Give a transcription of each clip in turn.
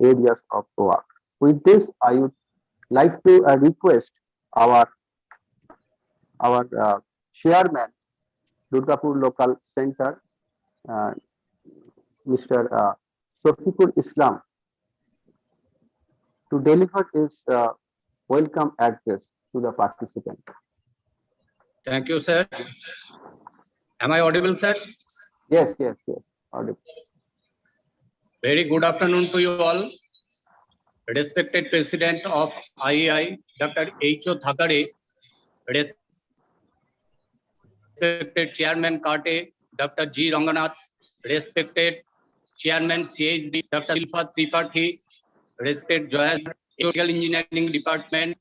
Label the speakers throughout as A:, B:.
A: areas of work. With this, I would like to request our chairman, Durgapur Local Center, uh, Mr. Sofiqul Islam, to deliver his welcome address to the participants.
B: Thank you, sir. Am I audible, sir?
A: Yes, yes, yes. Audible.
B: Very good afternoon to you all. Respected President of IEI, Dr. H.O. Thakare, respected Chairman Kate, Dr. G. Ranganath, respected Chairman CHD, Dr. Silfa Tripathi, respected Joyas, Electrical Engineering Department,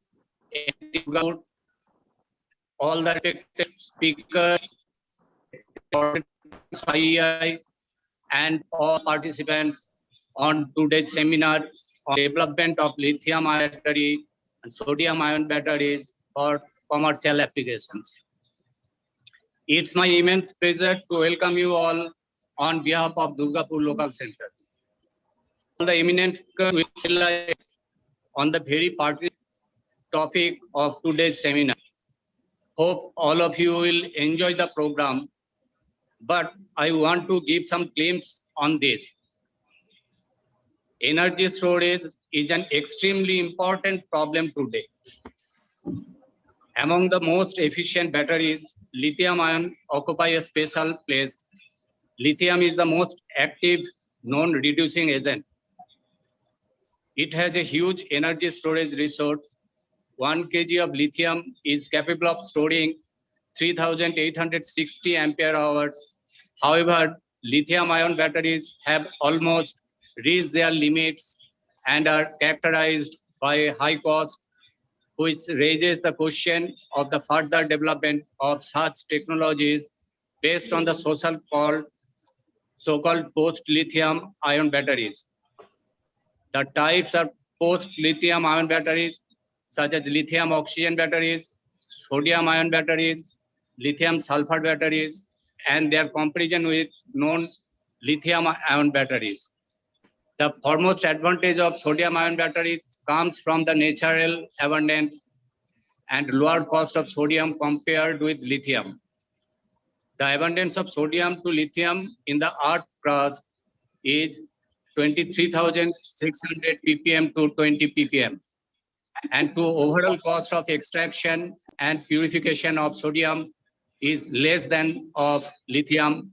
B: all the respected speakers, IEI, and all participants on today's seminar on development of lithium ion battery and sodium ion batteries for commercial applications. It's my immense pleasure to welcome you all on behalf of Durgapur Local Center. All the eminent speakers will rely on the very pertinent topic of today's seminar. Hope all of you will enjoy the program, but I want to give some glimpse on this. Energy storage is an extremely important problem today. Among the most efficient batteries, lithium-ion occupy a special place. Lithium is the most active non-reducing agent. It has a huge energy storage resource. 1 kg of lithium is capable of storing 3,860 ampere hours. However, lithium-ion batteries have almost reached their limits and are characterized by high cost, which raises the question of the further development of such technologies based on the so-called post-lithium ion batteries. The types are post-lithium ion batteries, such as lithium oxygen batteries, sodium ion batteries, lithium sulfur batteries, and their comparison with non-lithium ion batteries. The foremost advantage of sodium ion batteries comes from the natural abundance and lower cost of sodium compared with lithium. The abundance of sodium to lithium in the earth crust is 23,600 ppm to 20 ppm, and to overall cost of extraction and purification of sodium is less than of lithium.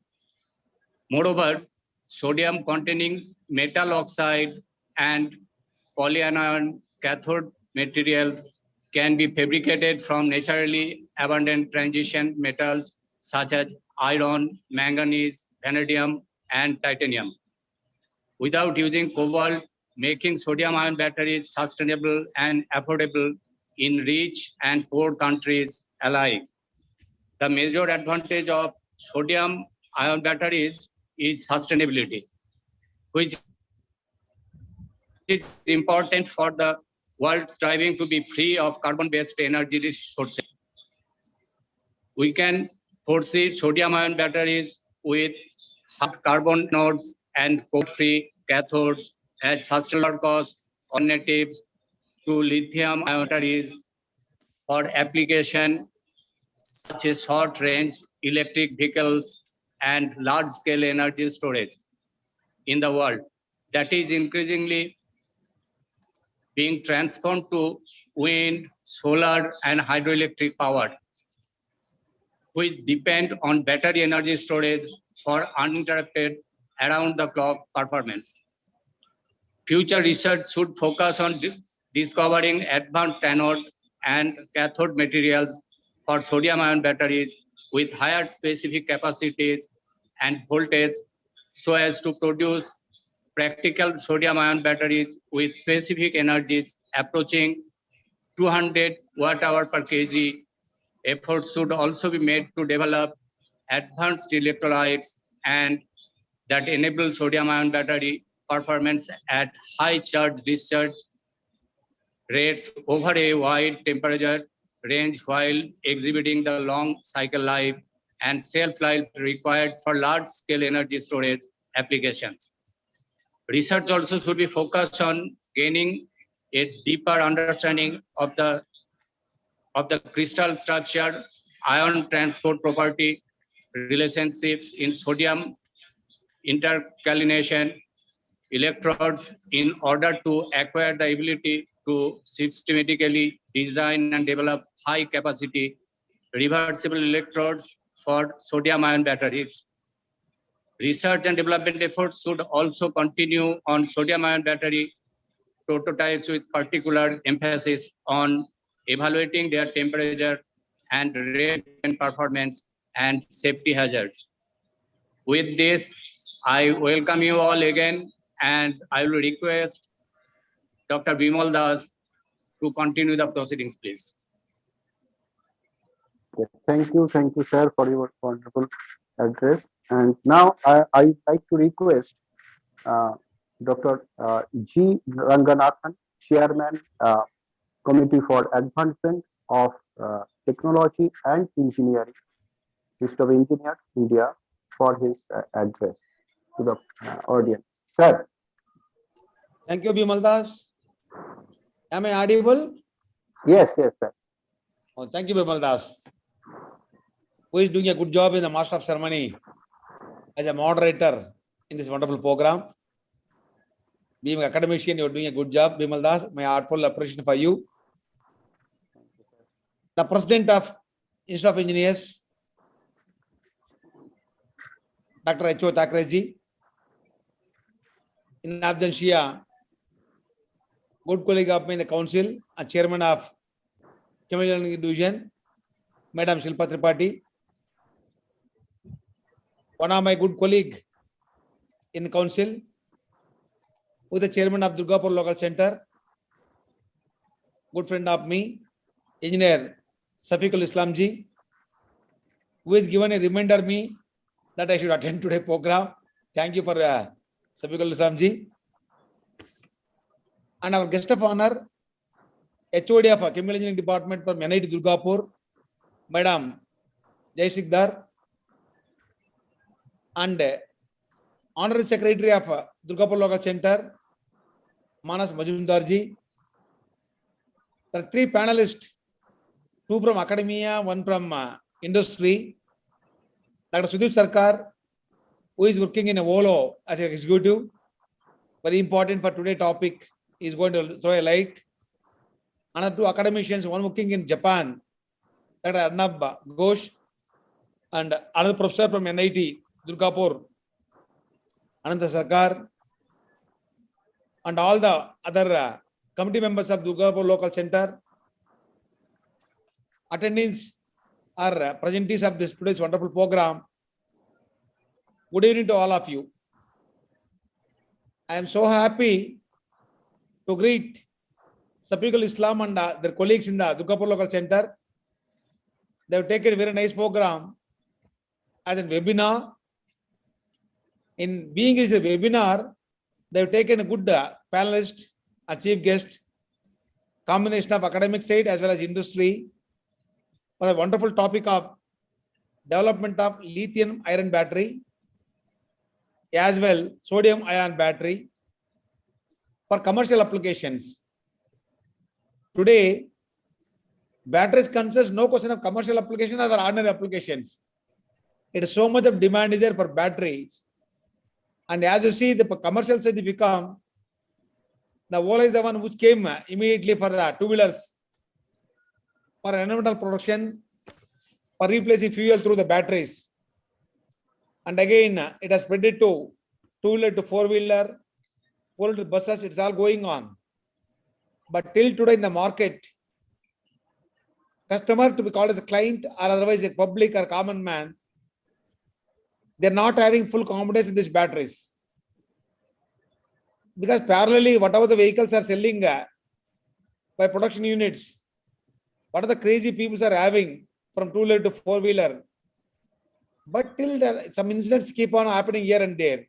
B: Moreover, sodium containing metal oxide and polyanion cathode materials can be fabricated from naturally abundant transition metals such as iron, manganese, vanadium, and titanium, without using cobalt, making sodium-ion batteries sustainable and affordable in rich and poor countries alike. The major advantage of sodium-ion batteries is sustainability, which is important for the world striving to be free of carbon-based energy resources. We can foresee sodium-ion batteries with hard carbon nodes and cobalt-free cathodes as sustainable cost alternatives to lithium-ion batteries for application such as short-range electric vehicles and large-scale energy storage in the world that is increasingly being transformed to wind, solar, and hydroelectric power, which depend on battery energy storage for uninterrupted around-the-clock performance. Future research should focus on discovering advanced anode and cathode materials for sodium-ion batteries with higher specific capacities and voltage so as to produce practical sodium-ion batteries with specific energies approaching 200 watt-hour per kg. Efforts should also be made to develop advanced electrolytes and that enable sodium-ion battery performance at high charge discharge rates over a wide temperature range while exhibiting the long cycle life and shelf life required for large-scale energy storage applications. Research also should be focused on gaining a deeper understanding of the crystal structure, ion transport property, relationships in sodium intercalination, electrodes in order to acquire the ability to systematically design and develop high capacity reversible electrodes for sodium ion batteries. Research and development efforts should also continue on sodium ion battery prototypes with particular emphasis on evaluating their temperature and rate and performance and safety hazards. With this, I welcome you all again, and I will request Dr. Bimal Das to continue the proceedings, please.
A: Yes, thank you, sir, for your wonderful address. And now I'd like to request Dr. G. Ranganathan, Chairman, Committee for Advancement of Technology and Engineering, List of Engineers, India, for his address to the audience. Sir.
C: Thank you, Bimal Das. Am I audible?
A: Yes, sir.
C: Oh, thank you, Bimal Das, who is doing a good job in the Master of Ceremony as a moderator in this wonderful program. Being an academician, you are doing a good job, Bimal Das. My heartfelt appreciation for you. The President of Institute of Engineers, Dr. H.O. Thackerayji, in absentia, good colleague of me in the council, a chairman of Chemical Division, Madam Shilpa Tripathi, one of my good colleague in the council, who is the chairman of Durgapur Local Center, good friend of me, Engineer Safiqul Islam ji, who has given a reminder me that I should attend today's program. Thank you for Safiqul Islam ji. And our guest of honor, HOD of Chemical Engineering Department from NIT Durgapur, Madam Jai Sikdar, and Honorary Secretary of Durgapur Local Center, Manas Majumdar ji. There are three panelists, two from academia, one from industry. Dr. Sudeep Sarkar, who is working in a Volo as an executive, very important for today's topic, is going to throw a light. Another two academicians, one working in Japan, Dr. Arnab Ghosh, and another professor from NIT Durgapur, Ananta Sarkar, and all the other committee members of Durgapur Local Center. Attendees are presentees of this today's wonderful program. Good evening to all of you. I am so happy to greet Safiqul Islam and their colleagues in the Durgapur Local Center. They have taken a very nice program as a webinar. In being as a webinar, they have taken a good panelist and chief guest, combination of academic side as well as industry, for the wonderful topic of development of lithium iron battery, as well sodium ion battery for commercial applications. Today, batteries consists no question of commercial application or ordinary applications. It is so much of demand is there for batteries. And as you see, the commercial side become, the Ola is the one which came immediately for the two-wheelers, for environmental production, for replacing fuel through the batteries. And again, it has spread it to two-wheeler to four-wheeler, four-wheeler to buses, it's all going on. But till today in the market, customer to be called as a client or otherwise a public or common man, they're not having full confidence in these batteries. Because parallelly, whatever the vehicles are selling by production units, what are the crazy people are having from two-wheeler to four-wheeler. But till there, some incidents keep on happening here and there.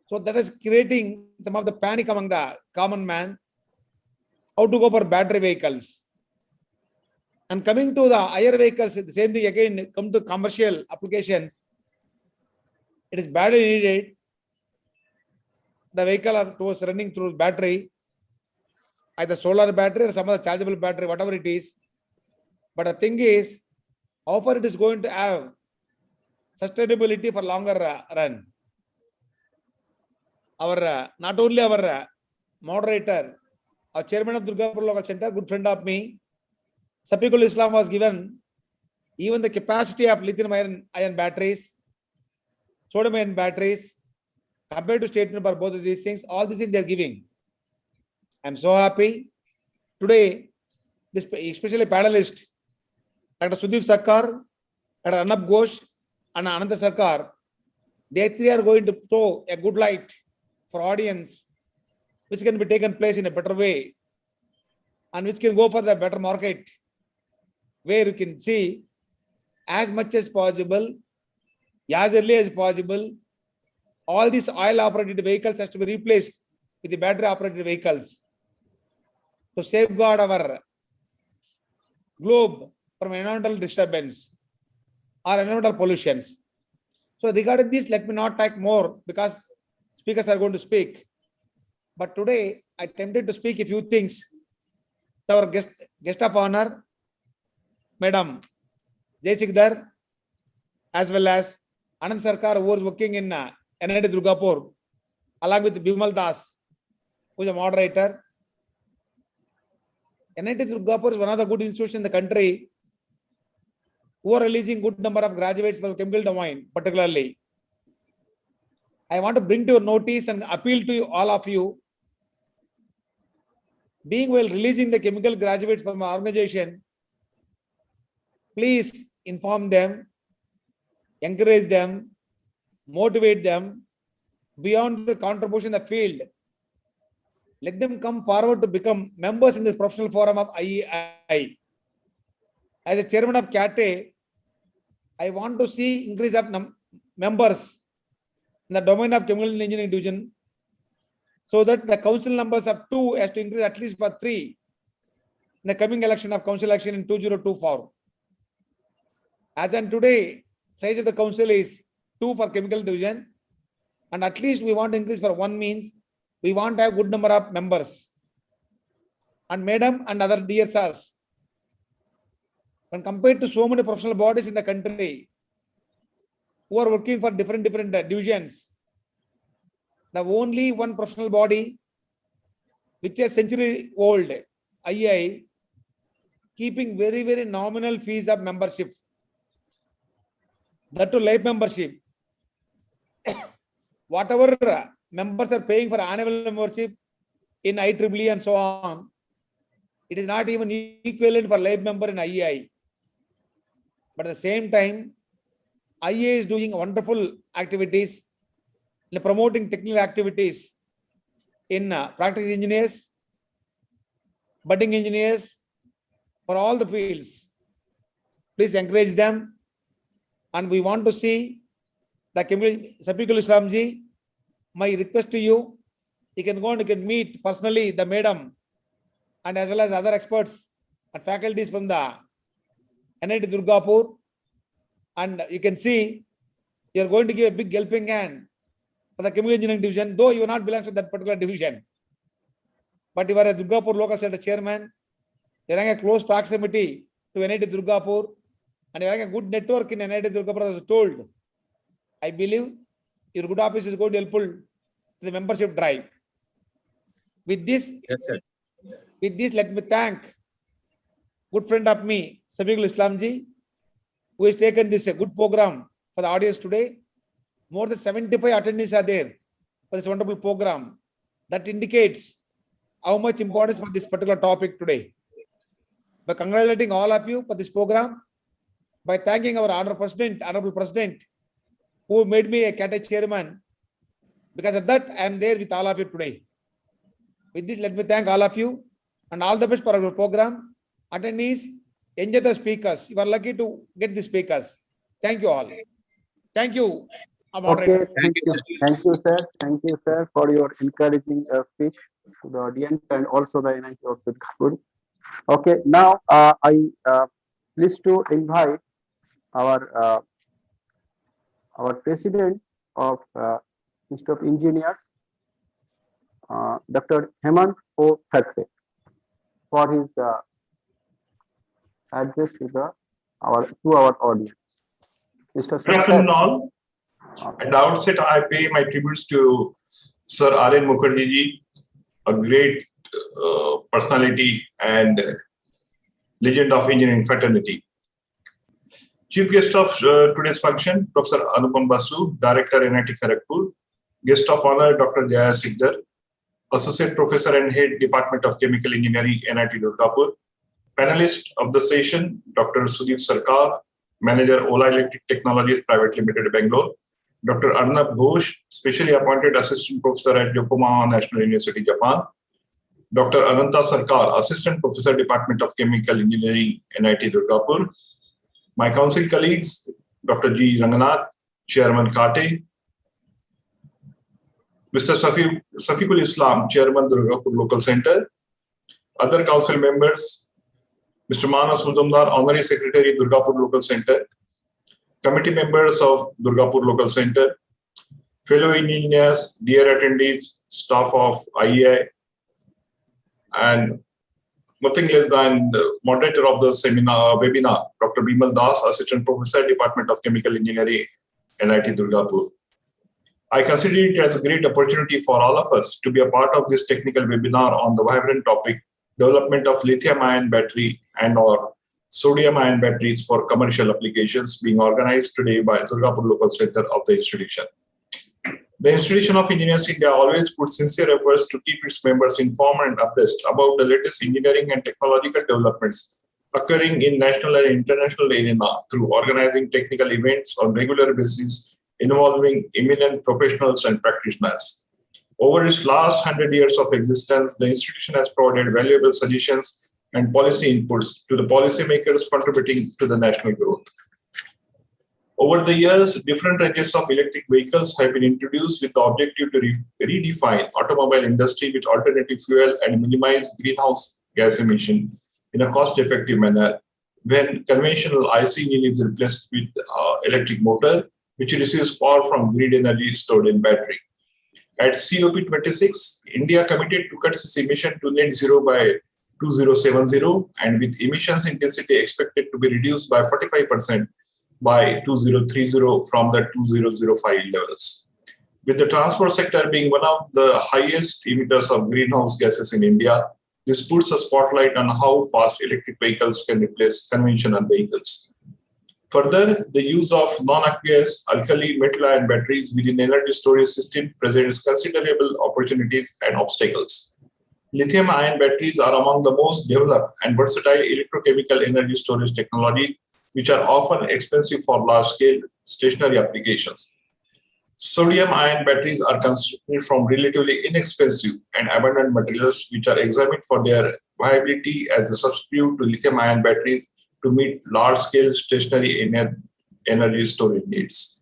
C: So that is creating some of the panic among the common man, how to go for battery vehicles. And coming to the higher vehicles, the same thing again, come to commercial applications. It is badly needed. the vehicle was running through battery, either solar battery or some other chargeable battery, whatever it is. But the thing is, how far it is going to have sustainability for longer run. Our not only our moderator, our chairman of Durgapur Local Center, good friend of me, Safiqul Islam, was given even the capacity of lithium ion batteries, sodium ion batteries, compared to State Nmr, both of these things, all these things they are giving. I'm so happy. Today, this especially panelist, Dr. Sudeep Sarkar, Dr. Arnab Ghosh, and Ananda Sarkar, they three are going to throw a good light for audience, which can be taken place in a better way, and which can go for the better market, where you can see as much as possible, as early as possible, all these oil operated vehicles has to be replaced with the battery operated vehicles to safeguard our globe from environmental disturbance or environmental pollutions. So regarding this, let me not talk more because speakers are going to speak. But today I attempted to speak a few things to our guest of honor, Madam Jai Sikdar, as well as Anand Sarkar, who is working in NIT Durgapur, along with Bimal Das, who is a moderator. NIT Durgapur is one of the good institutions in the country who are releasing good number of graduates from chemical domain, particularly. I want to bring to your notice and appeal to you, all of you, being while releasing the chemical graduates from our organization, please inform them, encourage them, motivate them beyond the contribution in the field. Let them come forward to become members in this professional forum of IEI. As a chairman of CATE, I want to see increase of members in the domain of chemical engineering division, so that the council numbers of 2 has to increase at least by 3 in the coming election of council election in 2024. As on today, size of the council is 2 for chemical division, and at least we want to increase for 1, means we want to have good number of members. And madam and other DSRs, when compared to so many professional bodies in the country who are working for different divisions, the only one professional body which is century old, IEI, keeping very nominal fees of membership, that to life membership. Whatever members are paying for annual membership in IEEE and so on, it is not even equivalent for life member in IEI. But at the same time, IEI is doing wonderful activities in promoting technical activities in practice engineers, budding engineers, for all the fields. Please encourage them. And we want to see the Safiqul Islam ji. My request to you, you can go and you can meet personally the madam and as well as other experts and faculties from the NIT Durgapur, and you can see you are going to give a big helping hand for the chemical engineering division, though you are not belong to that particular division. But you are a Durgapur local center chairman, you are having a close proximity to NIT Durgapur, and you are having a good network in NIT Durgapur, as I was told. I believe your good office is going to helpful to the membership drive. With this,
B: Yes, sir.
C: Let me thank good friend of me, Safiqul Islam ji, who has taken this a good program for the audience today. More than 75 attendees are there for this wonderful program. That indicates how much importance for this particular topic today. By congratulating all of you for this program, by thanking our honorable president, who made me a CATE chairman. Because of that, I am there with all of you today. With this, let me thank all of you and all the best for our program. Attendees, enjoy the speakers. You are lucky to get the speakers. Thank you all. Thank you.
A: Okay,
B: Thank you, sir.
A: Thank you, sir. Thank you, sir, for your encouraging speech to the audience and also the NIT of Durgapur. Okay, now I pleased to invite our president of Institute of Engineers, Dr. Hemant O. Thakre for his address to our audience. Mr.
D: Good afternoon, all.
A: Okay.
D: At the outset, I pay my tributes to Sir R.N. Mukherjee, a great personality and legend of engineering fraternity. Chief guest of today's function, Professor Anupam Basu, Director, NIT Kharagpur. Guest of honor, Dr. Jaya Sikdar, Associate Professor and Head, Department of Chemical Engineering, NIT Durgapur. Panelist of the session, Dr. Sudeep Sarkar, Manager, Ola Electric Technologies Private Limited, Bangalore. Dr. Arnab Ghosh, Specially Appointed Assistant Professor at Yokohama National University, Japan. Dr. Ananta Sarkar, Assistant Professor, Department of Chemical Engineering, NIT Durgapur. My council colleagues, Dr. G. Ranganath, Chairman CATE. Mr. Safiqul Islam, Chairman, Durgapur Local Center. Other council members, Mr. Manas Muzumdar, Honorary Secretary, Durgapur Local Center. Committee members of Durgapur Local Center. Fellow engineers, dear attendees, staff of IEI, and nothing less than the moderator of the webinar, Dr. Bimal Das, Assistant Professor, Department of Chemical Engineering, NIT Durgapur. I consider it as a great opportunity for all of us to be a part of this technical webinar on the vibrant topic, development of lithium-ion battery and/or sodium-ion batteries for commercial applications, being organized today by Durgapur Local Center of the institution. The Institution of Engineers India always puts sincere efforts to keep its members informed and abreast about the latest engineering and technological developments occurring in national and international arena through organizing technical events on regular basis involving eminent professionals and practitioners. Over its last 100 years of existence, the institution has provided valuable suggestions and policy inputs to the policymakers contributing to the national growth. Over the years, different ranges of electric vehicles have been introduced with the objective to redefine automobile industry with alternative fuel and minimize greenhouse gas emission in a cost-effective manner when conventional IC engine is replaced with electric motor, which receives power from grid energy stored in battery. At COP26, India committed to cut its emission to net zero by 2070, and with emissions intensity expected to be reduced by 45% by 2030 from the 2005 levels. With the transport sector being one of the highest emitters of greenhouse gases in India, this puts a spotlight on how fast electric vehicles can replace conventional vehicles. Further, the use of non-aqueous alkali metal-ion batteries within energy storage system presents considerable opportunities and obstacles. Lithium-ion batteries are among the most developed and versatile electrochemical energy storage technology, which are often expensive for large-scale stationary applications. Sodium-ion batteries are constructed from relatively inexpensive and abundant materials, which are examined for their viability as a substitute to lithium-ion batteries to meet large-scale stationary energy storage needs.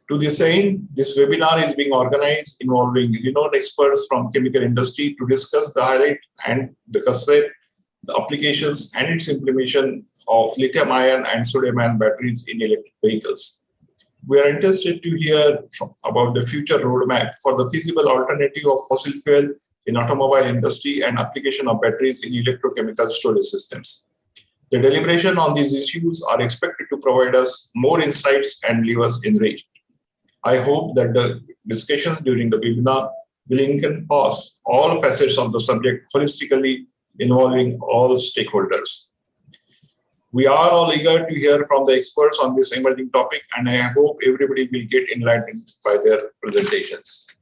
D: To this end, this webinar is being organized involving renowned experts from chemical industry to discuss the highlight and the concept, the applications and its implementation of lithium-ion and sodium-ion batteries in electric vehicles. We are interested to hear about the future roadmap for the feasible alternative of fossil fuel in automobile industry and application of batteries in electrochemical storage systems. The deliberation on these issues are expected to provide us more insights and leave us enraged. I hope that the discussions during the webinar will encompass all facets of the subject holistically, involving all stakeholders. We are all eager to hear from the experts on this emerging topic, and I hope everybody will get enlightened by their presentations.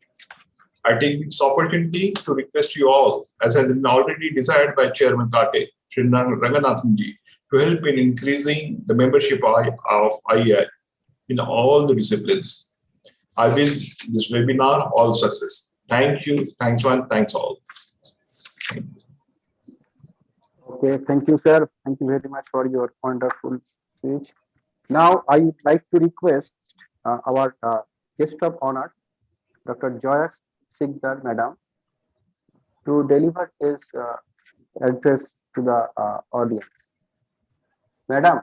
D: I take this opportunity to request you all, as has been already desired by Chairman CATE, Sri Ranganathanji, to help in increasing the membership of IEI in all the disciplines. I wish this webinar all success. Thank you. Thanks one. Thanks all. Thank you.
A: Okay, thank you, sir. Thank you very much for your wonderful speech. Now, I would like to request our guest of honor, Dr. Joyce Sikdar, Madam, to deliver his address to the audience. Madam.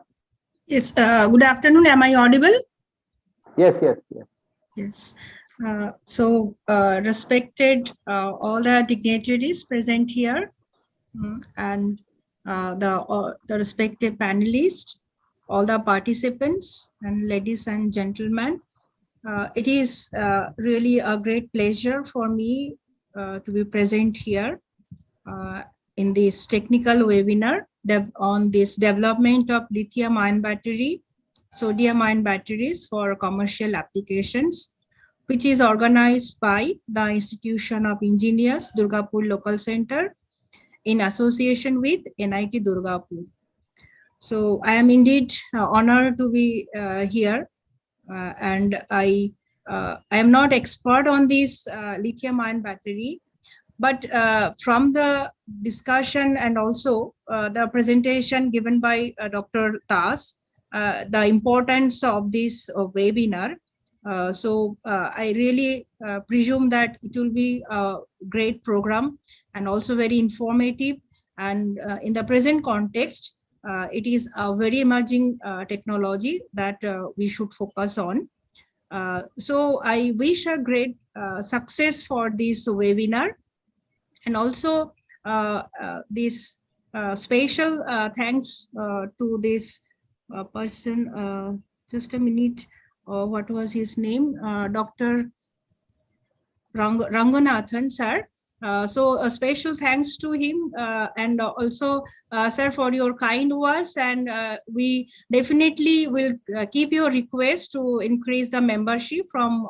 E: Yes, good afternoon. Am I audible?
A: Yes, yes, yes.
E: Yes. Respected all the dignitaries present here, and the respective panelists, all the participants, and ladies and gentlemen. It is really a great pleasure for me to be present here in this technical webinar on this development of lithium-ion battery, sodium-ion batteries for commercial applications, which is organized by the Institution of Engineers, Durgapur Local Center, in association with NIT Durgapur. So I am indeed honored to be here, and I am not expert on this lithium-ion battery, but from the discussion and also the presentation given by Dr. Tas, the importance of this webinar. I really presume that it will be a great program and also very informative. And in the present context, it is a very emerging technology that we should focus on. So I wish a great success for this webinar. And also this special thanks to this person, just a minute, what was his name? Dr. Ranganathan, sir. So a special thanks to him, and also sir, for your kind words, and we definitely will keep your request to increase the membership from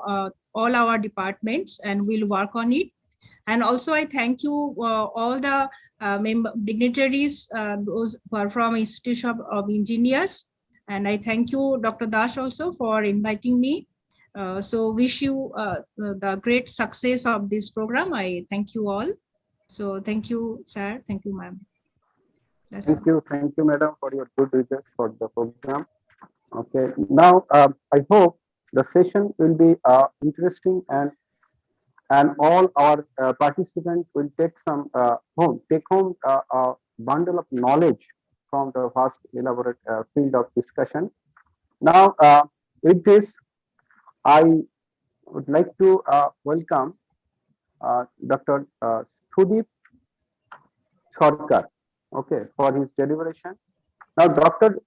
E: all our departments, and we'll work on it. And also I thank you all the dignitaries, those who are from Institution of Engineers, and I thank you Dr. Dash also for inviting me. So wish you the great success of this program. I thank you all. So thank you, sir. Thank you, ma'am.
A: Thank you, madam, for your good wishes for the program. Okay, now I hope the session will be interesting, and all our participants will take some take home a bundle of knowledge from the vast elaborate field of discussion. Now, with this, I would like to welcome Dr. Sudeep Sarkar, okay, for his deliberation. Now, Dr.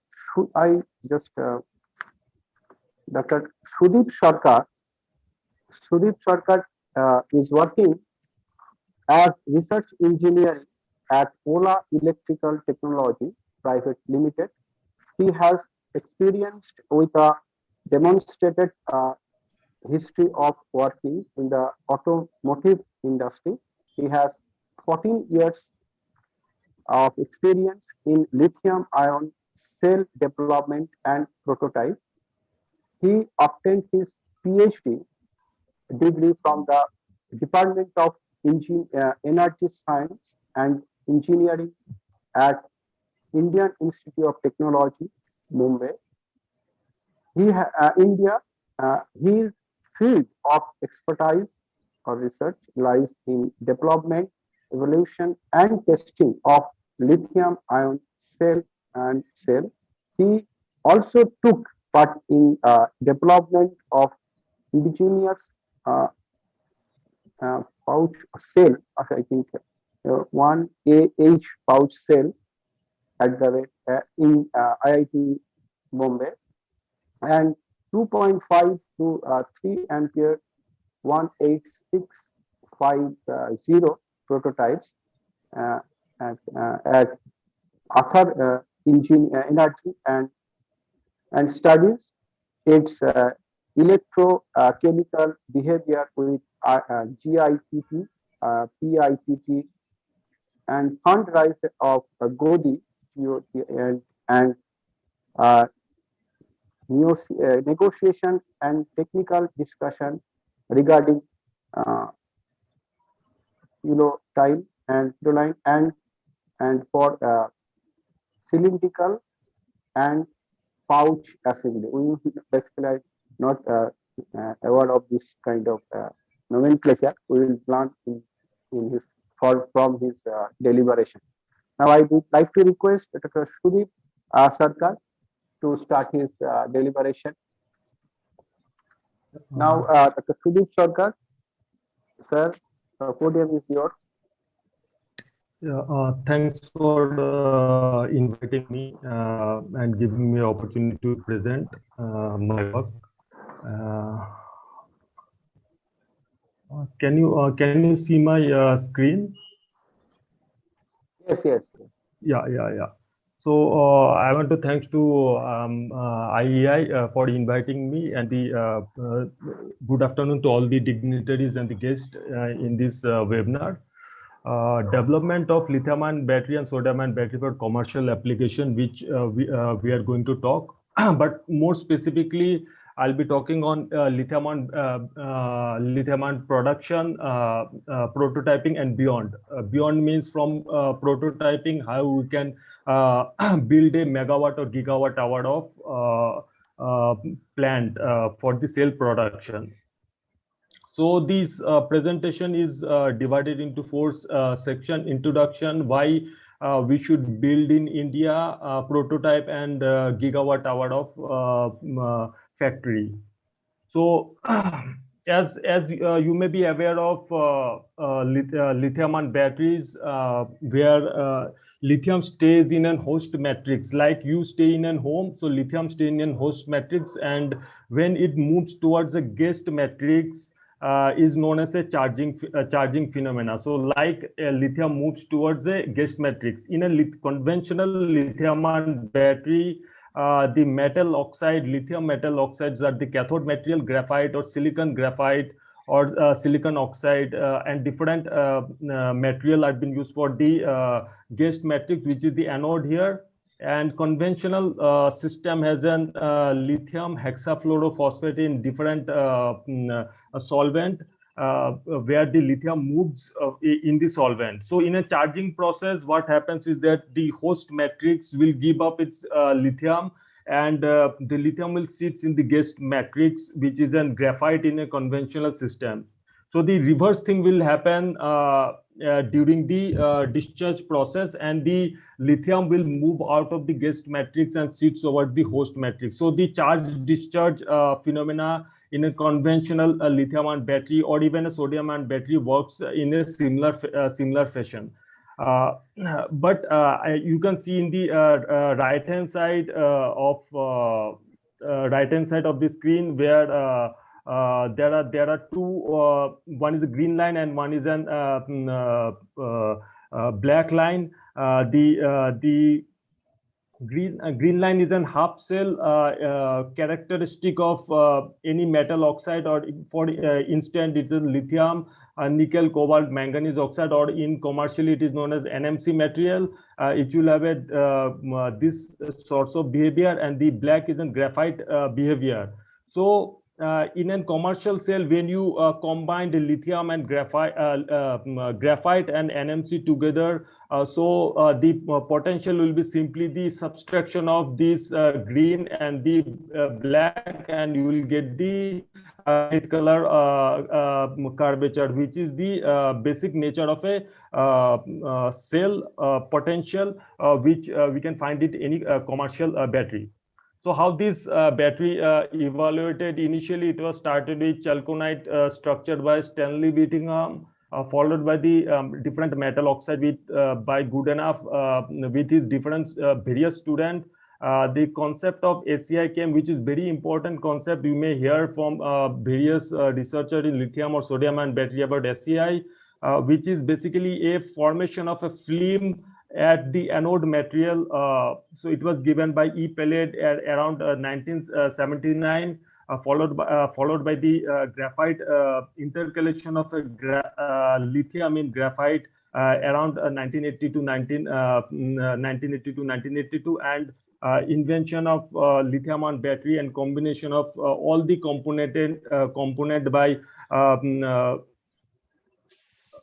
A: Dr. Sudeep Sarkar is working as research engineer at Ola Electrical Technology Private Limited. He has experienced with a demonstrated history of working in the automotive industry. He has 14 years of experience in lithium-ion cell development and prototype. He obtained his PhD degree from the Department of Energy Science and Engineering at Indian Institute of Technology, Mumbai. His field of expertise or research lies in development, evolution, and testing of lithium-ion cell. He also took part in development of indigenous pouch cell, I think 1AH pouch cell at the rate in IIT Bombay, and 2.5 to 3 ampere 18650 prototypes at Athar Energy and studies its electrochemical behavior with GIPT, PIPT, and fundrise of GODI and negotiation and technical discussion regarding tile and line and for cylindrical and pouch assembly. We basically not aware of this kind of nomenclature. We will learn in his from his deliberation. Now I would like to request Dr. Sudeep Sarkar to start his deliberation. Now, Dr. Sudip Sarkar, sir, the podium is yours.
F: Thanks for inviting me and giving me opportunity to present my work. Can you see my screen?
A: Yes, yes.
F: Yeah. So I want to thanks to IEI for inviting me, and the good afternoon to all the dignitaries and the guests in this webinar. Development of lithium-ion battery and sodium-ion battery for commercial application, which we are going to talk. But more specifically, I'll be talking on lithium-ion production, prototyping, and beyond. Beyond means from prototyping, how we can build a megawatt or gigawatt hour of plant for the cell production. So this presentation is divided into four section: introduction, why we should build in India, prototype, and gigawatt hour of factory. So as you may be aware of lithium-ion batteries, where lithium stays in a host matrix, like you stay in a home. So lithium stays in a host matrix, and when it moves towards a guest matrix, is known as a charging phenomena. So like lithium moves towards a guest matrix. In a conventional lithium-ion battery, the metal oxide, lithium metal oxides are the cathode material, graphite or silicon graphite or silicon oxide, and different material have been used for the guest matrix, which is the anode here. And conventional system has an lithium hexafluorophosphate in different solvent, where the lithium moves in the solvent. So in a charging process, what happens is that the host matrix will give up its lithium, and the lithium will sit in the guest matrix, which is a graphite in a conventional system. So the reverse thing will happen during the discharge process, and the lithium will move out of the guest matrix and sits over the host matrix. So the charge discharge phenomena in a conventional lithium-ion battery or even a sodium-ion battery works in a similar fashion. But you can see in the right-hand side of the screen where there are two. One is a green line and one is an black line. The green line is an half cell characteristic of any metal oxide, or for instance it is lithium, nickel, cobalt, manganese oxide, or in commercially it is known as NMC material. It will have this sorts of behavior, and the black is a graphite behavior. So in a commercial cell, when you combine the lithium and graphite and NMC together, the potential will be simply the subtraction of this green and the black, and you will get the red color curvature, which is the basic nature of a cell potential, which we can find it in any commercial battery. So how this battery evaluated? Initially, it was started with chalconite structured by Stanley Whittingham, followed by the different metal oxide with by Goodenough with his different various students. The concept of ACI came, which is very important concept. You may hear from various researchers in lithium or sodium-ion battery about ACI, which is basically a formation of a film at the anode material. So it was given by E. Pellet at around 1979, followed by the graphite intercalation of a lithium in graphite around 1980 to 1982, and invention of lithium-ion battery and combination of all the component by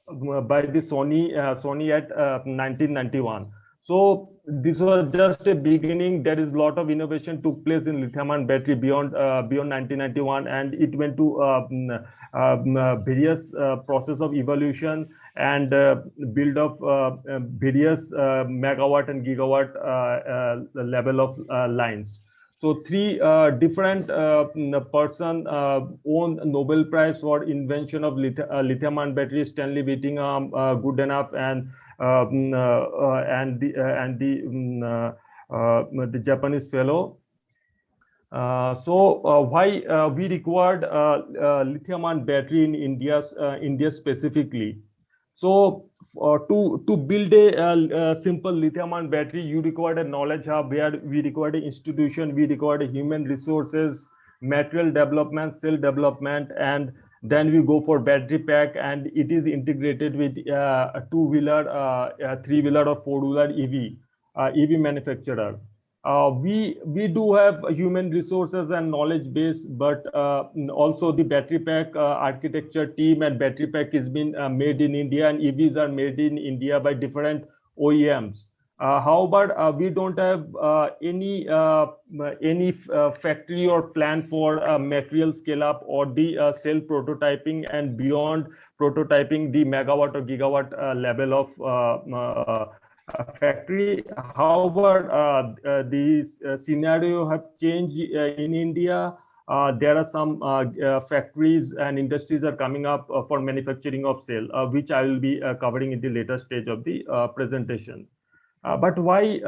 F: the Sony at 1991. So this was just a beginning. There is a lot of innovation took place in lithium-ion battery beyond 1991, and it went to various process of evolution and build of various megawatt and gigawatt level of lines. So three different person won Nobel Prize for invention of lithium-ion battery: Stanley Whittingham, Goodenough, and the Japanese fellow. Why we required lithium-ion battery in India specifically? So to build a simple lithium-ion battery, you required a knowledge hub, where we required an institution, we required human resources, material development, cell development, and then we go for battery pack, and it is integrated with a two-wheeler, three-wheeler, or four-wheeler EV manufacturer. We do have human resources and knowledge base, but also the battery pack architecture team and battery pack is been made in India, and EVs are made in India by different OEMs. However, we don't have any factory or plan for material scale up or the cell prototyping, and beyond prototyping the megawatt or gigawatt level of factory. However, these scenario have changed in India. There are some factories and industries are coming up for manufacturing of cell, which I will be covering in the later stage of the presentation. But why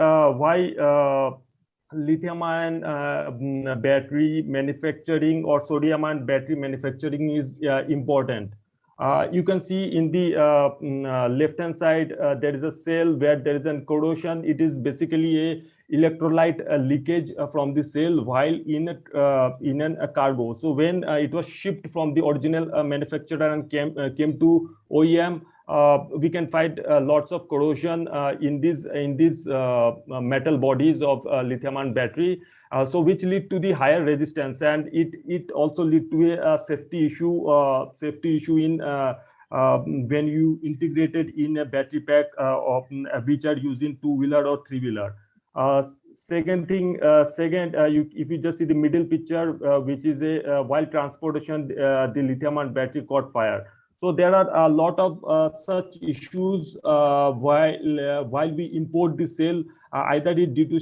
F: lithium-ion battery manufacturing or sodium-ion battery manufacturing is important? You can see in the left-hand side, there is a cell where there is an corrosion. It is basically a electrolyte leakage from the cell while in a cargo. So when it was shipped from the original manufacturer and came to OEM, we can find lots of corrosion in these metal bodies of lithium-ion battery. So which lead to the higher resistance, and it also lead to a safety issue in when you integrated in a battery pack which are using two-wheeler or three-wheeler. Second, if you just see the middle picture, which is a while transportation, the lithium-ion battery caught fire. So there are a lot of such issues while we import the cell. Either it due to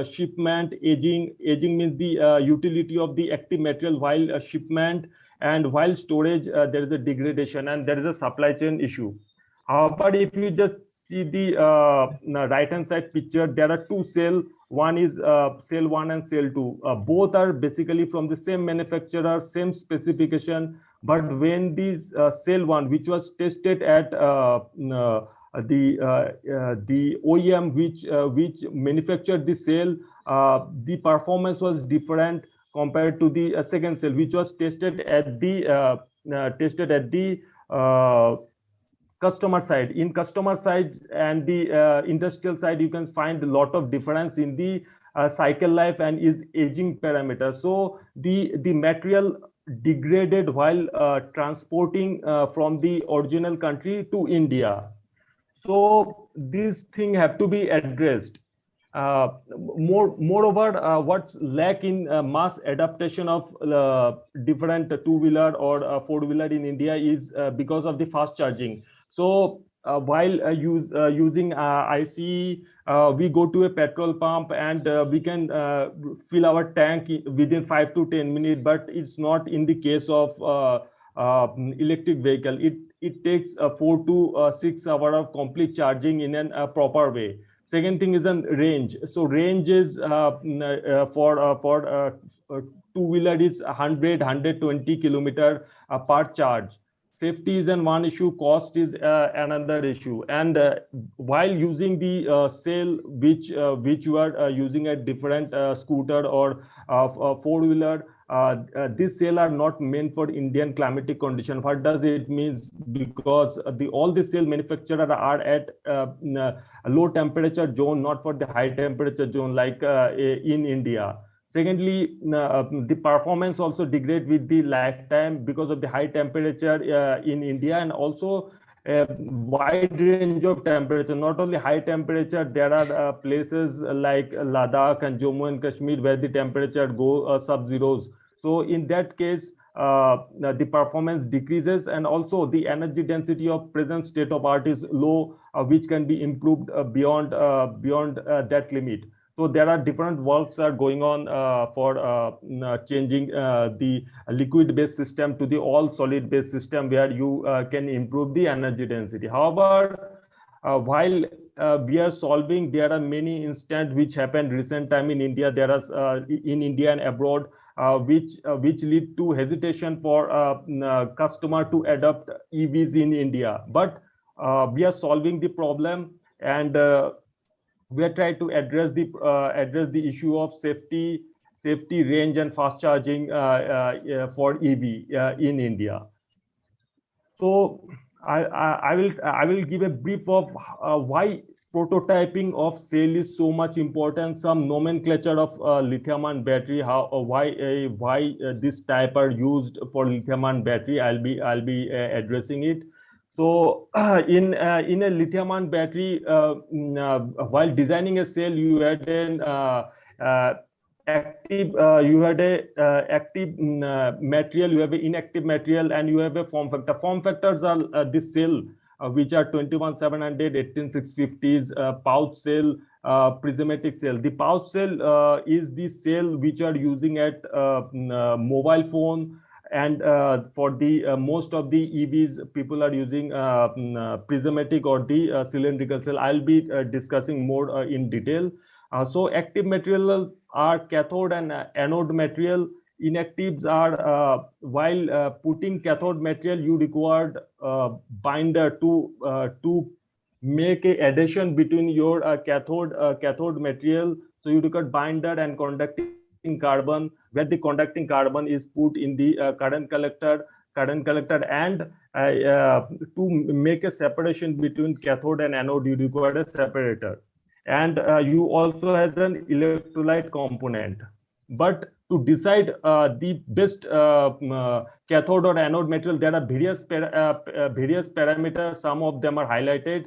F: shipment, aging means the utility of the active material while shipment, and while storage there is a degradation, and there is a supply chain issue. But if you just see the right hand side picture, there are two cells. One is cell 1 and cell 2. Both are basically from the same manufacturer, same specification. But when this cell 1, which was tested at the OEM which manufactured the cell, the performance was different compared to the second cell, which was tested at the customer side. In customer side and the industrial side, you can find a lot of difference in the cycle life and is aging parameter. So the material degraded while transporting from the original country to India. So these things have to be addressed. Moreover, what's lack in mass adaptation of different two-wheeler or four-wheeler in India is because of the fast charging. So while using ICE, we go to a petrol pump and we can fill our tank within 5 to 10 minutes, but it's not in the case of electric vehicle. It takes 4 to 6 hours of complete charging in a proper way. Second thing is range. So range is for two-wheeler is 100-120 kilometer per charge. Safety is one issue, cost is another issue. And while using the cell which you are using a different scooter or four-wheeler, these cells are not meant for Indian climatic condition. What does it mean? Because all the cell manufacturers are at a low temperature zone, not for the high temperature zone like in India. Secondly, the performance also degrades with the lifetime because of the high temperature in India, and also a wide range of temperature. Not only high temperature, there are places like Ladakh and Jammu and Kashmir where the temperature go sub-zeros. So in that case, the performance decreases, and also the energy density of present state of art is low, which can be improved beyond that limit. So there are different works are going on for changing the liquid-based system to the all solid-based system, where you can improve the energy density. However, while we are solving, there are many instances which happened recent time in India. There are in India and abroad, which lead to hesitation for customer to adopt EVs in India. But we are solving the problem, and we are trying to address the issue of safety, range, and fast charging for EV in India. So I will give a brief of why prototyping of cell is so much important. Some nomenclature of lithium-ion battery, why this type are used for lithium-ion battery. I'll be addressing it. So in a lithium-ion battery, while designing a cell, you had an active material, you have an inactive material, and you have a form factor. Form factors are this cell, which are 21700, 18650s, pouch cell, prismatic cell. The pouch cell is the cell which are using at mobile phone, and for the most of the EVs, people are using prismatic or the cylindrical cell. I'll be discussing more in detail. So active material are cathode and anode material. Inactives are while putting cathode material, you required binder to make a addition between your cathode material. So you require binder and conducting carbon, where the conducting carbon is put in the current collector, and to make a separation between cathode and anode, you require a separator. And you also has an electrolyte component. But to decide the best cathode or anode material, there are various parameters. Some of them are highlighted.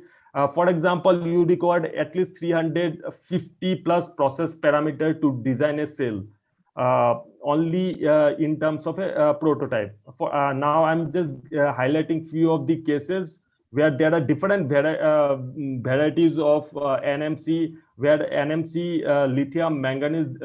F: For example, you require at least 350 plus process parameter to design a cell, only in terms of a prototype. For now, I'm just highlighting few of the cases where there are different varieties of NMC, where NMC lithium, manganese,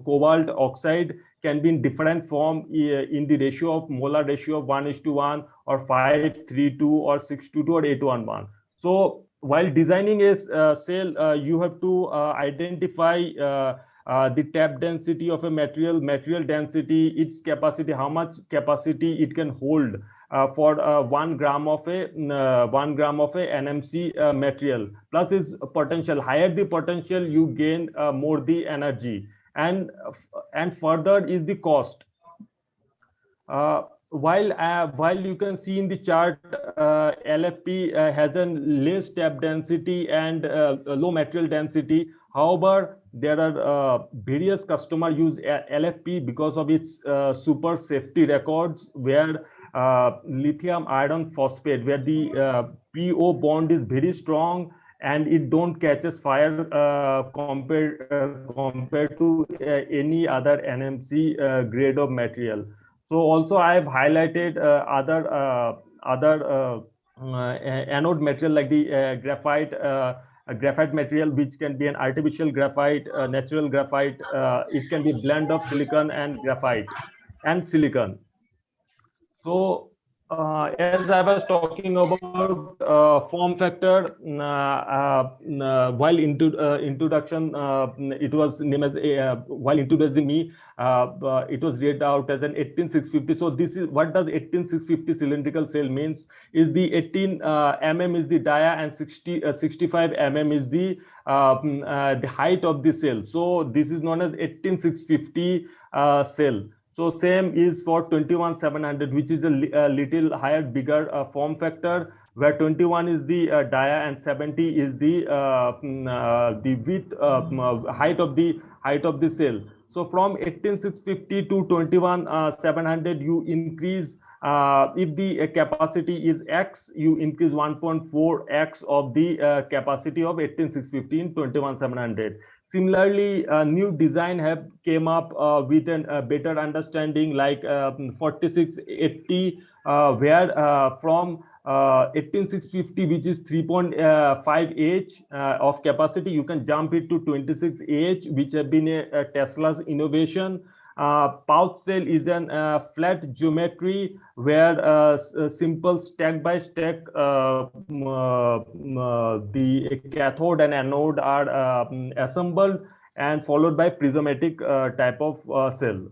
F: cobalt oxide can be in different form in the ratio of molar ratio of 1:1 or 5:3:2 or 6:2 or 8:1:1. So while designing a cell, you have to identify the tap density of a material density, its capacity, how much capacity it can hold for 1 gram of a NMC material, plus its potential. Higher the potential, you gain more the energy, and further is the cost. While you can see in the chart, LFP has a less tap density and low material density. However, there are various customers use LFP because of its super safety records, where lithium iron phosphate, where the PO bond is very strong and it don't catches fire compared to any other NMC grade of material. So also I have highlighted other anode material like the graphite material, which can be an artificial graphite, natural graphite. It can be a blend of silicon and graphite and silicon. So as I was talking about form factor, while introduction, it was named as while introducing me, it was read out as an 18650. So this is what does 18650 cylindrical cell means? Is the 18 mm is the dia and 65 mm is the height of the cell. So this is known as 18650 cell. So same is for 21700, which is a little higher, bigger form factor, where 21 is the dia and 70 is the width height of the cell. So from 18650 to 21700, you increase. If the capacity is X, you increase 1.4x of the capacity of 18650 in 21700. Similarly, new design have came up with a better understanding, like 4680, where from 18650, which is 3.5 H of capacity, you can jump it to 26 H, which have been a Tesla's innovation. Pouch cell is an flat geometry where simple stack by stack the cathode and anode are assembled and followed by prismatic type of cell.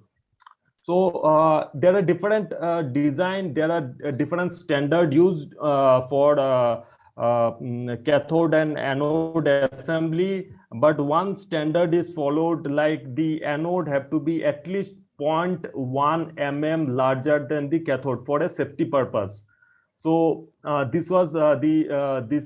F: So there are different design, there are different standard used for cathode and anode assembly, but one standard is followed, like the anode have to be at least 0.1 mm larger than the cathode for a safety purpose. So this was these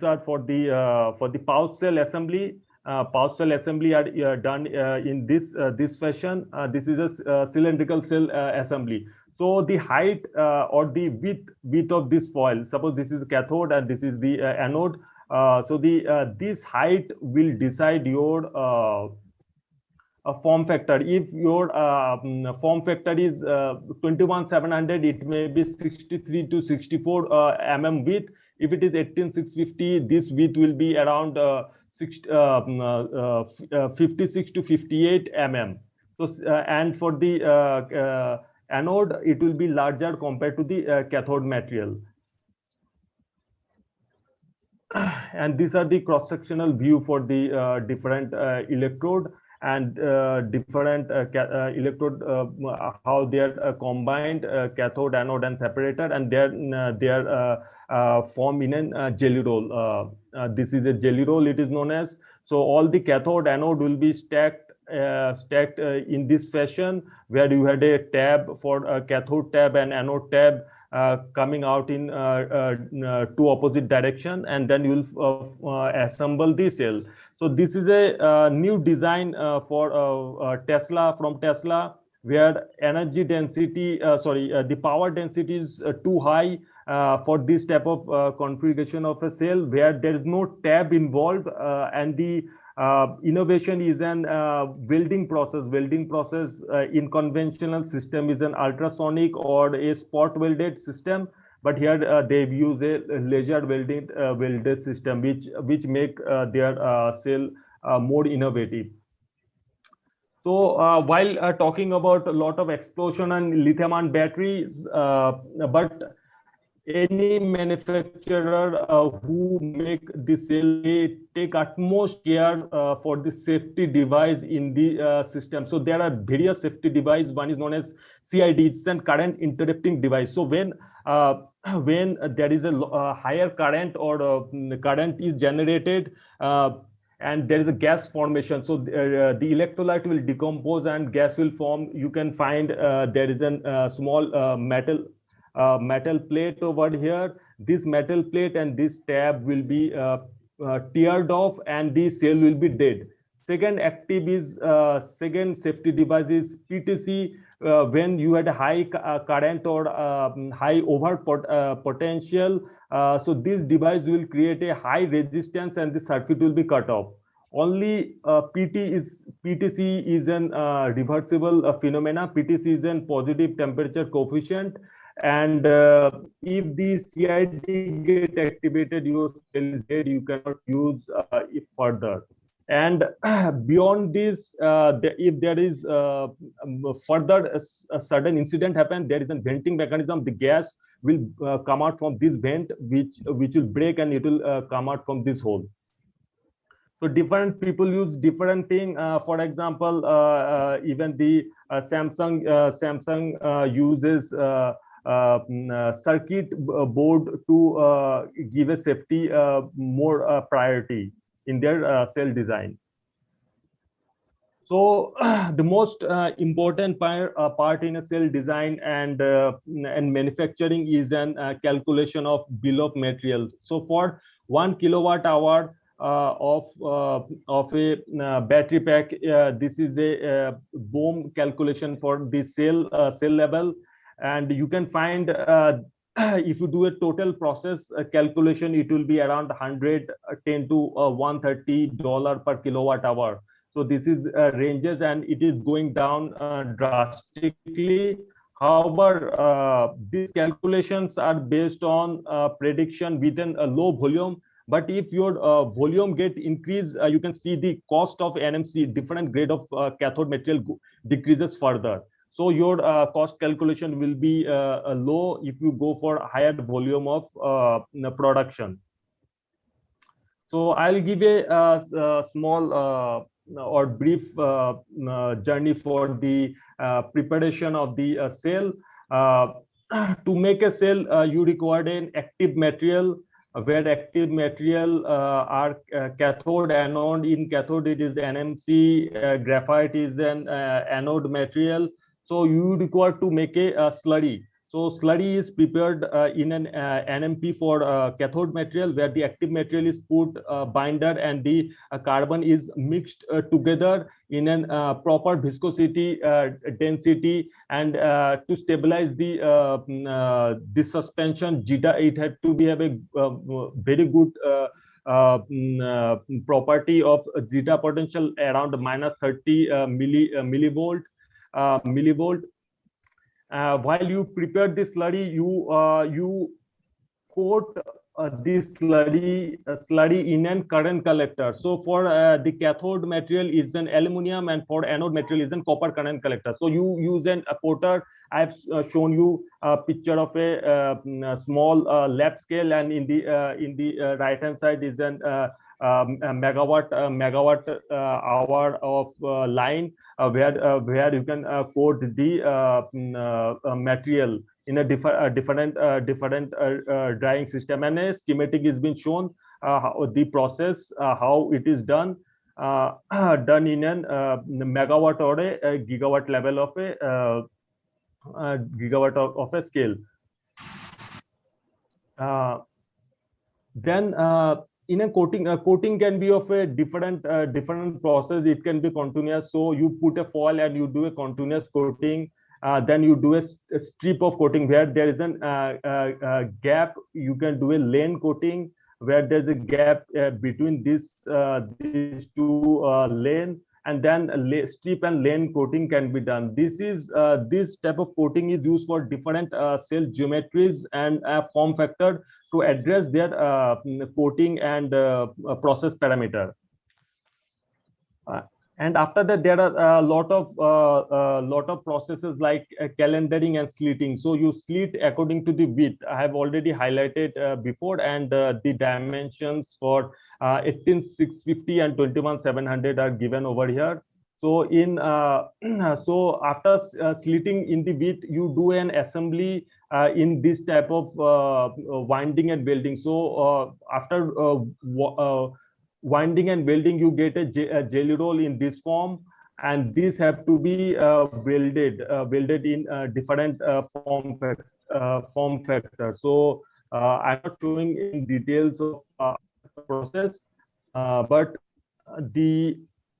F: are for the pouch cell assembly. Pouch cell assembly are done in this fashion. This is a cylindrical cell assembly. So the height or the width of this foil, suppose this is cathode and this is the anode. So the this height will decide your form factor. If your form factor is 21700, it may be 63 to 64 mm width. If it is 18650, this width will be around 56 to 58 mm. So and for the anode, it will be larger compared to the cathode material. And these are the cross-sectional view for the different electrode and different electrode, how they are combined, cathode, anode, and separator, and they are formed in a jelly roll. This is a jelly roll, it is known as. So all the cathode, anode will be stacked in this fashion, where you had a tab for a cathode tab and anode tab coming out in two opposite direction, and then you will assemble the cell. So this is a new design for Tesla, from Tesla, where energy density, the power density is too high for this type of configuration of a cell, where there is no tab involved, and the innovation is an welding process. Welding process in conventional system is an ultrasonic or a spot welded system, but here they've used a laser welded system, which make their cell more innovative. So while talking about a lot of explosion and lithium-ion batteries, but any manufacturer who make the cell, they take utmost care for the safety device in the system. So there are various safety devices. One is known as CID, it's a current interrupting device. So when there is a higher current or current is generated and there is a gas formation, so the electrolyte will decompose and gas will form. You can find there is a small metal plate over here. This metal plate and this tab will be teared off and the cell will be dead. Second second safety device is PTC. When you had a high current or high over potential, so this device will create a high resistance and the circuit will be cut off. Only PTC is an reversible phenomena. PTC is a positive temperature coefficient, and if the CID get activated, your cell is dead. You cannot use it further. And beyond this, if there is further a sudden incident happen, there is a venting mechanism. The gas will come out from this vent, which will break, and it will come out from this hole. So different people use different thing. For example, even the Samsung uses circuit board to give a safety more priority in their cell design. So the most important part in a cell design and manufacturing is an calculation of bill of materials. So for 1 kilowatt hour of a battery pack, this is a BOM calculation for the cell level, and you can find if you do a total process calculation, it will be around $110 to $130 per kilowatt hour. So this is ranges, and it is going down drastically. However, these calculations are based on prediction within a low volume. But if your volume get increased, you can see the cost of NMC, different grade of cathode material decreases further. So your cost calculation will be low if you go for higher volume of production. So I'll give a small or brief journey for the preparation of the cell. To make a cell, you require an active material, where active material are cathode, anode. In cathode, it is NMC, graphite is an anode material. So you require to make a slurry. So slurry is prepared in an NMP for cathode material, where the active material is put binder and the carbon is mixed together in a proper viscosity, density, and to stabilize the suspension zeta, it had to be have a very good property of zeta potential around -30 millivolt. While you prepare this slurry, you coat this slurry in an current collector. So for the cathode material is an aluminum, and for anode material is an copper current collector. So you use a coater. I've shown you a picture of a small lab scale, and in the right hand side is an megawatt hour of line, where you can coat the material in a different drying system, and a schematic is been shown the process, how it is done in an megawatt or a gigawatt level of a gigawatt of a scale. Then in a coating can be of a different process. It can be continuous. So you put a foil and you do a continuous coating. Then you do a strip of coating where there is a gap. You can do a lane coating where there's a gap between these two lane, and then strip and lane coating can be done. This type of coating is used for different cell geometries and form factor to address their coating and process parameter. And after that, there are a lot of processes like calendaring and slitting. So you slit according to the width. I have already highlighted before, and the dimensions for 18650 and 21700 are given over here. So so after slitting in the width, you do an assembly in this type of winding and welding. So after winding and welding, you get a jelly roll in this form, and these have to be welded in different form factor. So I'm not showing in details of the process, but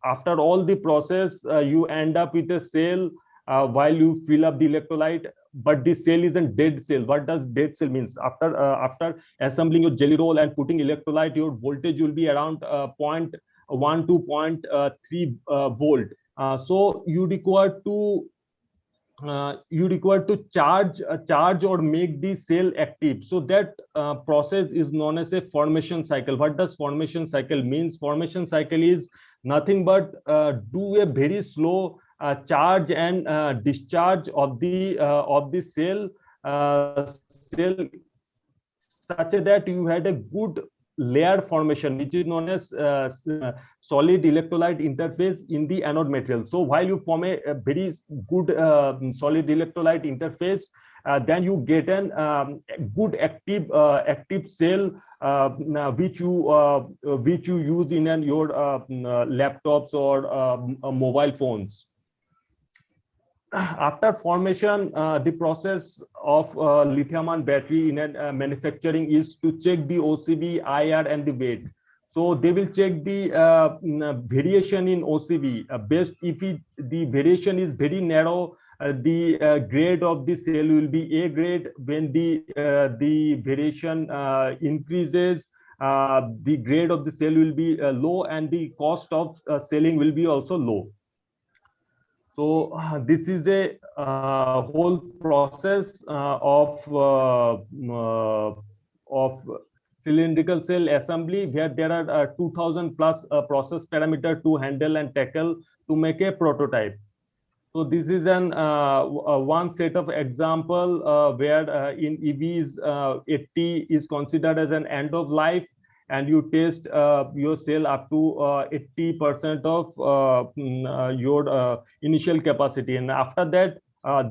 F: after all the process, you end up with a cell while you fill up the electrolyte. But this cell is a dead cell. What does dead cell means? After assembling your jelly roll and putting electrolyte, your voltage will be around 0.1 to 0.3 volt. So you require to charge or make the cell active. So that process is known as a formation cycle. What does formation cycle means? Formation cycle is nothing but do a very slow charge and discharge of the cell such that you had a good layer formation, which is known as solid electrolyte interface in the anode material. So while you form a very good solid electrolyte interface, then you get an good active cell which you use in your laptops or mobile phones. After formation, the process of lithium-ion battery in manufacturing is to check the OCB, IR, and the weight. So they will check the variation in OCB. Best if the variation is very narrow, the grade of the cell will be A grade. When the variation increases, the grade of the cell will be low, and the cost of selling will be also low. So this is a whole process of cylindrical cell assembly, where there are 2000 plus process parameter to handle and tackle to make a prototype. So this is an one set of example where in EVs 80 is considered as an end of life, and you test your cell up to 80% of your initial capacity, and after that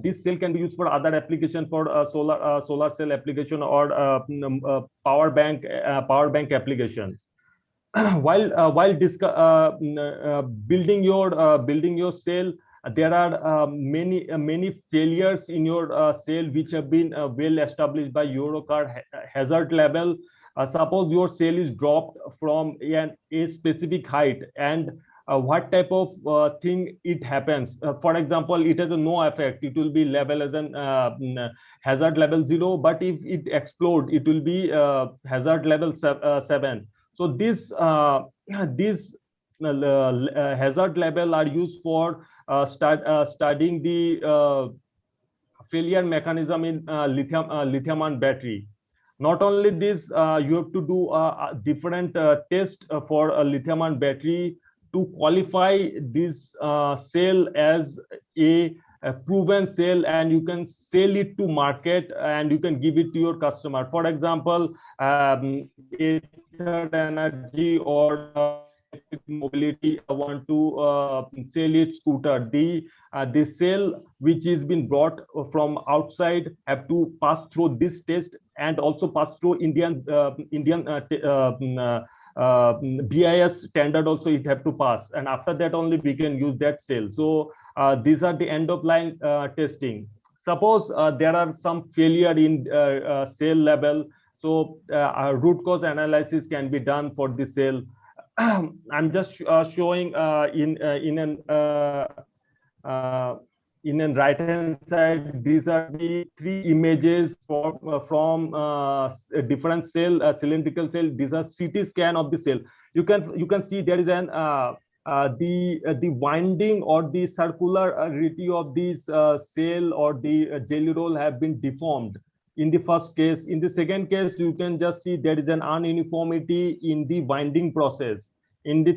F: this cell can be used for other application, for solar cell application, or power bank application. While building your cell, there are many failures in your cell which have been well established by Eurocard hazard level. Suppose your cell is dropped from a specific height, and what type of thing it happens. For example, it has a no effect, it will be level as an hazard level 0, but if it explodes, it will be hazard level 7. So these hazard level are used for studying the failure mechanism in lithium-ion battery. Not only this, you have to do different tests for a lithium-ion battery to qualify this cell as a proven cell, and you can sell it to market and you can give it to your customer. For example, Ether Energy or Mobility want to sell its scooter. The cell which is been brought from outside have to pass through this test, and also pass through Indian BIS standard also it have to pass, and after that only we can use that cell. So these are the end of line testing. Suppose there are some failure in cell level, so root cause analysis can be done for the cell. I'm just showing in an right hand side, these are the 3 images from different cell, cylindrical cell. These are CT scan of the cell. You can see there is an the winding or the circularity of this cell or the jelly roll have been deformed in the first case. In the second case, you can just see there is an ununiformity in the winding process. In the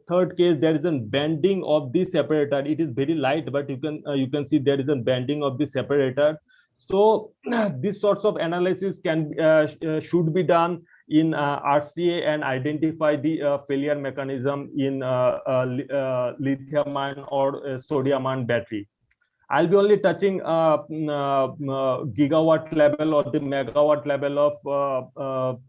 F: third case, there is a bending of the separator. It is very light, but you can see there is a bending of the separator. So these sorts of analysis can should be done in RCA and identify the failure mechanism in lithium-ion or sodium-ion battery. I'll be only touching gigawatt level or the megawatt level of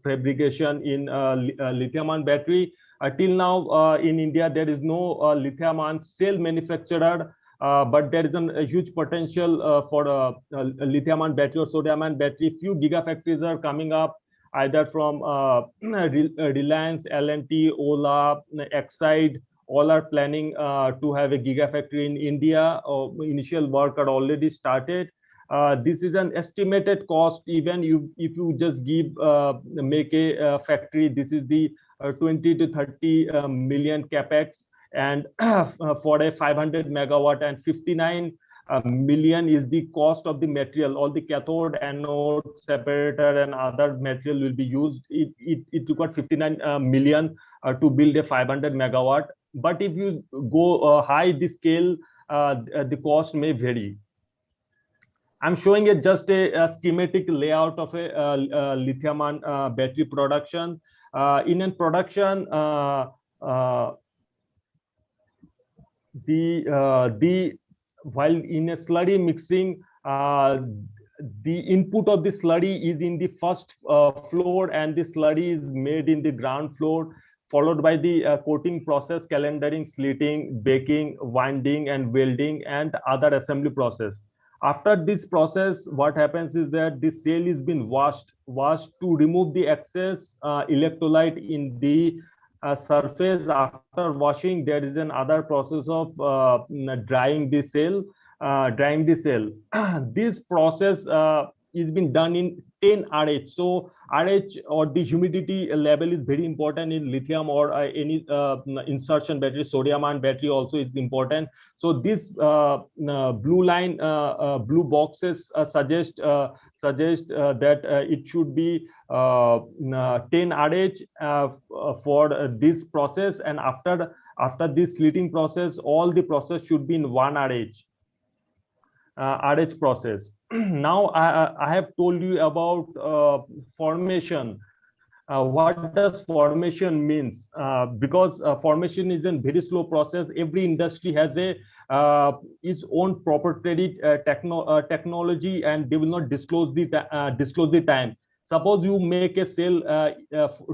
F: fabrication in lithium-ion battery. Till now, in India, there is no lithium-ion cell manufacturer, but there is a huge potential for a lithium-ion battery or sodium-ion battery. Few gigafactories are coming up, either from Reliance, L&T, Ola, Exide. All are planning to have a gigafactory in India. Initial work are already started. This is an estimated cost. Even if you just make a factory, this is the 20 to 30 million capex, and for a 500 megawatt, and 59 million is the cost of the material. All the cathode, anode, separator, and other material will be used. It required 59 million to build a 500 megawatt. But if you go high the scale, the cost may vary. I'm showing just a schematic layout of a lithium-ion battery production. In a production, while in a slurry mixing, the input of the slurry is in the first floor, and the slurry is made in the ground floor, followed by the coating process, calendering, slitting, baking, winding, and welding, and other assembly process. After this process, what happens is that the cell is been washed to remove the excess electrolyte in the surface. After washing, there is another process of drying the cell. This process is been done in 10 RH. So RH or the humidity level is very important in lithium or any insertion battery. Sodium ion battery also is important. So this blue line, blue boxes suggest that it should be 10 RH for this process, and after this slitting process, all the process should be in 1 RH. RH process. Now I have told you about formation. What does formation means? Because formation is a very slow process. Every industry has a its own proprietary technology, and they will not disclose the time. Suppose you make a cell,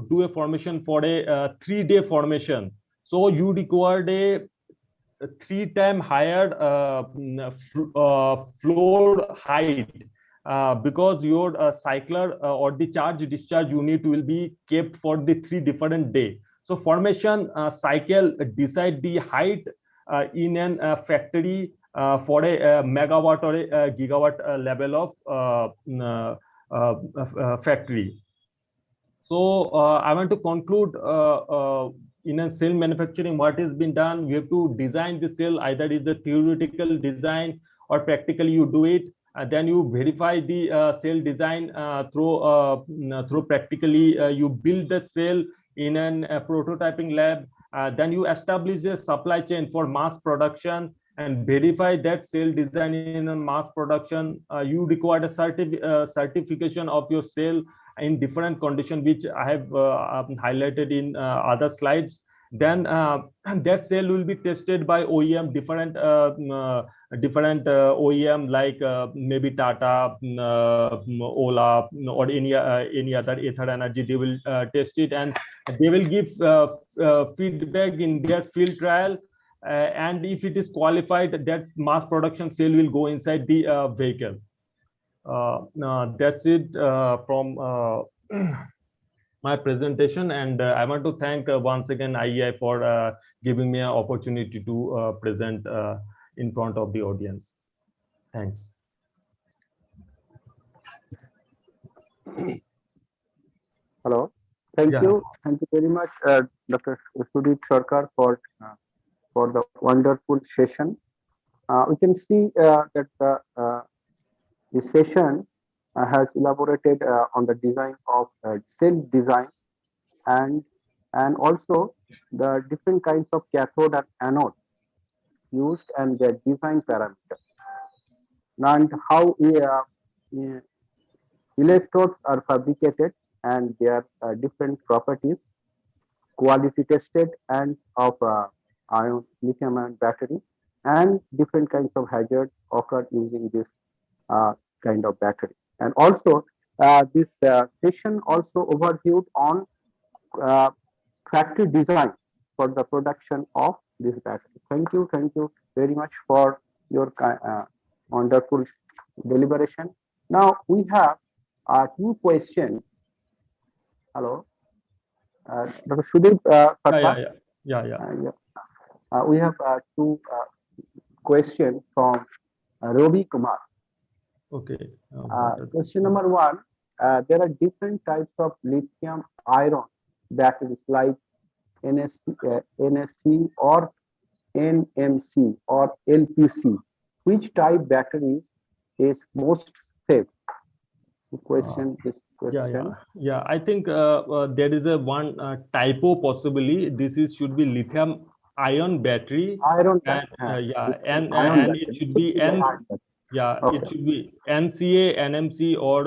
F: do a formation for a 3-day formation. So you required a 3 times higher floor height, because your cycler or the charge discharge unit will be kept for the 3 different days. So formation cycle decide the height in a factory for a megawatt or a gigawatt level of factory. So I want to conclude in a cell manufacturing, what has been done. We have to design the cell, either is a theoretical design or practically you do it. Then you verify the cell design through practically you build the cell in a prototyping lab. Then you establish a supply chain for mass production and verify that cell design in a mass production. You require a certification of your cell in different conditions, which I have highlighted in other slides. Then that cell will be tested by OEM, different OEM like maybe Tata, Ola, or any other Ether Energy. They will test it, and they will give feedback in their field trial. And if it is qualified, that mass production cell will go inside the vehicle. That's it from my presentation, and I want to thank once again IEI for giving me an opportunity to present in front of the audience. Thanks.
A: Hello. Thank
F: Yeah.
A: you very much, Dr. Sudhir Sarkar, for the wonderful session. We can see that the session has elaborated on the design of cell design and also the different kinds of cathode and anode used and their design parameters, and how electrodes are fabricated and their different properties, quality tested, and of lithium-ion battery, and different kinds of hazards occur using this kind of battery. And also this session also overviewed on factory design for the production of this battery. Thank you very much for your wonderful deliberation. Now we have 2 questions. Hello, Dr. Sudhir Sarkar. Yeah. We have 2 questions from Ravi Kumar.
F: Okay.
A: Question number 1, there are different types of lithium ion batteries like NSC or NMC or LPC. Which type batteries is most safe? The question is
F: Yeah. I think there is a one typo possibly. Should be lithium ion battery.
A: Iron
F: battery. And it should be it should be NCA, NMC, or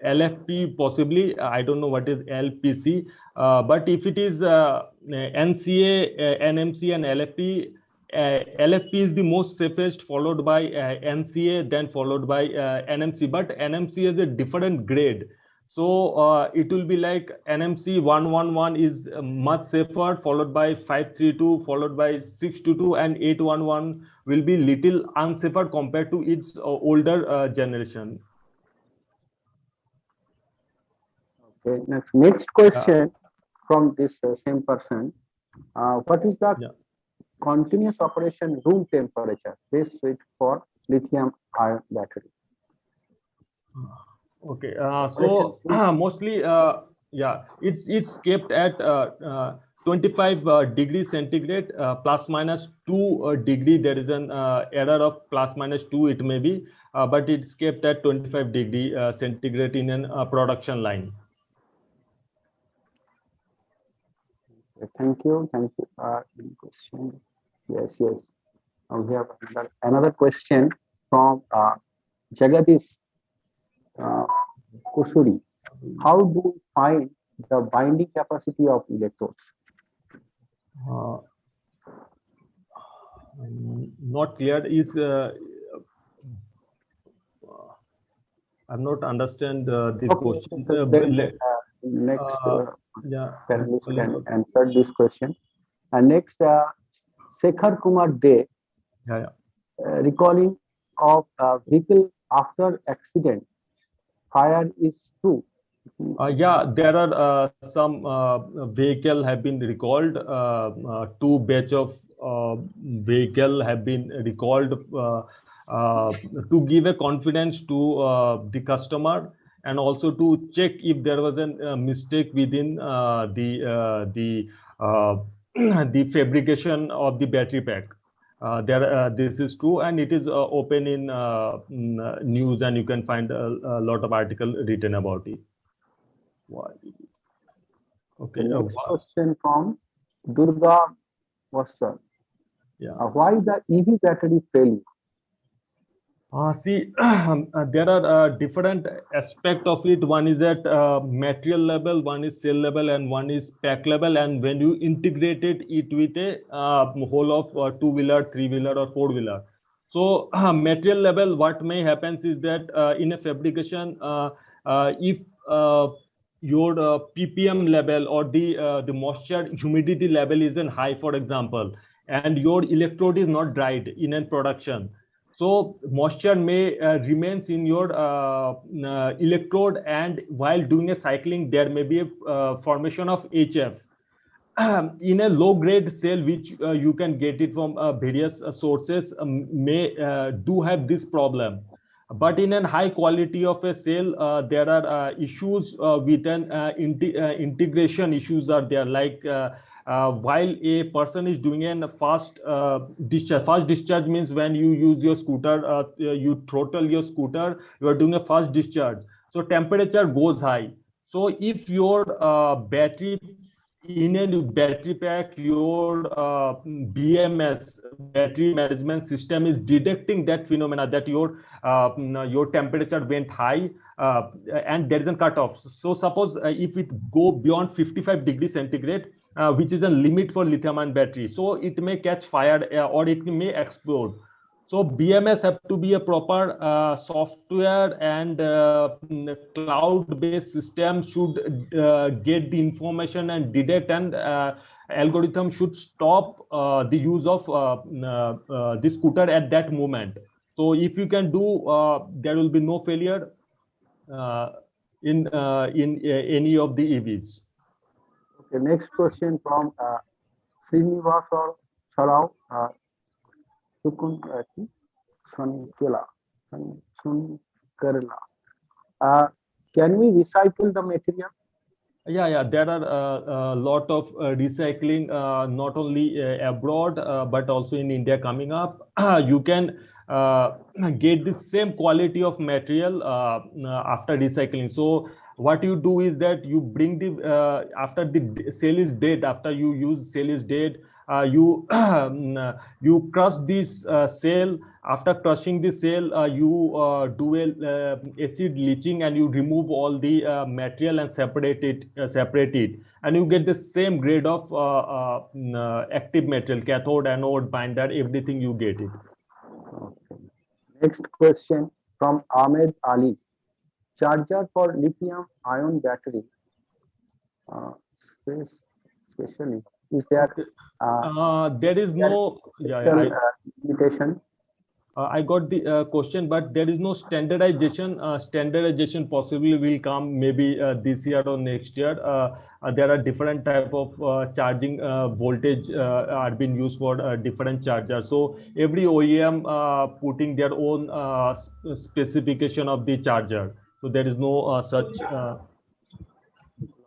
F: LFP possibly. I don't know what is LPC, but if it is NCA, NMC, and LFP, LFP is the most safest, followed by NCA, then followed by NMC. But NMC is a different grade. So it will be like NMC 111 is much safer, followed by 532, followed by 622, and 811 will be little unsafer compared to its older generation.
A: Okay. Next question from this same person. What is the continuous operation room temperature best suited for lithium-ion battery?
F: Okay, so mostly, yeah, it's kept at 25 degrees centigrade, plus minus 2 degree. There is an error of plus minus 2, it may be, but it's kept at 25 degree centigrade in a production line.
A: Thank you. Thank you. Any question? Yes, yes. We have another question from Jagadish Kusuri. How do you find the binding capacity of electrodes?
F: Not clear. Is I'm not understand this question.
A: Next
F: Yeah,
A: panelist can answer this question. And next, Shekhar Kumar De,
F: yeah.
A: recalling of vehicle after accident, fire is true.
F: Yeah, there are some vehicle have been recalled. 2 batch of vehicle have been recalled to give a confidence to the customer, and also to check if there was a mistake within the fabrication of the battery pack. This is true, and it is open in news, and you can find a lot of articles written about it. Okay.
A: Next question from Durga Vassal.
F: Yeah.
A: Why the EV battery failing?
F: See, there are different aspects of it. One is at material level, one is cell level, and one is pack level. And when you integrated it with a whole of 2-wheeler, 3-wheeler, or 4-wheeler. So material level, what may happens is that in a fabrication, if your ppm level or the moisture humidity level isn't high, for example, and your electrode is not dried in a production, so moisture may remains in your electrode, and while doing a cycling there may be a formation of HF. In a low grade cell, which you can get it from various sources, may do have this problem. But in a high quality of a cell, there are issues with an integration issues are there, like while a person is doing a fast discharge. Fast discharge means when you use your scooter, you throttle your scooter, you are doing a fast discharge. So temperature goes high. So if your battery in a battery pack, your BMS, battery management system, is detecting that phenomena, that your temperature went high, and there is a cutoff. So suppose if it go beyond 55 degrees centigrade, which is a limit for lithium-ion battery, so it may catch fire or it may explode. So BMS have to be a proper software and cloud-based system should get the information and detect, and algorithm should stop the use of the scooter at that moment. So if you can do, there will be no failure in any of the EVs.
A: Okay, next question from Srinivas Sarao. Can we recycle the material?
F: Yeah, there are a lot of recycling, not only abroad, but also in India coming up. You can get the same quality of material after recycling. So what you do is that you bring the, after the cell is dead, after you use cell is dead, you you crush this cell. After crushing the cell, you do a acid leaching, and you remove all the material and separate it, and you get the same grade of active material, cathode, anode, binder, everything you get it.
A: Okay. Next question from Ahmed Ali. Charger for lithium-ion battery, especially, is there?
F: There is no
A: limitation?
F: I got the question, but there is no standardization. Standardization possibly will come maybe this year or next year. There are different type of charging voltage are being used for different chargers. So every OEM putting their own specification of the charger. So there is no such.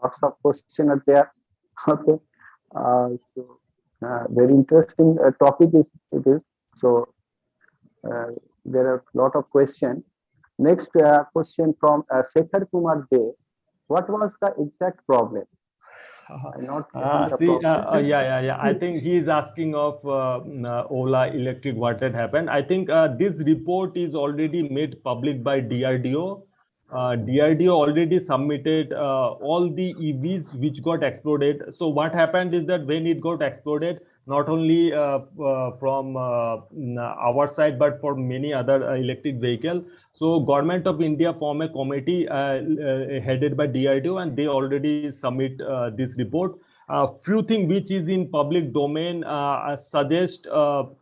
A: Lots of questions are there. Okay. Very interesting topic is it is. So there are a lot of questions. Next question from Shekhar Kumar De. What was the exact problem? I'm not getting the problem.
F: Yeah. I think he is asking of Ola Electric what had happened. I think this report is already made public by DRDO. DRDO already submitted all the EVs which got exploded. So what happened is that when it got exploded, not only from our side, but for many other electric vehicle. So Government of India form a committee headed by DRDO, and they already submit this report. Few things which is in public domain suggest of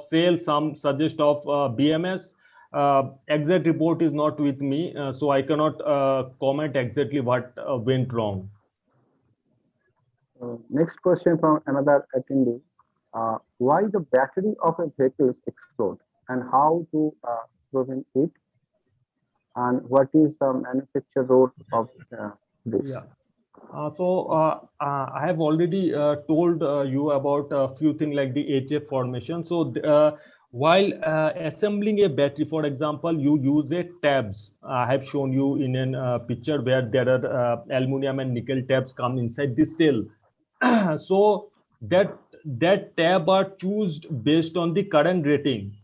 F: sale, some suggest of BMS. Exact report is not with me, so I cannot comment exactly what went wrong.
A: Next question from another attendee. Why the battery of a vehicle explode and how to prevent it? And what is the manufacturer role of this?
F: Yeah. I have already told you about a few things like the HF formation. So while assembling a battery, for example, you use a tabs. I have shown you in a picture where there are aluminum and nickel tabs come inside this cell. So that tab are chosen based on the current rating.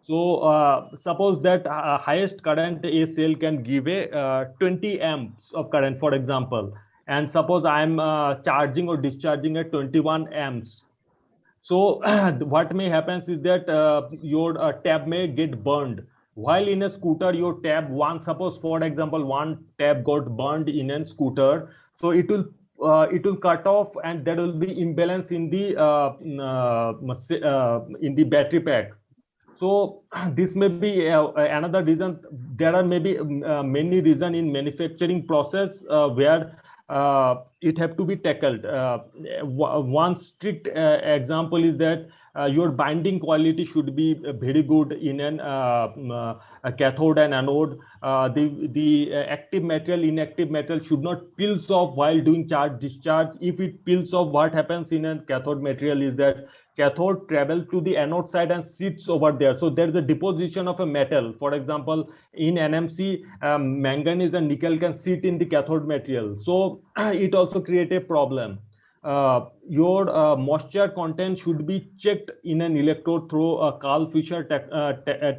F: So suppose that highest current a cell can give a 20 amps of current, for example, and suppose I'm charging or discharging at 21 amps. So what may happen is that your tab may get burned. While in a scooter, your tab one, suppose for example, one tab got burned in a scooter, so it will cut off, and there will be imbalance in the battery pack. So this may be another reason. There are maybe many reasons in manufacturing process where it have to be tackled. One strict example is that your binding quality should be very good in a cathode and anode. The active material, inactive material should not peels off while doing charge discharge. If it peels off, what happens in a cathode material is that cathode travels to the anode side and sits over there. So there is a deposition of a metal. For example, in NMC, manganese and nickel can sit in the cathode material. So it also creates a problem. Your moisture content should be checked in an electrode through a Carl Fisher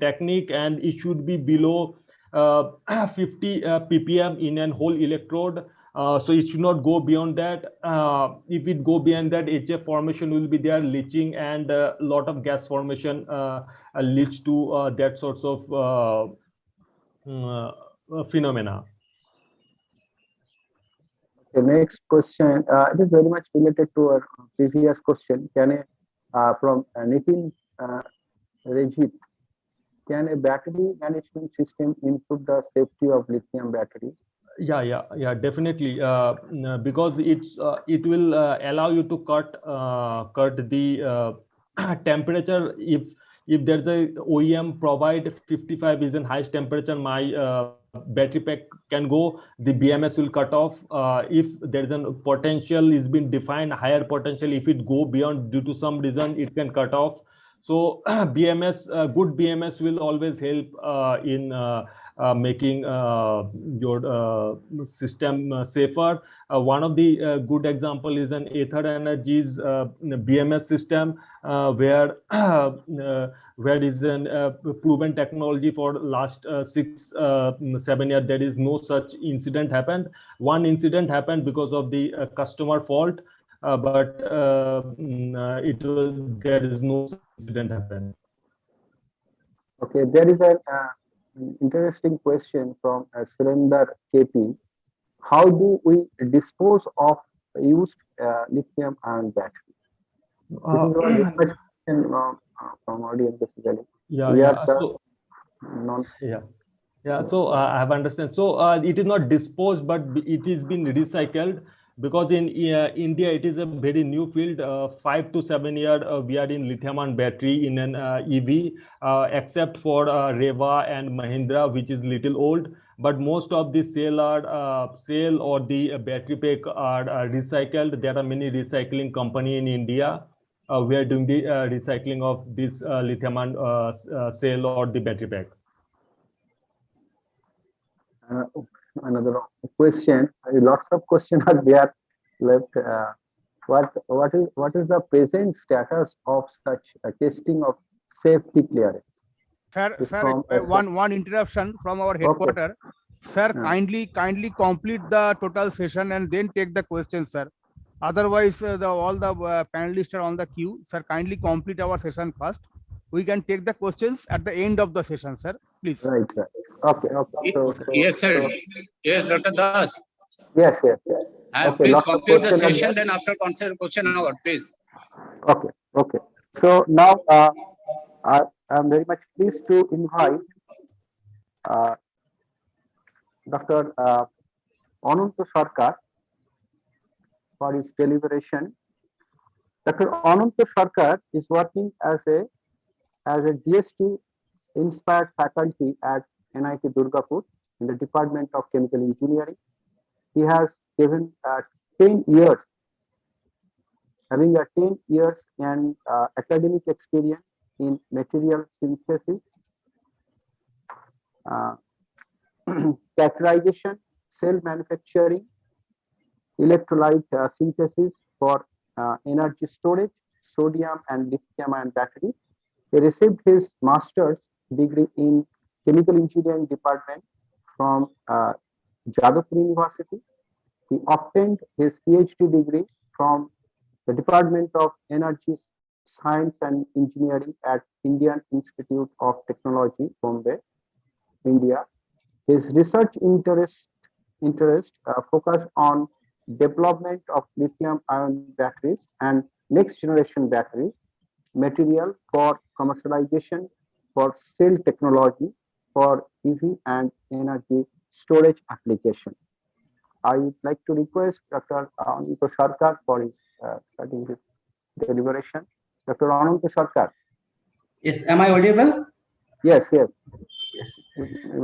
F: technique, and it should be below 50 ppm in an whole electrode. So it should not go beyond that. If it go beyond that, HF formation will be there, leaching, and a lot of gas formation leads to that sorts of phenomena.
A: The next question, it is very much related to our previous question. From Nitin Rejit, can a battery management system improve the safety of lithium batteries?
F: Yeah, definitely. Because it will allow you to cut the temperature. If there's a OEM provide 55 is in highest temperature, my battery pack can go, the BMS will cut off. If there is a potential is been defined, higher potential, if it go beyond due to some reason, it can cut off. So BMS, good BMS will always help in making your system safer. One of the good example is an Aether Energy's BMS system, where is an proven technology for last 6-7 years. There is no such incident happened. One incident happened because of the customer fault, but there is no such incident happened.
A: Okay, there is an interesting question from Cylinder KP. How do we dispose of used lithium-ion battery? This is one question from audience basically.
F: Yeah,
A: We
F: yeah.
A: are the
F: So,
A: non.
F: yeah. Yeah, so I have understand. So it is not disposed, but it is been recycled because in India it is a very new field. 5 to 7 years we are in lithium-ion battery in an EV, except for Reva and Mahindra, which is little old. But most of the cell or the battery pack are recycled. There are many recycling company in India. We are doing the recycling of this lithium-ion cell or the battery pack.
A: Uh, Another question. Lots of questions are there left. What is the present status of such testing of safety clearance?
G: Sir,
A: It's
G: sir,
A: from
G: one interruption from our
A: Okay.
G: headquarter. Sir,
A: Yeah.
G: kindly complete the total session and then take the questions, sir. Otherwise, all the panelists are on the queue. Sir, kindly complete our session first. We can take the questions at the end of the session, sir. Please.
A: Right. Okay.
B: Yes, sir. Yes, Dr. Das.
A: Yes. Okay.
B: Please
A: Lots of
B: complete the
A: questions are
B: session,
A: there.
B: then after question hour, please.
A: Okay. So now I am very much pleased to invite Dr. Ananta Sarkar for his deliberation. Dr. Ananta Sarkar is working as a DST inspired faculty at NIT Durgapur in the Department of Chemical Engineering. He has given 10 years, having a 10 years and academic experience in material synthesis, characterization, cell manufacturing, electrolyte synthesis for energy storage, sodium and lithium-ion batteries. He received his master's degree in chemical engineering department from Jadavpur University. He obtained his PhD degree from the Department of Energy Science and Engineering at Indian Institute of Technology, Bombay, India. His research interest focused on development of lithium-ion batteries and next-generation batteries, material for commercialization for cell technology for EV and energy storage application. I would like to request Dr. Ananta Sarkar for his starting his deliberation. Dr. Ananta Sarkar.
H: Yes, am I audible?
A: Yes.
H: Yes.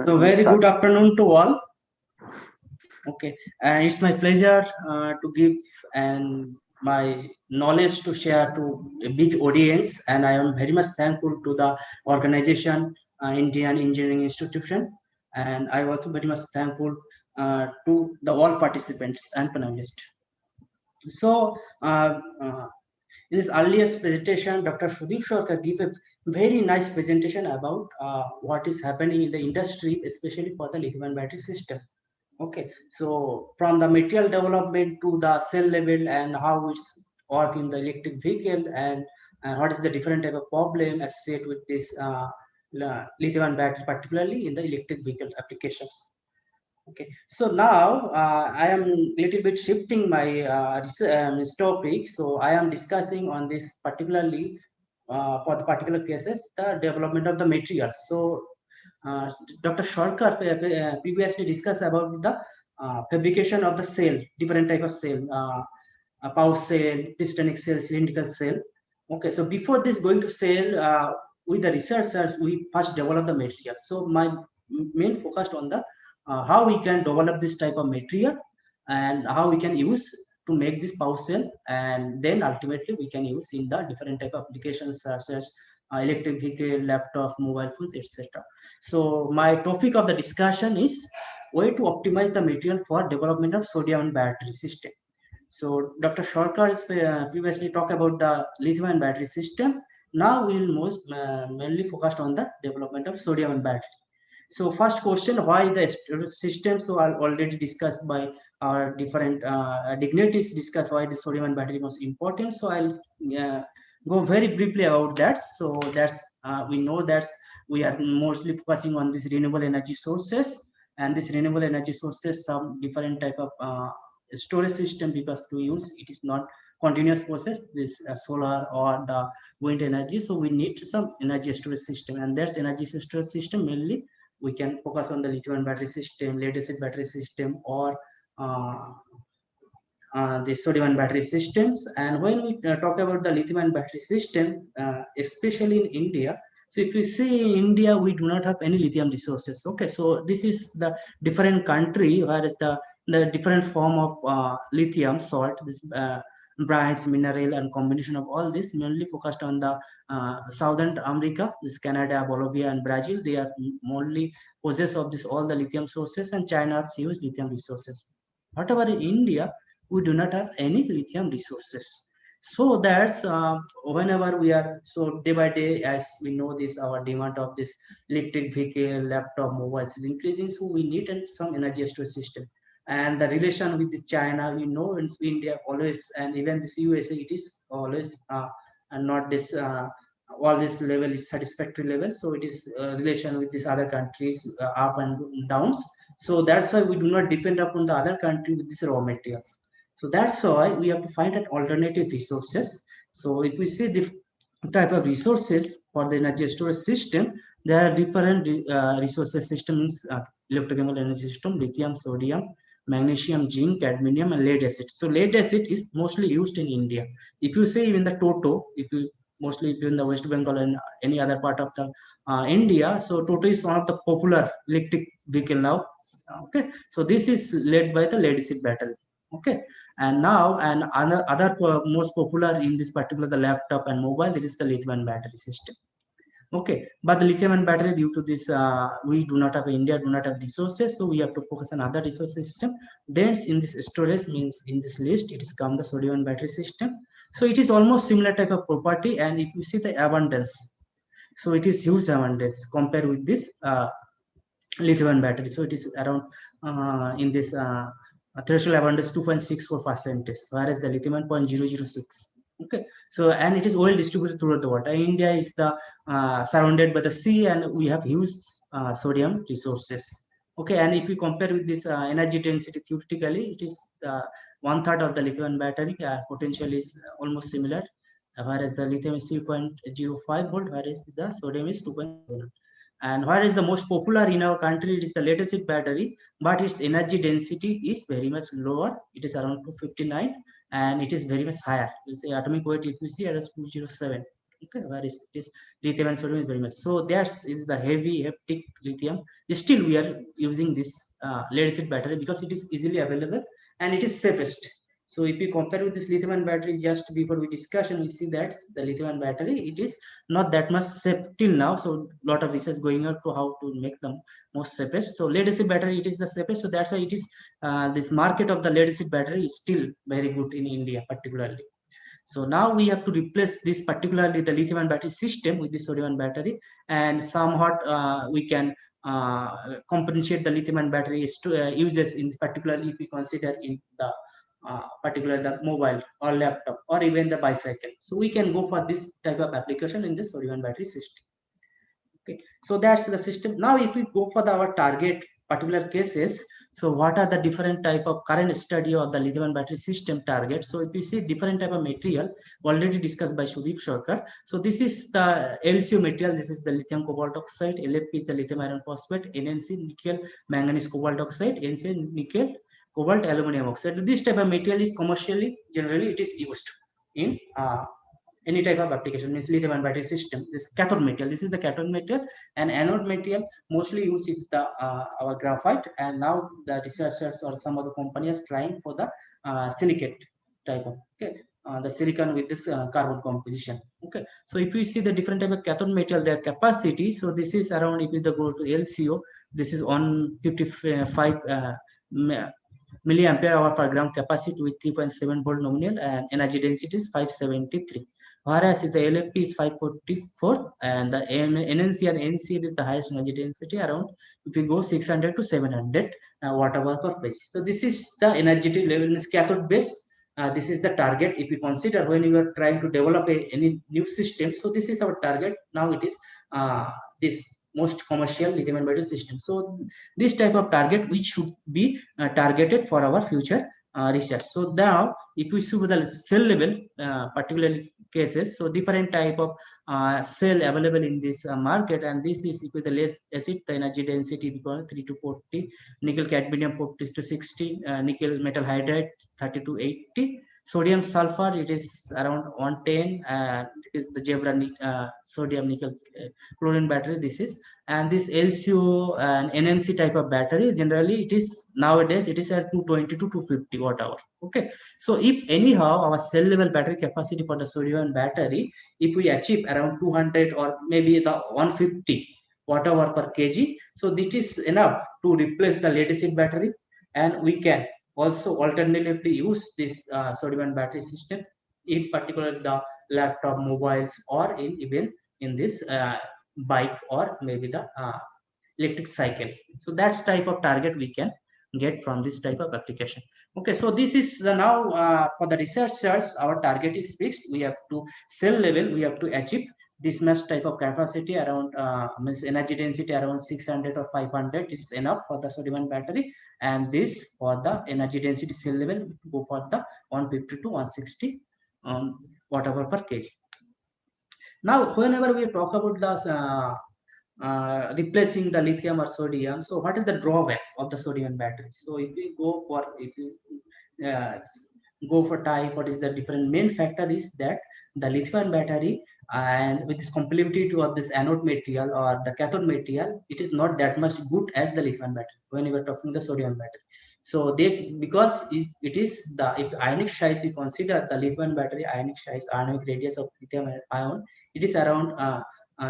H: So very good afternoon to all. Okay, it's my pleasure to give and my knowledge to share to a big audience, and I am very much thankful to the organization, Indian Engineering Institution, and I also very much thankful to the all participants and panelists. So in this earliest presentation, Dr. Sudeep Sarkar gave a very nice presentation about what is happening in the industry, especially for the lithium battery system. Okay, so from the material development to the cell level and how it's work in the electric vehicle and what is the different type of problem associated with this lithium battery, particularly in the electric vehicle applications. Okay, so now I am a little bit shifting my this topic. So I am discussing on this particularly for the particular cases, the development of the material. So Dr. Sarkar previously discussed about the fabrication of the cell, different type of cell, pouch cell, pistonic cell, cylindrical cell. Okay, so before this going to cell, with the researchers, we first develop the material. So my main focus on the how we can develop this type of material and how we can use to make this pouch cell, and then ultimately we can use in the different type of applications such as electric vehicle, laptop, mobile phones, etc. So my topic of the discussion is way to optimize the material for development of sodium battery system. So Dr. Sarkar has previously talked about the lithium battery system. Now we will mainly focused on the development of sodium battery. So first question, why the system? So are already discussed by our different dignitaries, discuss why the sodium battery was important. So I'll go very briefly about that. So that's we know that we are mostly focusing on these renewable energy sources, and this renewable energy sources some different type of storage system because to use it is not continuous process, this solar or the wind energy. So we need some energy storage system, and that's energy storage system. Mainly we can focus on the lithium battery system, lead acid battery system, or the sodium battery systems. And when we talk about the lithium battery system, especially in India, so if you see in India, we do not have any lithium resources. Okay, so this is the different country where is the different form of lithium salt, this brines, mineral, and combination of all this mainly focused on the Southern America, this Canada, Bolivia, and Brazil. They are mainly possess of this all the lithium sources, and China has huge lithium resources. Whatever in India, we do not have any lithium resources. So that's whenever we are, so day by day, as we know this, our demand of this electric vehicle, laptop, mobiles is increasing. So we need some energy storage system. And the relation with the China, you know, in India always, and even this USA, it is always and not this all this level is satisfactory level. So it is relation with these other countries up and downs. So that's why we do not depend upon the other country with these raw materials. So that's why we have to find an alternative resources. So if we see the type of resources for the energy storage system, there are different resources systems, electrochemical energy system, lithium, sodium, magnesium, zinc, cadmium, and lead acid. So lead acid is mostly used in India. If you say even the Toto, if you mostly in the West Bengal and any other part of the India, so Toto is one of the popular electric vehicle now. Okay, so this is led by the lead acid battery. Okay, and now and other most popular in this particular the laptop and mobile, it is the lithium battery system. Okay, but the lithium and battery, due to this we do not have, India do not have resources, so we have to focus on other resources system. Then in this storage means in this list it is come the sodium battery system. So it is almost similar type of property, and if you see the abundance, so it is huge abundance compared with this lithium battery. So it is around in this threshold abundance 2.64%, whereas the lithium 0.006. Okay, so and it is well distributed throughout the world. India is the surrounded by the sea, and we have huge sodium resources. Okay, and if we compare with this energy density, theoretically it is 1/3 of the lithium battery potential is almost similar, whereas the lithium is 3.05 volt, whereas the sodium is 2.0 volt. And what is the most popular in our country? It is the lead acid battery, but its energy density is very much lower. It is around 259, and it is very much higher. It's the atomic weight, if you see, it is 207. Okay, whereas this lithium and sodium is very much. So that is the heavy hectic lithium. Still, we are using this lead acid battery because it is easily available and it is safest. So if we compare with this lithium battery, just before we discussion, we see that the lithium battery, it is not that much safe till now. So a lot of research going on to how to make them most safest. So lead acid battery, it is the safest. So that's why it is this market of the lead acid battery is still very good in India particularly. So now we have to replace this particularly the lithium battery system with the sodium battery, and somewhat we can compensate the lithium battery uses in particularly if we consider in the particular the mobile or laptop or even the bicycle. So we can go for this type of application in the sodium battery system. Okay, so that's the system. Now if we go for our target particular cases, so what are the different type of current study of the lithium battery system target? So if you see different type of material already discussed by Sudeep Sarkar. So this is the LCO material. This is the lithium cobalt oxide. LFP is the lithium iron phosphate. NNC nickel manganese cobalt oxide. NC nickel cobalt aluminum oxide. This type of material is commercially generally it is used in any type of application, means lithium battery system. This cathode material, this is the cathode material, and anode material mostly used is the our graphite, and now the researchers or some of the companies trying for the silicate type of, okay, the silicon with this carbon composition. Okay, so if you see the different type of cathode material, their capacity, so this is around, if you go to LCO, this is 155 milliampere hour per gram capacity with 3.7 volt nominal, and energy density is 573. Whereas the LFP is 544, and the NNC and NC is the highest energy density, around if you go 600 to 700 watt-hour per page. So this is the energetic level in cathode base. This is the target if you consider when you are trying to develop any new system. So this is our target. Now it is this most commercial lithium battery system. So this type of target which should be targeted for our future research. So now, if we see the cell level, particular cases, so different type of cell available in this market, and this is with the less acid, the energy density because 3 to 40, nickel cadmium 40 to 60, nickel metal hydride 30 to 80, sodium sulfur it is around 110, it is the Zebra sodium nickel chlorine battery this is, and this LCO and NMC type of battery generally it is nowadays it is at 220 to 250 watt hour. Okay, so if anyhow our cell level battery capacity for the sodium battery, if we achieve around 200 or maybe the 150 watt hour per kg, so this is enough to replace the lead acid battery, and we can also alternatively use this sodium battery system in particular the laptop, mobiles, or in even in this bike or maybe the electric cycle. So that's type of target we can get from this type of application. Okay, so this is the now for the researchers, our target is fixed. We have to cell level, we have to achieve this much type of capacity around means energy density around 600 or 500 is enough for the sodium battery, and this for the energy density cell level go for the 150 to 160 whatever per kg. Now, whenever we talk about the replacing the lithium or sodium, so what is the drawback of the sodium battery? So if you go for type, what is the different main factor is that the lithium battery and with this complementarity of this anode material or the cathode material, it is not that much good as the lithium battery when you are talking the sodium battery. So this because it is the if ionic size you consider the lithium battery ionic size ionic radius of lithium ion, it is around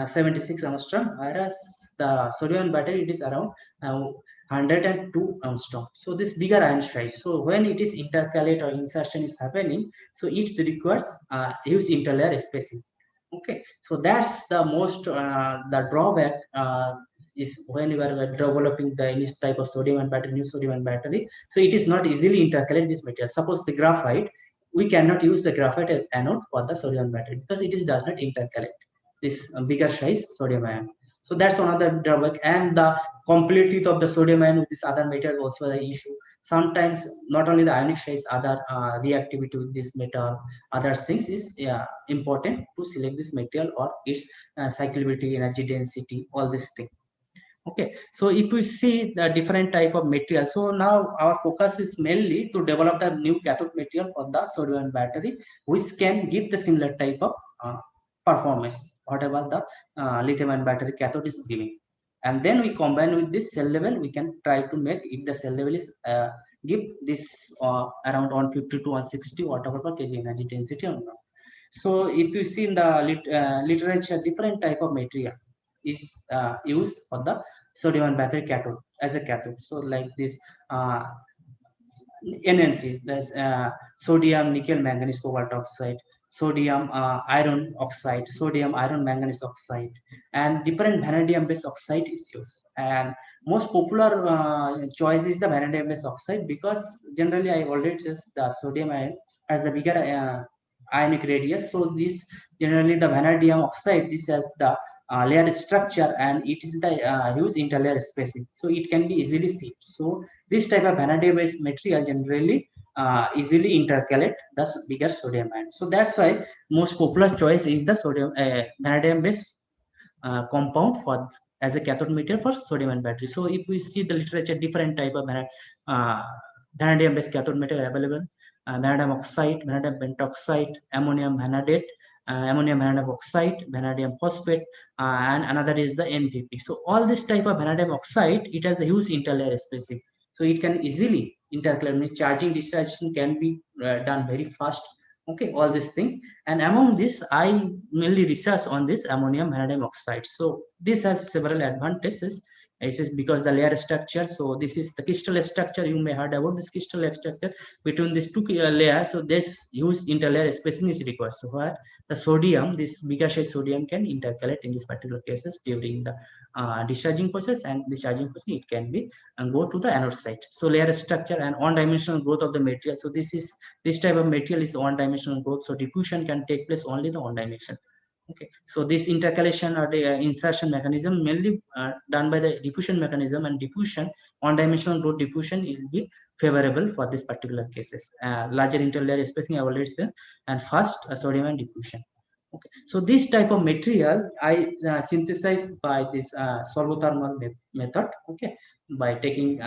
H: 76 angstrom, whereas the sodium battery it is around 102 angstrom. So this bigger ion size. So when it is intercalate or insertion is happening, so it requires huge interlayer spacing. Okay, so that's the most the drawback is when you are developing the any type of sodium battery, new sodium battery. So it is not easily intercalate this material. Suppose the graphite, we cannot use the graphite as anode for the sodium battery because it is does not intercalate this bigger size sodium ion. So that's another drawback, and the completeness of the sodium ion with this other material also the issue. Sometimes not only the ionic size, other reactivity with this metal, other things is important to select this material or its cyclability, energy density, all these things. Okay, so if we see the different type of material, so now our focus is mainly to develop the new cathode material for the sodium battery, which can give the similar type of performance whatever the lithium-ion battery cathode is giving, and then we combine with this cell level. We can try to make if the cell level is give this around 150 to 160 whatever per kg energy density or not. So if you see in the literature, different type of material is used for the sodium battery cathode as a cathode. So like this NMC, that's sodium nickel manganese cobalt oxide, sodium iron oxide, sodium iron manganese oxide, and different vanadium based oxide is used. And most popular choice is the vanadium based oxide because generally I already said the sodium ion has the bigger ionic radius. So this generally the vanadium oxide, this has the layer structure and it is the huge interlayer spacing, so it can be easily seen. So this type of vanadium based material generally easily intercalate the bigger sodium ion. So that's why most popular choice is the sodium vanadium based compound for as a cathode material for sodium ion battery. So if we see the literature, different type of vanadium based cathode material available: vanadium oxide, vanadium pentoxide, ammonium vanadate, ammonium vanadium oxide, vanadium phosphate, and another is the NPP. So all this type of vanadium oxide, it has a huge interlayer spacing, so it can easily intercalate. Means charging discharging can be done very fast. Okay, all this thing, and among this I mainly research on this ammonium vanadium oxide. So this has several advantages. It is because the layer structure. So this is the crystal structure. You may heard about this crystal structure between these two layers. So this huge interlayer spacing is required. So where the sodium, this bigger size sodium, can intercalate in this particular cases during the discharging process, and discharging process it can be and go to the anode side. So layer structure and one-dimensional growth of the material. So this type of material is the one-dimensional growth. So diffusion can take place only the one dimension. Okay, so this intercalation or the insertion mechanism mainly done by the diffusion mechanism, and diffusion, one-dimensional growth diffusion will be favorable for this particular cases. Larger interlayer spacing I already said, and fast sodium ion diffusion. Okay, so this type of material I synthesized by this solvothermal method. Okay, by taking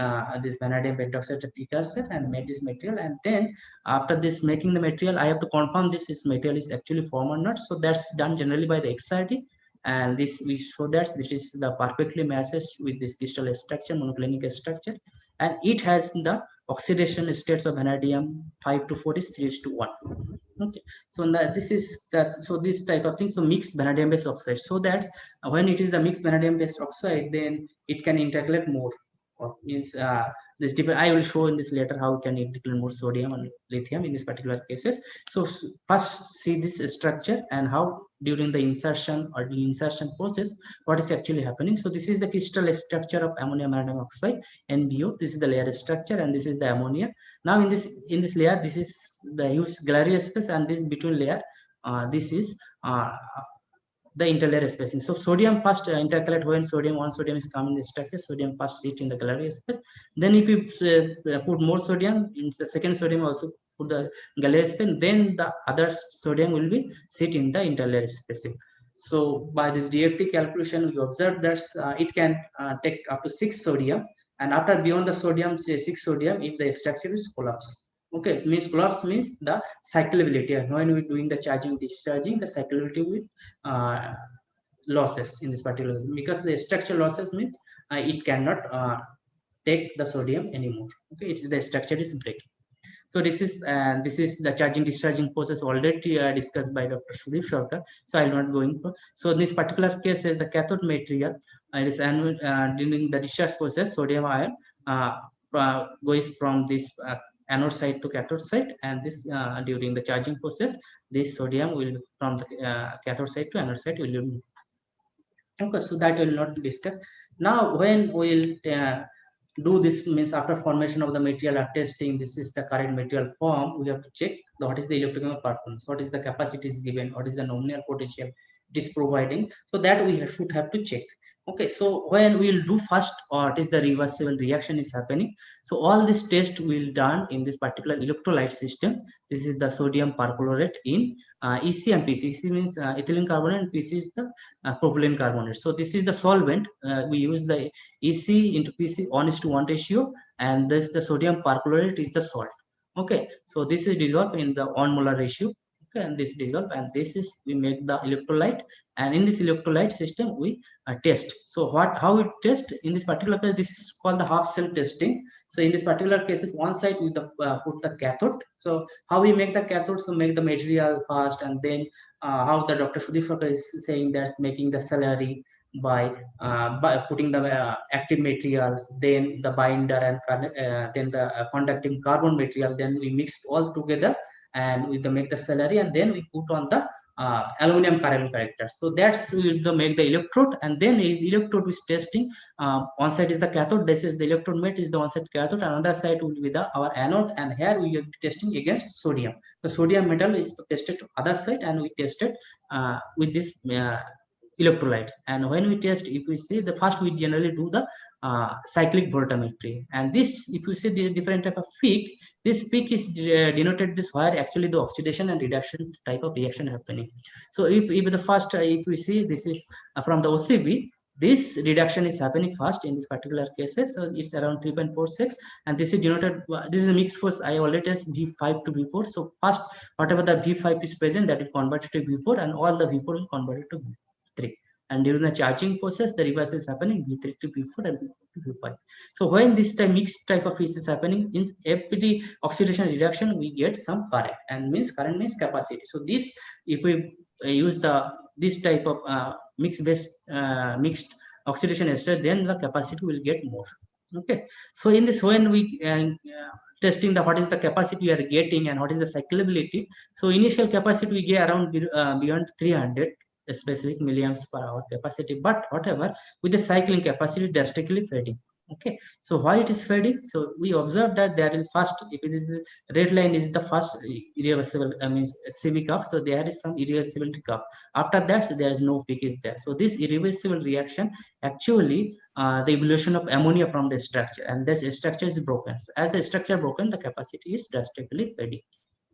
H: this vanadium pentoxide precursor and made this material, and then after this making the material, I have to confirm this material is actually formed or not. So that's done generally by the XRD, and this we show that this is the perfectly matches with this crystal structure, monoclinic structure, and it has the oxidation states of vanadium 5 to 4 is 3:1. Okay, so this is that. So this type of thing, so mixed vanadium based oxide, so that when it is the mixed vanadium based oxide, then it can intercalate more, or means this different. I will show in this later how we can intercalate more sodium and lithium in this particular cases. So first see this structure and how during the insertion or the insertion process what is actually happening. So this is the crystal structure of ammonium vanadium oxide, NBO. This is the layer structure, and this is the ammonia. Now in this layer, this is the used gallery space, and this between layer, this is the interlayer spacing. So sodium first intercalate when one sodium is coming in the structure, sodium first sit in the gallery space. Then if you put more sodium in the second sodium, also put the gallery space, then the other sodium will be sit in the interlayer spacing. So by this DFT calculation, we observe that it can take up to 6 sodium, and after beyond the sodium, say 6 sodium, if the structure is collapse. Okay, means collapse means the cyclability. When we're doing the charging, discharging, the cyclability with losses in this particular, because the structure losses means it cannot take the sodium anymore. Okay, it's the structure is breaking. So this is the charging discharging process already discussed by Dr. Sudhir Sarkar. So I'll not go into. So in this particular case, is the cathode material it is during the discharge process, sodium ion goes from this anode side to cathode side, and this during the charging process, this sodium will from the cathode side to anode side will be. Okay, so that will not discuss. Now when we'll do this, means after formation of the material or testing, this is the current material form, we have to check what is the electrochemical performance, what is the capacity is given, what is the nominal potential it is providing. So that we should have to check. Okay, so when we'll do first, what is the reversible reaction is happening. So all this test will done in this particular electrolyte system. This is the sodium perchlorate in EC and PC. EC means ethylene carbonate, and PC is the propylene carbonate. So this is the solvent. We use the EC into PC 1:1 ratio, and this the sodium perchlorate is the salt. Okay, so this is dissolved in the 1 molar ratio. Okay, and this dissolve, and this is we make the electrolyte, and in this electrolyte system we test. So how we test in this particular case, this is called the half cell testing. So in this particular case, one side we put the cathode. So how we make the cathode? So make the material first, and then how the Dr. Sudhir Sarkar is saying that's making the slurry by putting the active materials, then the binder, and then the conducting carbon material. Then we mix all together, and we make the slurry, and then we put on the aluminum carbon character. So that's we make the electrode, and then the electrode is testing. One side is the cathode, this is the electrode mate is the one side cathode, another side will be our anode, and here we are testing against sodium. The sodium metal is tested to other side, and we tested with this electrolytes. And when we test, if we see the first, we generally do the cyclic voltammetry, and this, if you see the different type of peak, this peak is denoted this where actually the oxidation and reduction type of reaction happening. So if the first, if we see this is from the OCB, this reduction is happening fast in this particular cases. So it's around 3.46, and this is denoted. This is a mixed force. I already test V5 to V4. So first, whatever the V5 is present, that is converted to V4, and all the V4 will convert it to V3. And during the charging process, the reverse is happening, V3 to V4 and V4 to V5. So when this mixed type of phase is happening, in every oxidation reduction, we get some current, and means current means capacity. So this, if we use this type of mixed oxidation ester, then the capacity will get more. Okay, so in this, when we testing what is the capacity we are getting and what is the cyclability. So initial capacity we get around beyond 300 specific milliamps per hour capacity, but whatever with the cycling capacity drastically fading. Okay, so why it is fading? So we observe that there is first, if it is the red line is the first irreversible, means CV curve, so there is some irreversibility curve. After that, so there is no peak is there. So this irreversible reaction actually the evolution of ammonia from the structure, and this structure is broken. So as the structure broken, the capacity is drastically fading.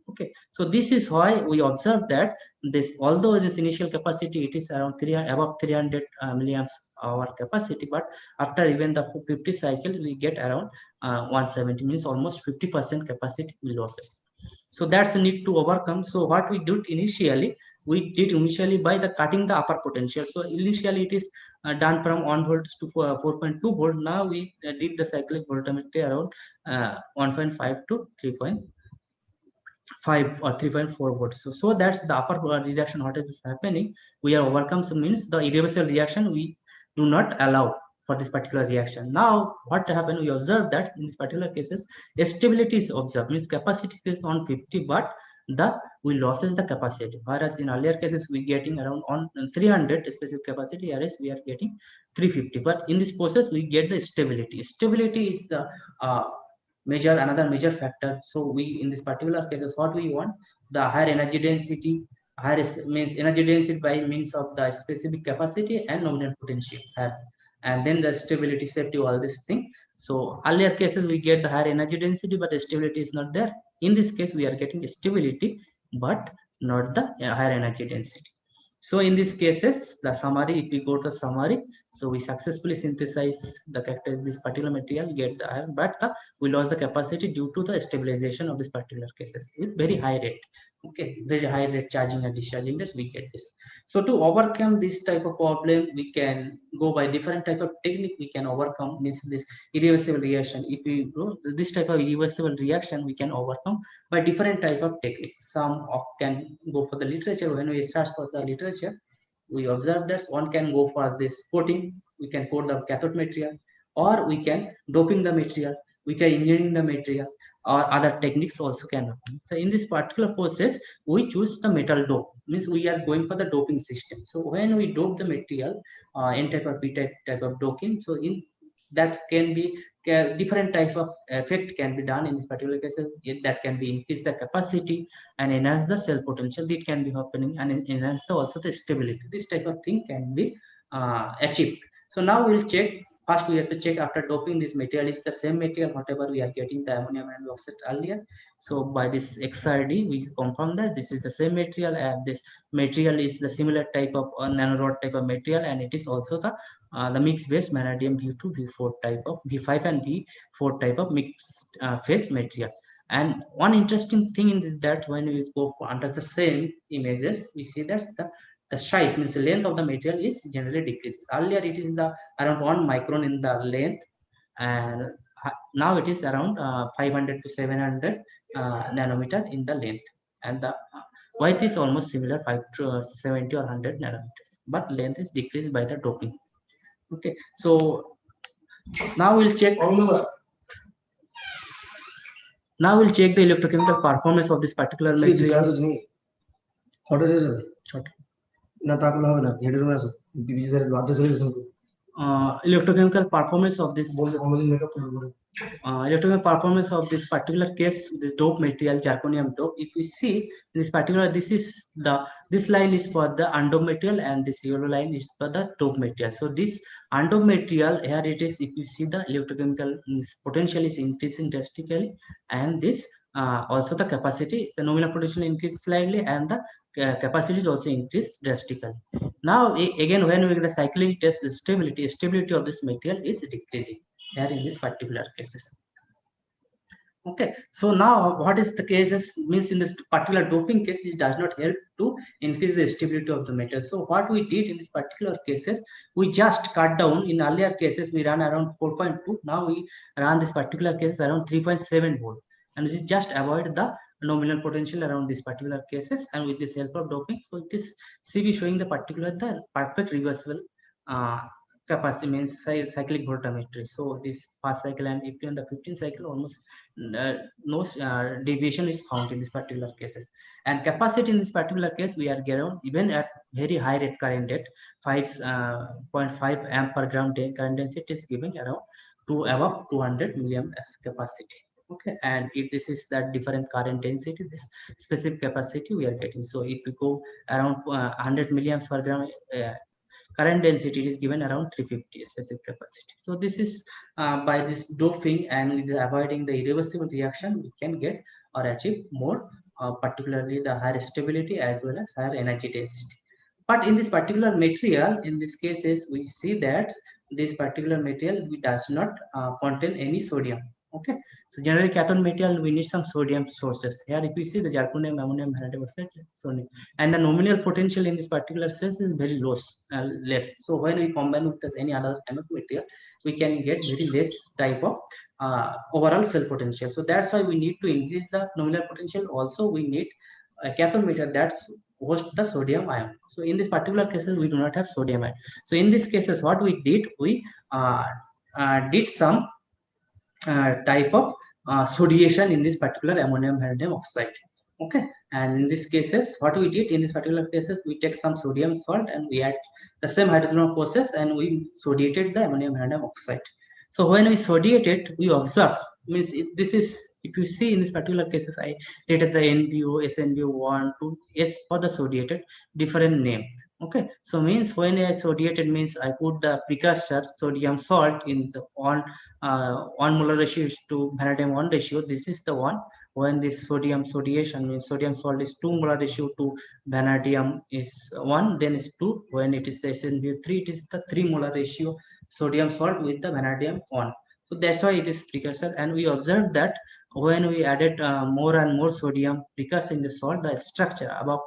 H: Okay, so this is why we observe that this, although this initial capacity it is around 300, above 300 milliamps hour capacity, but after even the 50 cycle we get around 170, means almost 50% capacity losses. So that's the need to overcome. So what we did initially, by the cutting the upper potential. So initially it is done from 1 volts to 4.2 volt. Now we did the cyclic voltammetry around 1.5 to 3.5 or 3.4 volts. So that's the upper reduction what is happening. We are overcome. So means the irreversible reaction we do not allow for this particular reaction. Now what happened? We observe that in this particular cases, stability is observed. Means capacity is on 50, but we loses the capacity. Whereas in earlier cases we getting around on 300 specific capacity, whereas we are getting 350. But in this process we get the stability. Stability is the another major factor. So we, in this particular cases, what we want, the higher energy density, means energy density by means of the specific capacity and nominal potential, and then the stability, safety, all this thing. So earlier cases we get the higher energy density, but the stability is not there. In this case we are getting stability but not the higher energy density. So in these cases, the summary, if we go to summary, so we successfully synthesize the character this particular material, get the iron, but we lost the capacity due to the stabilization of this particular cases with very high rate. Okay, very high rate charging and discharging this, we get this. So to overcome this type of problem, we can go by different type of technique. We can overcome this irreversible reaction. If we do this type of irreversible reaction, we can overcome by different type of techniques. Some can go for the literature. When we search for the literature, we observe that one can go for this coating. We can coat the cathode material, or we can doping the material, we can engineering the material, or other techniques also can happen. So in this particular process, we choose the metal dope. Means we are going for the doping system. So when we dope the material, N type or P type of doping, so in that can be different type of effect can be done in this particular case. That can be increase the capacity and enhance the cell potential. It can be happening and enhance also the stability. This type of thing can be achieved. So now we'll check. First, we have to check after doping this material is the same material whatever we are getting the ammonium and oxide earlier. So by this XRD, we confirm that this is the same material, and this material is the similar type of nanorod type of material, and it is also the mixed phase vanadium V2, V4 type of V5 and V4 type of mixed phase material. And one interesting thing is that when we go under the same images, we see that the size, means the length of the material, is generally decreased. Earlier it is the around 1 micron in the length, and now it is around 500 to 700 nanometer in the length, and the width is almost similar, 5 to 70 or 100 nanometers, but length is decreased by the doping. Okay, so now we'll check. Now we'll check the electrochemical performance of this particular material. Electrochemical performance of this electrochemical performance of this particular case, this dope material, zirconium dope. If we see this particular, this line is for the undoped material, and this yellow line is for the dope material. So this undoped material, here it is, if you see the electrochemical potential is increasing drastically, and this also the capacity, the nominal potential increase slightly, and the capacity is also increased drastically. Now again, when we the cycling test, the stability of this material is decreasing here in this particular cases. Okay, so now what is the cases, means in this particular doping case, it does not help to increase the stability of the metal. So what we did in this particular cases, we just cut down. In earlier cases we ran around 4.2, now we run this particular case around 3.7 volt, and this is just avoid the nominal potential around this particular cases, and with this help of doping, so this CV showing the perfect reversible capacity, means cyclic voltammetry. So this first cycle and if in the 15th cycle, almost no deviation is found in this particular cases. And capacity in this particular case, we are getting even at very high rate current rate, 5.5 amp per gram current density is given around to above 200 milliamp as capacity. Okay, and if this is that different current density, this specific capacity we are getting. So if we go around 100 milliamps per gram current density, is given around 350 specific capacity. So this is by this doping and with avoiding the irreversible reaction, we can get or achieve more, particularly the higher stability as well as higher energy density. But in this particular material, in this cases, we see that this particular material does not contain any sodium. Okay, so generally cathode material we need some sodium sources. Here, if you see the zirconium, ammonium, vanadium oxide, sodium, and the nominal potential in this particular case is very low, less. So when we combine with any other anode material, we can get very less type of overall cell potential. So that's why we need to increase the nominal potential. Also, we need a cathode material that's host the sodium ion. So in this particular cases, we do not have sodium ion. So in these cases, what we did, we did some type of sodiation in this particular ammonium vanadium oxide. Okay, and in these cases, what we did in this particular cases, we take some sodium salt and we add the same hydrogen process and we sodiated the ammonium vanadium oxide. So when we sodiate it, we observe, means this is, if you see in this particular cases, I rated the NBO, SNBO 1, 2, S for the sodiated, different name. Okay, so means when I sodiated means I put the precursor sodium salt in the 1 molar ratio to vanadium 1 ratio. This is the one. When this sodium sodiation means sodium salt is 2 molar ratio to vanadium is 1, then is 2. When it is the SNBO 3, it is the 3 molar ratio sodium salt with the vanadium 1. So that's why it is precursor, and we observed that when we added more and more sodium precursor in the salt, the structure above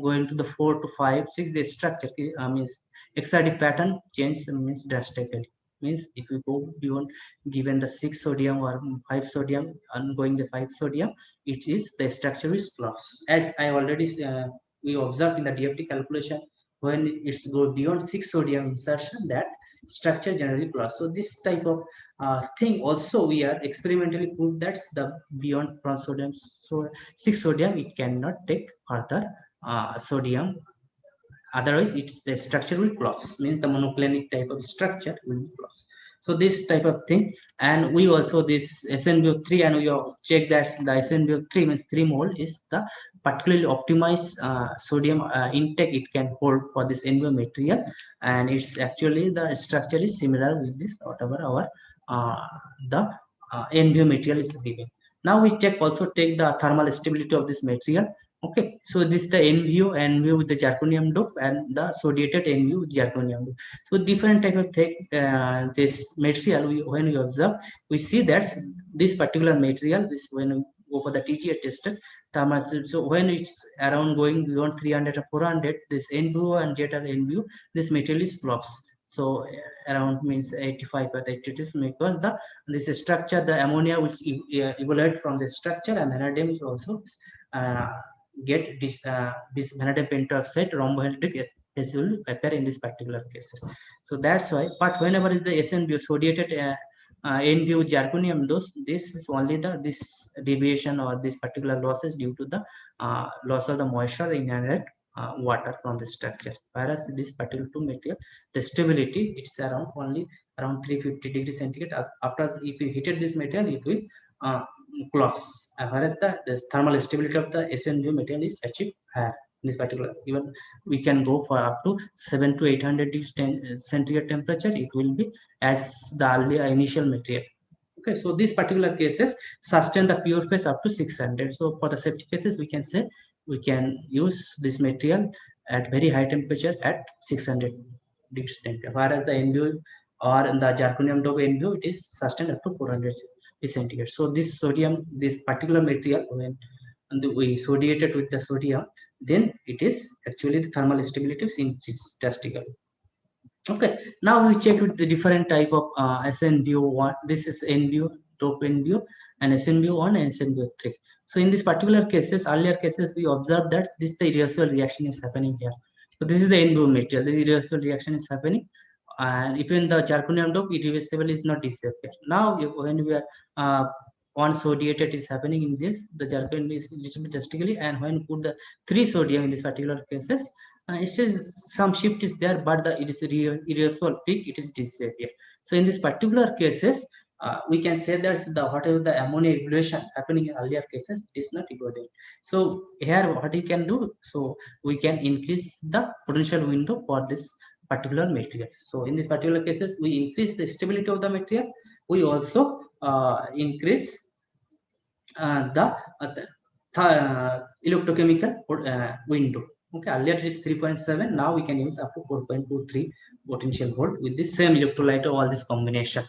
H: going to the 4 to 5, 6, the structure means excited pattern change means drastically. Means if we go beyond given the 6 sodium or 5 sodium and going the 5 sodium, it is the structure is lost. As I already we observed in the DFT calculation, when it's go beyond 6 sodium insertion, that structure generally plus. So this type of thing also we are experimentally proved that the beyond from sodium, so 6 sodium, it cannot take further sodium. Otherwise, it's the structure will collapse. Means the monoclinic type of structure will collapse. So this type of thing, and we also this SNBO3, and we check that the SNBO3 means 3 mole is the particularly optimized sodium intake it can hold for this NBO material, and it's actually the structure is similar with this whatever our the NBO material is given. Now we also take the thermal stability of this material. Okay, so this is the NBO with the zirconium dope and the sodiated NBO with zirconium dope. So different type of thing, this material, when we observe, we see that this particular material, this when we go for the TGA tested thermal, so when it's around going beyond 300 or 400, this NBO and zeta NBO, this material is flops. So around means 85 or 82 because this structure, the ammonia which evaluate from the structure, and vanadium is also get this vanadium pentoxide rhombohydric acid will appear in this particular cases. So that's why. But whenever is the SNBO sodiated NBO zirconium dose, this is only the this deviation or this particular losses due to the loss of the moisture in inert water from the structure. Whereas this particular two material, the stability it's around only around 350 degrees centigrade. After if you heated this material, it will collapse. Whereas the thermal stability of the SNBO material is achieved higher in this particular. Even we can go for up to 700 to 800 degrees centigrade temperature. It will be as the earlier initial material. Okay, so these particular cases sustain the pure phase up to 600. So for the safety cases, we can say we can use this material at very high temperature at 600 degrees temperature. Whereas the NBO or the zirconium dope NBO, it is sustained up to 400 centigrade. So this sodium, this particular material, when we sodiated with the sodium, then it is actually the thermal stability increases drastically. Okay, now we check with the different type of SNBO1. This is NBO, dope NBO, and SNBO1 and SNBO3. So in this particular cases, earlier cases, we observed that this the irreversible reaction is happening here. So this is the NBO material. The irreversible reaction is happening, and even the zirconium dope irreversible is not disappear. Now when we are one sodiated is happening in this, the zirconium is little bit drastically, and when we put the 3 sodium in this particular cases, it says some shift is there, but it is irreversible peak, it is disappear. So in this particular cases, we can say that the whatever the ammonia evaluation happening in earlier cases, it is not evaluated. So here what we can do, so we can increase the potential window for this particular material. So in this particular cases, we increase the stability of the material. We also increase the electrochemical window. Okay, earlier it is 3.7. Now we can use up to 4.23 potential volt with the same electrolyte of all these combinations.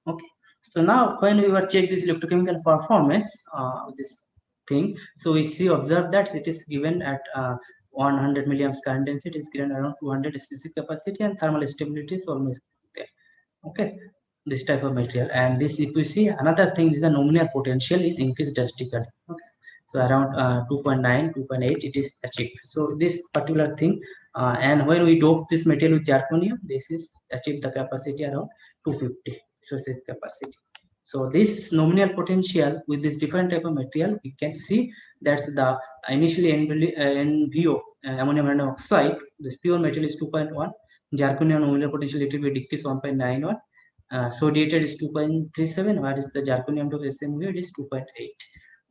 H: Okay, so now when we were check this electrochemical performance, this thing, so we see observe that it is given at 100 milliamps current density, is given around 200 specific capacity, and thermal stability is almost there. Okay, this type of material. And this, if we see, another thing is the nominal potential is increased drastically. Okay, so around 2.9, 2.8 it is achieved. So this particular thing, and when we dope this material with zirconium, this is achieved the capacity around 250 specific capacity. So this nominal potential with this different type of material, we can see that's the initially NVO, ammonium random oxide, this pure material is 2.1, zirconium nominal potential it will be decreased 1.91, sodiated is 2.37, whereas the zirconium to SMU it is 2.8.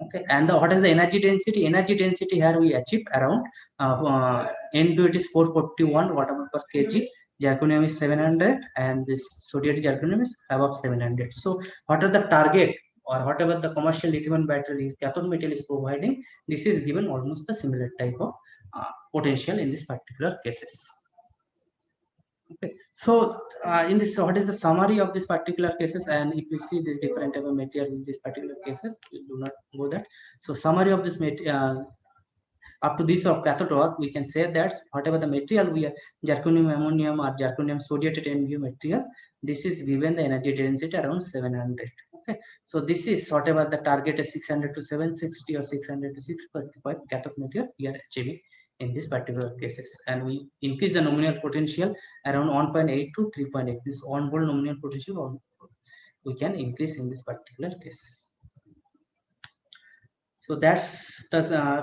H: Okay, and what is the energy density? Energy density here we achieve around N2 it is 441 watt-hour per kg, zirconium is 700, and this sodiated zirconium is above 700. So what are the target or whatever the commercial lithium battery cathode material is providing, this is given almost the similar type of potential in this particular cases. Okay, so in this, what is the summary of this particular cases? And if you see this different type of material in this particular cases, we do not go that. So summary of this material up to this of cathode work, we can say that whatever the material we are zirconium ammonium or zirconium sodiated NVU material, this is given the energy density around 700. Okay, so this is whatever the target is 600 to 760 or 600 to 645 cathode material we are achieving in this particular cases, and we increase the nominal potential around 1.8 to 3.8. This on-board nominal potential we can increase in this particular cases. So that's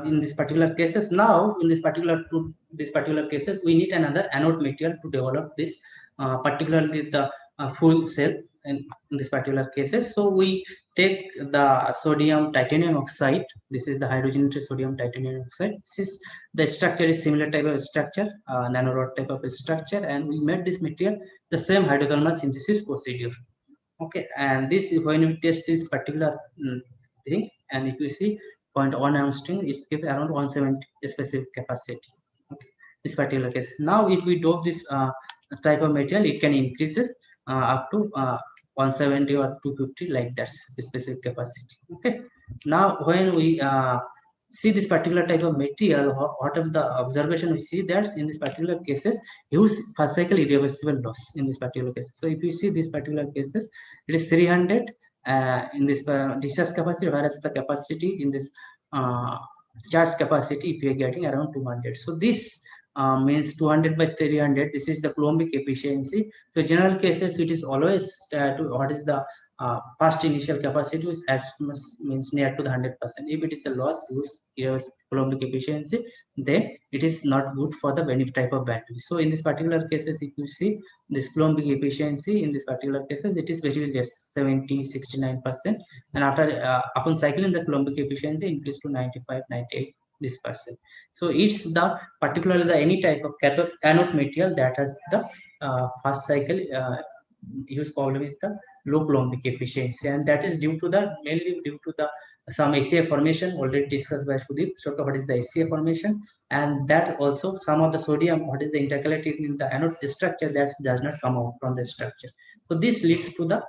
H: in this particular cases. Now in this particular cases, we need another anode material to develop this, particularly the full cell in this particular cases. So we take the sodium titanium oxide. This is the hydrogenated sodium titanium oxide. This is the structure is similar type of structure, nanorod type of structure, and we made this material the same hydrothermal synthesis procedure. Okay, and this is when we test this particular thing, and if you see 0.1 ounce string is given around 170 specific capacity. Okay, this particular case. Now if we dope this type of material, it can increases up to 170 or 250 like that specific capacity. Okay, now when we see this particular type of material, what of the observation we see that in this particular cases use first cycle irreversible loss in this particular case. So if you see this particular cases, it is 300 in this discharge capacity, whereas the capacity in this charge capacity if you are getting around 200. So this means 200 by 300. This is the Coulombic efficiency. So general cases it is always what is the past initial capacity is as much means near to the 100%. If it is the loss use Coulombic efficiency, then it is not good for the benefit type of battery. So in this particular cases, if you see this Coulombic efficiency in this particular cases, it is very less, 70-69%, and after upon cycling the Coulombic efficiency increased to 95-98 this percent. So it's the particularly the any type of cathode anode material that has the first cycle use problem is the low Coulombic efficiency, and that is due to the mainly due to the some ACA formation already discussed by Sudeep. So what is the ACA formation, and that also some of the sodium, what is the intercalation in the anode structure that does not come out from the structure. So this leads to the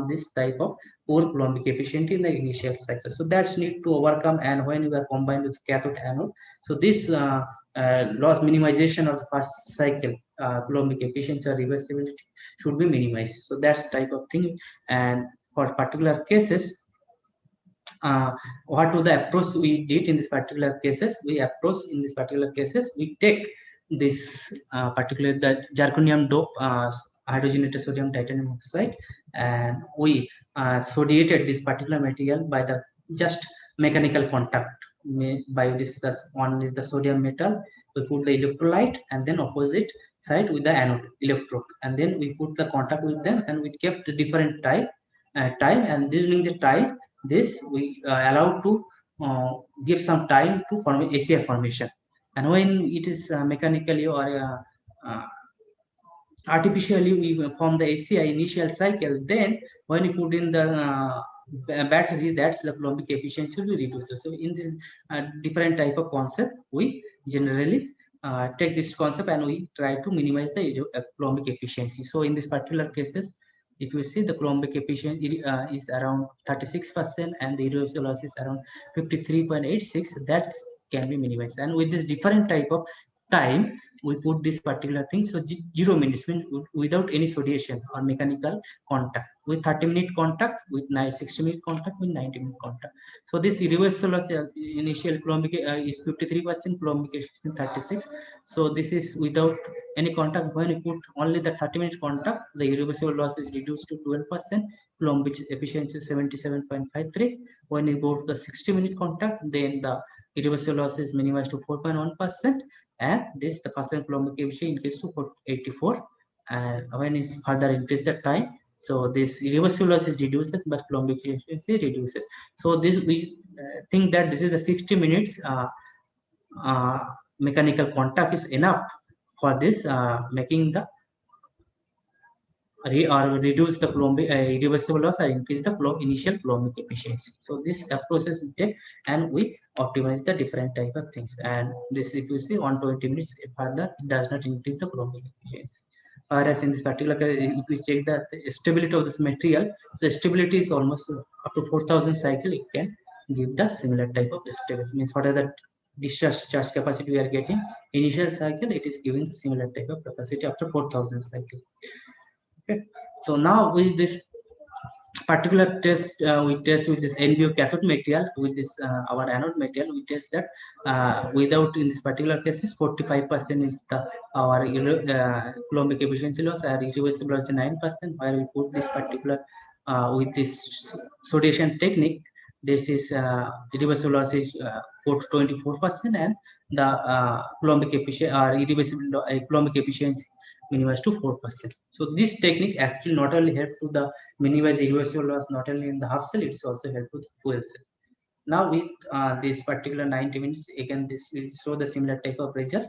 H: this type of poor Coulombic efficiency in the initial cycle. So that's need to overcome, and when you are combined with cathode anode, so this loss minimization of the first cycle Coulombic efficiency or reversibility should be minimized. So that's type of thing. And for particular cases, what to the approach we did in this particular cases, we take this particular the zirconium dope hydrogenated sodium titanium oxide, and we sodiated this particular material by the just mechanical contact by this one is the sodium metal. We put the electrolyte and then opposite side with the anode electrode, and then we put the contact with them, and we kept the different type time, and during the time, this we allow to give some time to form ACI formation. And when it is mechanically or artificially we form the ACI initial cycle, then when you put in the battery, that's the Coulombic efficiency will be reduced. So in this different type of concept, we generally take this concept and we try to minimize the Coulombic efficiency. So in this particular cases, if you see the Coulombic efficiency is around 36% and the irreversible loss is around 53.86, that can be minimized. And with this different type of time, we put this particular thing. So 0 minutes means without any sodiation or mechanical contact, with 30-minute contact, with 60-minute contact, with 90-minute contact. So this irreversible loss initial Coulombic is 53%, Coulombic efficiency 36. So this is without any contact. When you put only the 30-minute contact, the irreversible loss is reduced to 12%, Coulombic efficiency is 77.53. When you go to the 60-minute contact, then the irreversible loss is minimized to 4.1%, and this the percent Coulombic efficiency increased to 84. And when is further increase the time, so this irreversible loss is reduces, but Coulombic efficiency reduces. So this we think that this is the 60 minutes mechanical contact is enough for this making the or reduce the Coulombic irreversible loss or increase the initial Coulombic efficiency. So this process we take and we optimize the different type of things. And this, if you see 120 minutes further, it does not increase the Coulombic efficiency. Whereas in this particular case, if we check the stability of this material, so stability is almost up to 4,000 cycle, it can give the similar type of stability. Means whatever the discharge charge capacity we are getting, initial cycle, it is giving similar type of capacity after 4,000 cycle. Okay. So now with this particular test, we test with this NBO cathode material, with this our anode material, we test that without, in this particular cases, 45% is the our Coulombic efficiency loss, and irreversible loss is 9%. While we put this particular with this sodiation technique, this is irreversible loss is 24%, and the Coulombic efficiency or irreversible Coulombic efficiency minimized to 4%. So this technique actually not only help to the minimize the irreversible loss not only in the half cell, it's also help to the full cell. Now with this particular 90 minutes, again this will show the similar type of result.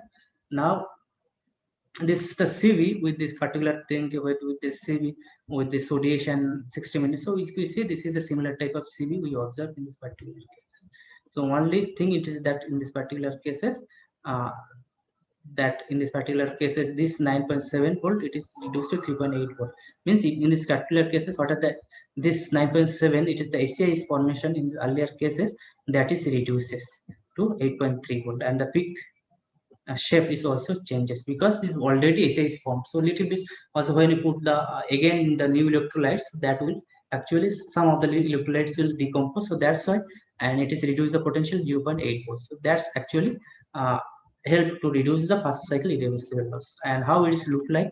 H: Now this is the CV with this particular thing with this CV with the sodiation 60 minutes. So if you see, this is the similar type of CV we observe in this particular cases. So only thing it is that in this particular cases, that in this particular cases, this 9.7 volt, it is reduced to 3.8 volt. Means in this particular cases, what are the this 9.7? It is the ACI formation in the earlier cases that is reduces to 8.3 volt, and the peak shape is also changes because this already ACI is formed. So little bit also when you put the again the new electrolytes, that will actually some of the electrolytes will decompose. So that's why, and it is reduce the potential 0.8 volt. So that's actually help to reduce the first cycle irreversible loss. And how it is look like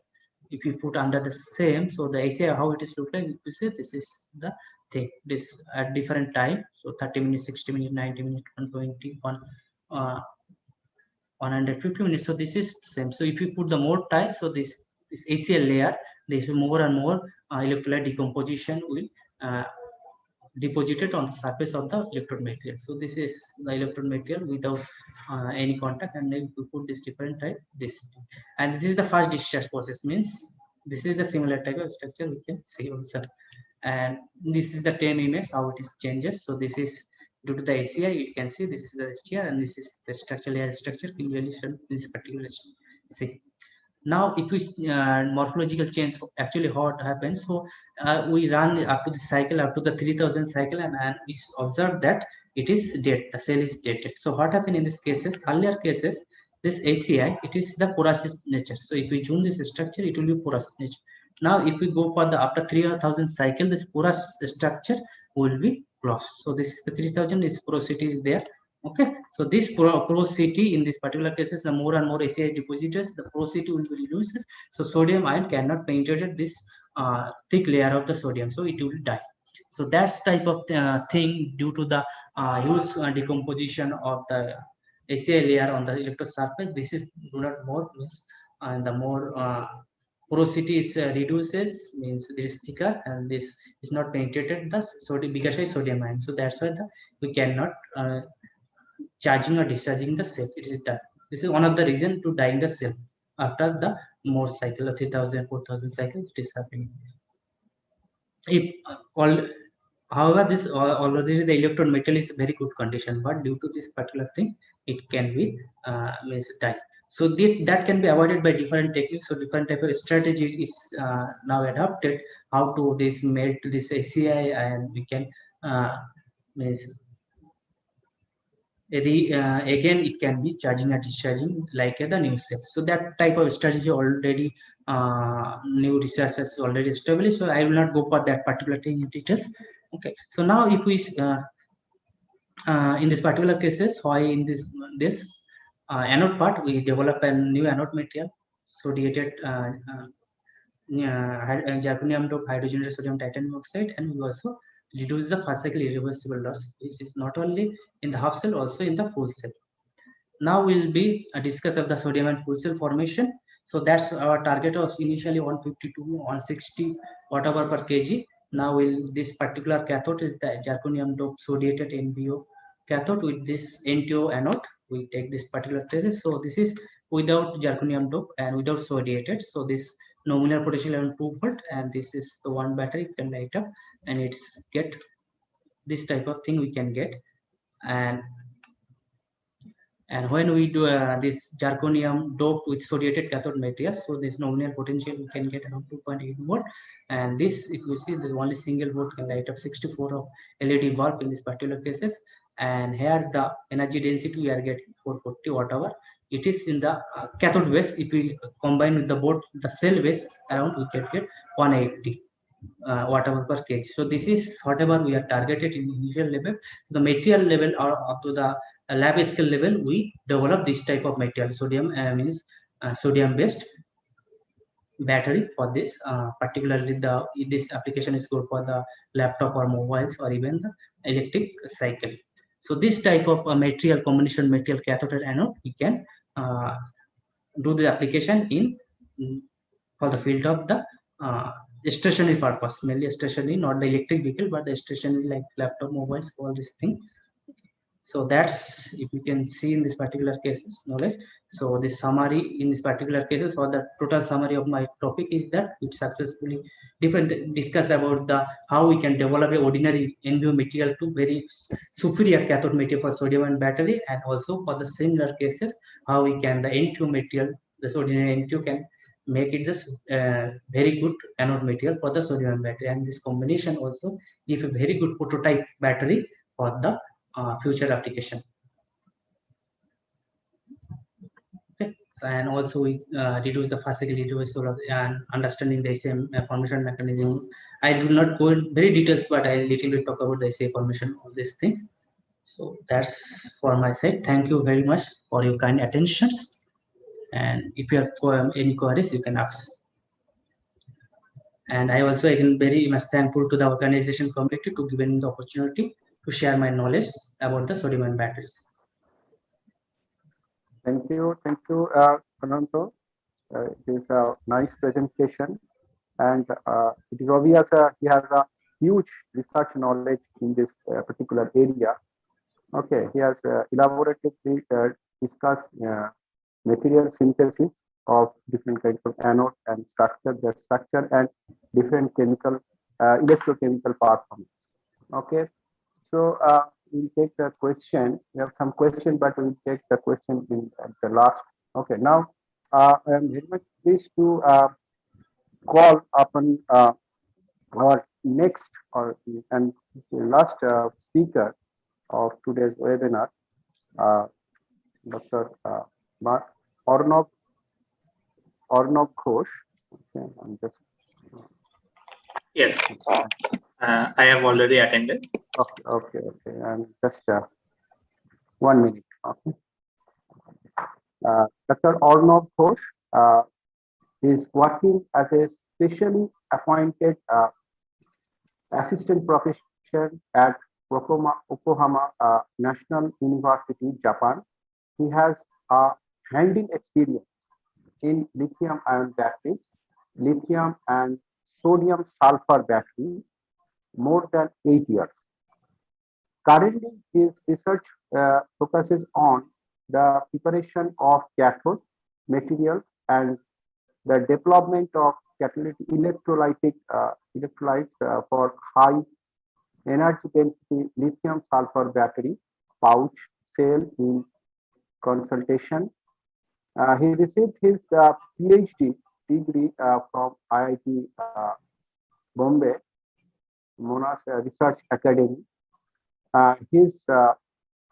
H: if you put under the same, so the ACI how it is look like, if you say this is the thing, this at different time, so 30 minutes, 60 minutes, 90 minutes, 120, 150 minutes. So this is the same. So if you put the more time, so this ACI layer, this more and more electrolyte decomposition will deposited on the surface of the electrode material. So this is the electrode material without any contact, and then we put this different type, this, and this is the first discharge process. Means this is the similar type of structure we can see also. And this is the 10 image how it is changes. So this is due to the ACI, you can see this is the STR, and this is the structural layer structure clearly shown in this particular see. Now if we morphological change, actually what happens, so we run up to the cycle up to the 3000 cycle, and we observe that it is dead, the cell is dated. So what happened in this cases, earlier cases, this ACI, it is the porous nature. So if we zoom this structure, it will be porous nature. Now if we go for the after 3000 cycle, this porous structure will be lost. So this is the 3000 is porosity is there. Okay, so this porosity in this particular cases, the more and more ACI depositors, the porosity will be reduced. So sodium ion cannot penetrate this thick layer of the sodium, so it will die. So that's type of thing due to the huge decomposition of the ACI layer on the electrode surface. This is do not more means and the more porosity is reduces, means this is thicker, and this is not penetrated the sodium, bigger size sodium ion. So that's why we cannot charging or discharging the cell. It is done. This is one of the reason to dying the cell after the more cycle of 3000, 4000 cycles. It is happening. If all, however, this already the electrode metal is very good condition, but due to this particular thing, it can be means die. So that can be avoided by different techniques. So different type of strategy is now adopted. How to this melt this ACI, and we can means again it can be charging or discharging like the new cell. So that type of strategy already new research has already established. So I will not go for that particular thing in details. Okay. So now if we in this particular cases, why in this anode part we develop a new anode material, sodiated zirconium doped hydrogenated sodium titanium oxide, and we also reduce the fast cycle irreversible loss, which is not only in the half cell, also in the full cell. Now we'll be discuss of the sodium and full cell formation. So that's our target of initially 152, 160 whatever per kg. Now this particular cathode is the zirconium doped sodiated NBO cathode with this NTO anode. We take this particular thesis. So this is without zirconium dope and without sodiated. So this nominal potential around 2 volt, and this is the one battery you can light up, and it's get this type of thing we can get. And when we do this zirconium doped with sodiated cathode material, so this nominal potential we can get around 2.8 volt. And this, if you see, the only single volt can light up 64 of LED bulb in this particular cases. And here the energy density we are getting 440 whatever. It is in the cathode base. If we combine with the both the cell base, around we can get 180 whatever per kg. So this is whatever we are targeted in initial level. The material level or up to the lab scale level, we develop this type of material, sodium means sodium based battery for this. Particularly this application is good for the laptop or mobiles or even the electric cycle. So this type of material combination material cathode and anode, we can do the application in for the field of the stationary purpose, mainly stationary, not the electric vehicle, but the stationary like laptop, mobiles, all this thing. So that's, if you can see in this particular cases knowledge. So the summary in this particular cases, for the total summary of my topic is that it successfully discuss about the how we can develop a ordinary NBO material to very superior cathode material for sodium and battery, and also for the similar cases how we can the NTO material, this ordinary NTO can make it this very good anode material for the sodium battery, and this combination also give a very good prototype battery for the future application. Okay. And also we reduce the fast cycle irreversible and understanding the same formation mechanism. I do not go in very details, but I little bit talk about the SA formation, all these things. So that's for my side. Thank you very much for your kind attentions. And if you have any queries, you can ask. And I also again very much thankful to the organization committee to giving the opportunity to share my knowledge about the sodium ion batteries.
A: Thank you, Ananto. It is a nice presentation, and it is obvious he has a huge research knowledge in this particular area. Okay, he has elaborately discussed material synthesis of different kinds of anode and their structure and different chemical, electrochemical performance. Okay, so we'll take the question. We have some question, but we'll take the question at the last. Okay, now I am very much pleased to call upon our next and last speaker of today's webinar, Dr. Arnav Ghosh. Okay, I'm just.
I: Yes, I have already attended.
A: Okay. And just 1 minute. Okay. Dr. Arnav Ghosh is working as a specially appointed assistant professor at Yokohama National University, Japan. He has a hands-on experience in lithium-ion batteries lithium and sodium sulfur battery more than 8 years. Currently, his research focuses on the preparation of cathode materials and the development of catalytic electrolytes for high energy density lithium sulfur battery pouch cell in consultation. He received his PhD degree from IIT Bombay, Monash Research Academy. His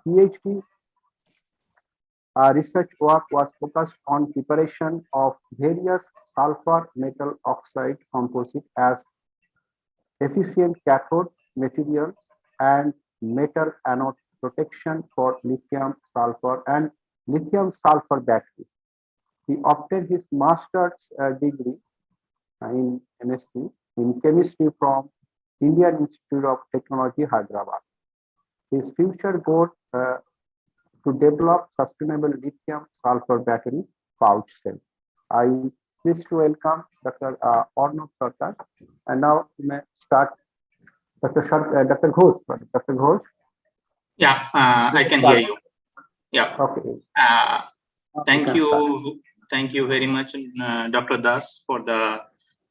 A: PhD research work was focused on preparation of various sulfur metal oxide composites as efficient cathode materials and metal anode protection for lithium sulfur and lithium sulfur batteries. He obtained his master's degree in MSc in chemistry from Indian Institute of Technology, Hyderabad. His future goal to develop sustainable lithium sulfur battery pouch cell. I pleased to welcome Dr. Arnav Sarkar, and now we may start. Dr. Ghosh. Dr. Ghosh.
I: Yeah, I can hear you. Yeah.
A: Okay.
I: Thank you very much, Dr. Das, for the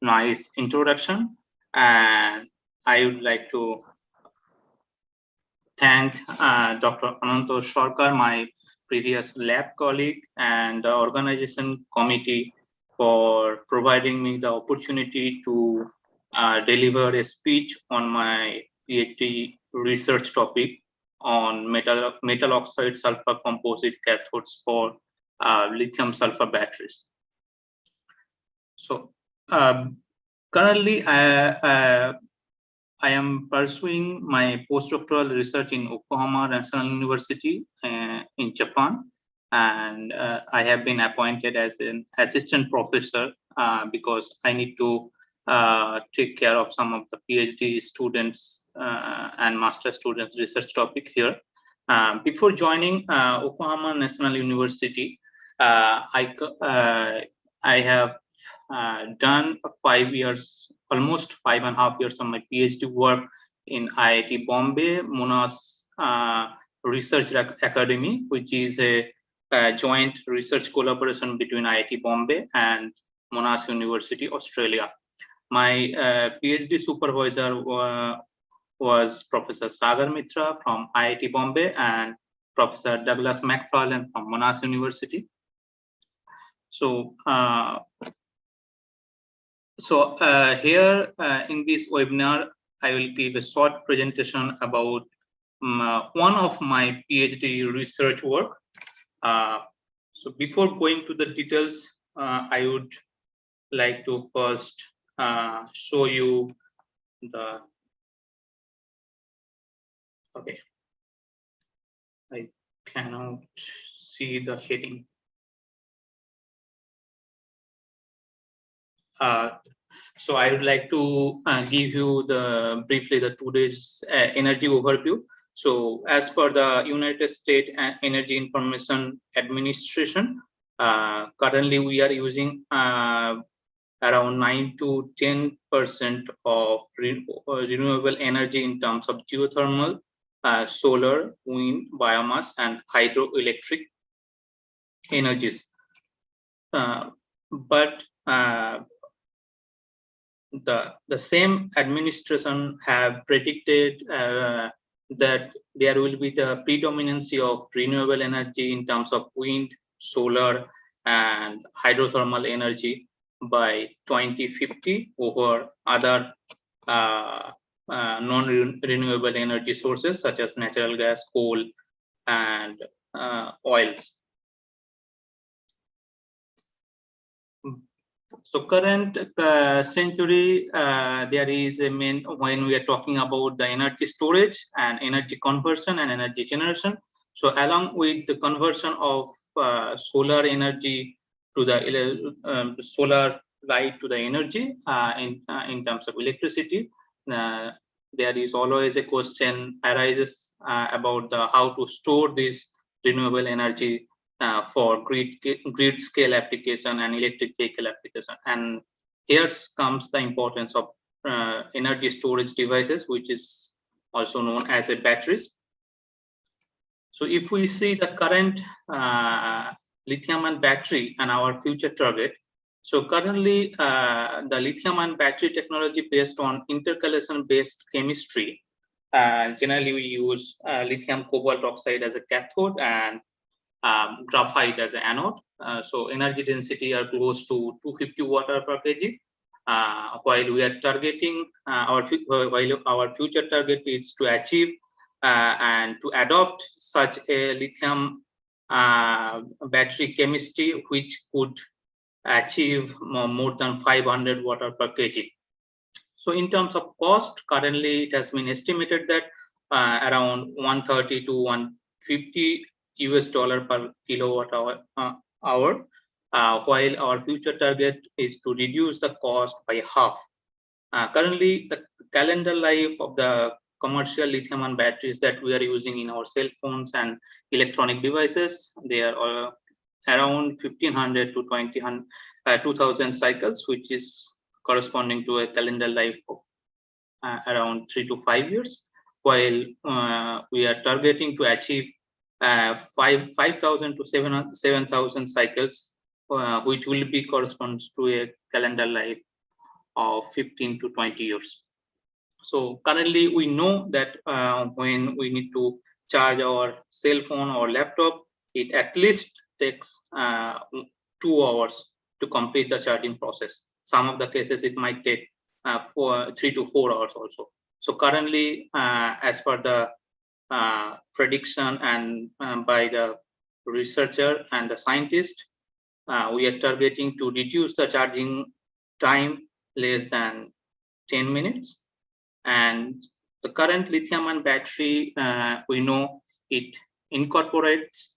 I: nice introduction. And I would like to thank Dr. Ananto Sarkar, my previous lab colleague, and the organization committee for providing me the opportunity to deliver a speech on my PhD research topic on metal oxide sulfur composite cathodes for lithium sulfur batteries. So currently I am pursuing my postdoctoral research in Yokohama National University in Japan, and I have been appointed as an assistant professor because I need to take care of some of the PhD students and master students research topic here. Before joining Yokohama National University, I have done 5 years, almost 5.5 years of my PhD work in IIT Bombay, Monash Research Academy, which is a joint research collaboration between IIT Bombay and Monash University, Australia. My PhD supervisor was Professor Sagar Mitra from IIT Bombay and Professor Douglas McFarlane from Monash University. So, here in this webinar, I will give a short presentation about one of my PhD research work. So before going to the details, I would like to first show you the, okay, I cannot see the heading. So I would like to give you briefly the today's energy overview. So as per the United States Energy Information Administration, currently we are using around 9 to 10% of renewable energy in terms of geothermal, solar, wind, biomass, and hydroelectric energies. But the same administration have predicted that there will be the predominancy of renewable energy in terms of wind, solar, and hydrothermal energy by 2050 over other non-renewable energy sources such as natural gas, coal, and oils. So current century, there is a main, when we are talking about the energy storage and energy conversion and energy generation. So along with the conversion of solar energy to the solar light to the energy in terms of electricity, there is always a question arises about how to store this renewable energy for grid scale application and electric vehicle application. And here comes the importance of energy storage devices, which is also known as a batteries. So if we see the current lithium-ion battery and our future target, so currently the lithium-ion battery technology based on intercalation-based chemistry. Generally, we use lithium cobalt oxide as a cathode and graphite as an anode. So energy density are close to 250 watt/kg. While we are targeting our future target is to achieve and to adopt such a lithium battery chemistry which could achieve more than 500 watt/kg. So in terms of cost, currently it has been estimated that around 130 to 150 US dollar per kilowatt hour, while our future target is to reduce the cost by half. Currently, the calendar life of the commercial lithium-ion batteries that we are using in our cell phones and electronic devices, they are all around 1500 to 2000 cycles, which is corresponding to a calendar life of around 3 to 5 years, while we are targeting to achieve 5,000 to 7,000 cycles, which will be corresponds to a calendar life of 15 to 20 years. So currently we know that when we need to charge our cell phone or laptop, it at least takes 2 hours to complete the charging process. Some of the cases it might take 3 to 4 hours also. So currently, as per the prediction and by the researcher and the scientist, we are targeting to reduce the charging time less than 10 minutes. And the current lithium-ion battery, we know it incorporates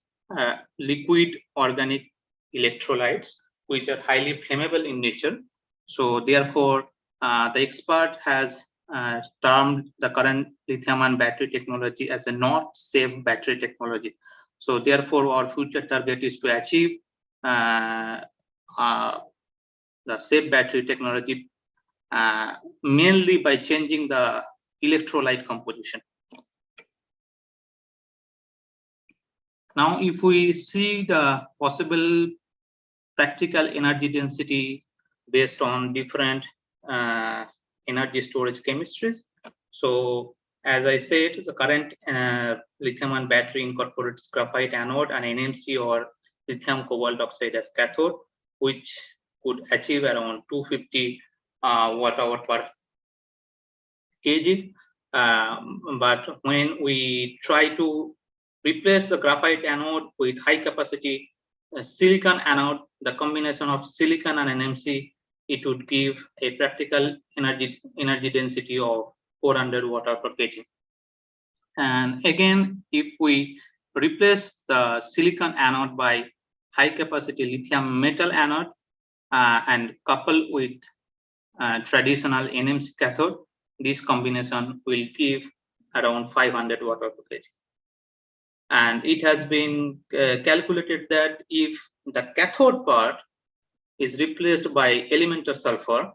I: liquid organic electrolytes, which are highly flammable in nature. So therefore, the expert has termed the current lithium-ion battery technology as a not safe battery technology. So therefore, our future target is to achieve the safe battery technology mainly by changing the electrolyte composition. Now, if we see the possible practical energy density based on different energy storage chemistries. So as I said, the current lithium-ion battery incorporates graphite anode and NMC or lithium cobalt oxide as cathode, which could achieve around 250 watt-hour per kg. But when we try to replace the graphite anode with high capacity silicon anode, the combination of silicon and NMC, it would give a practical energy density of 400 watt-hour per kg. And again, if we replace the silicon anode by high capacity lithium metal anode and couple with traditional NMC cathode, this combination will give around 500 watt-hour per kg. And it has been calculated that if the cathode part is replaced by elemental sulfur,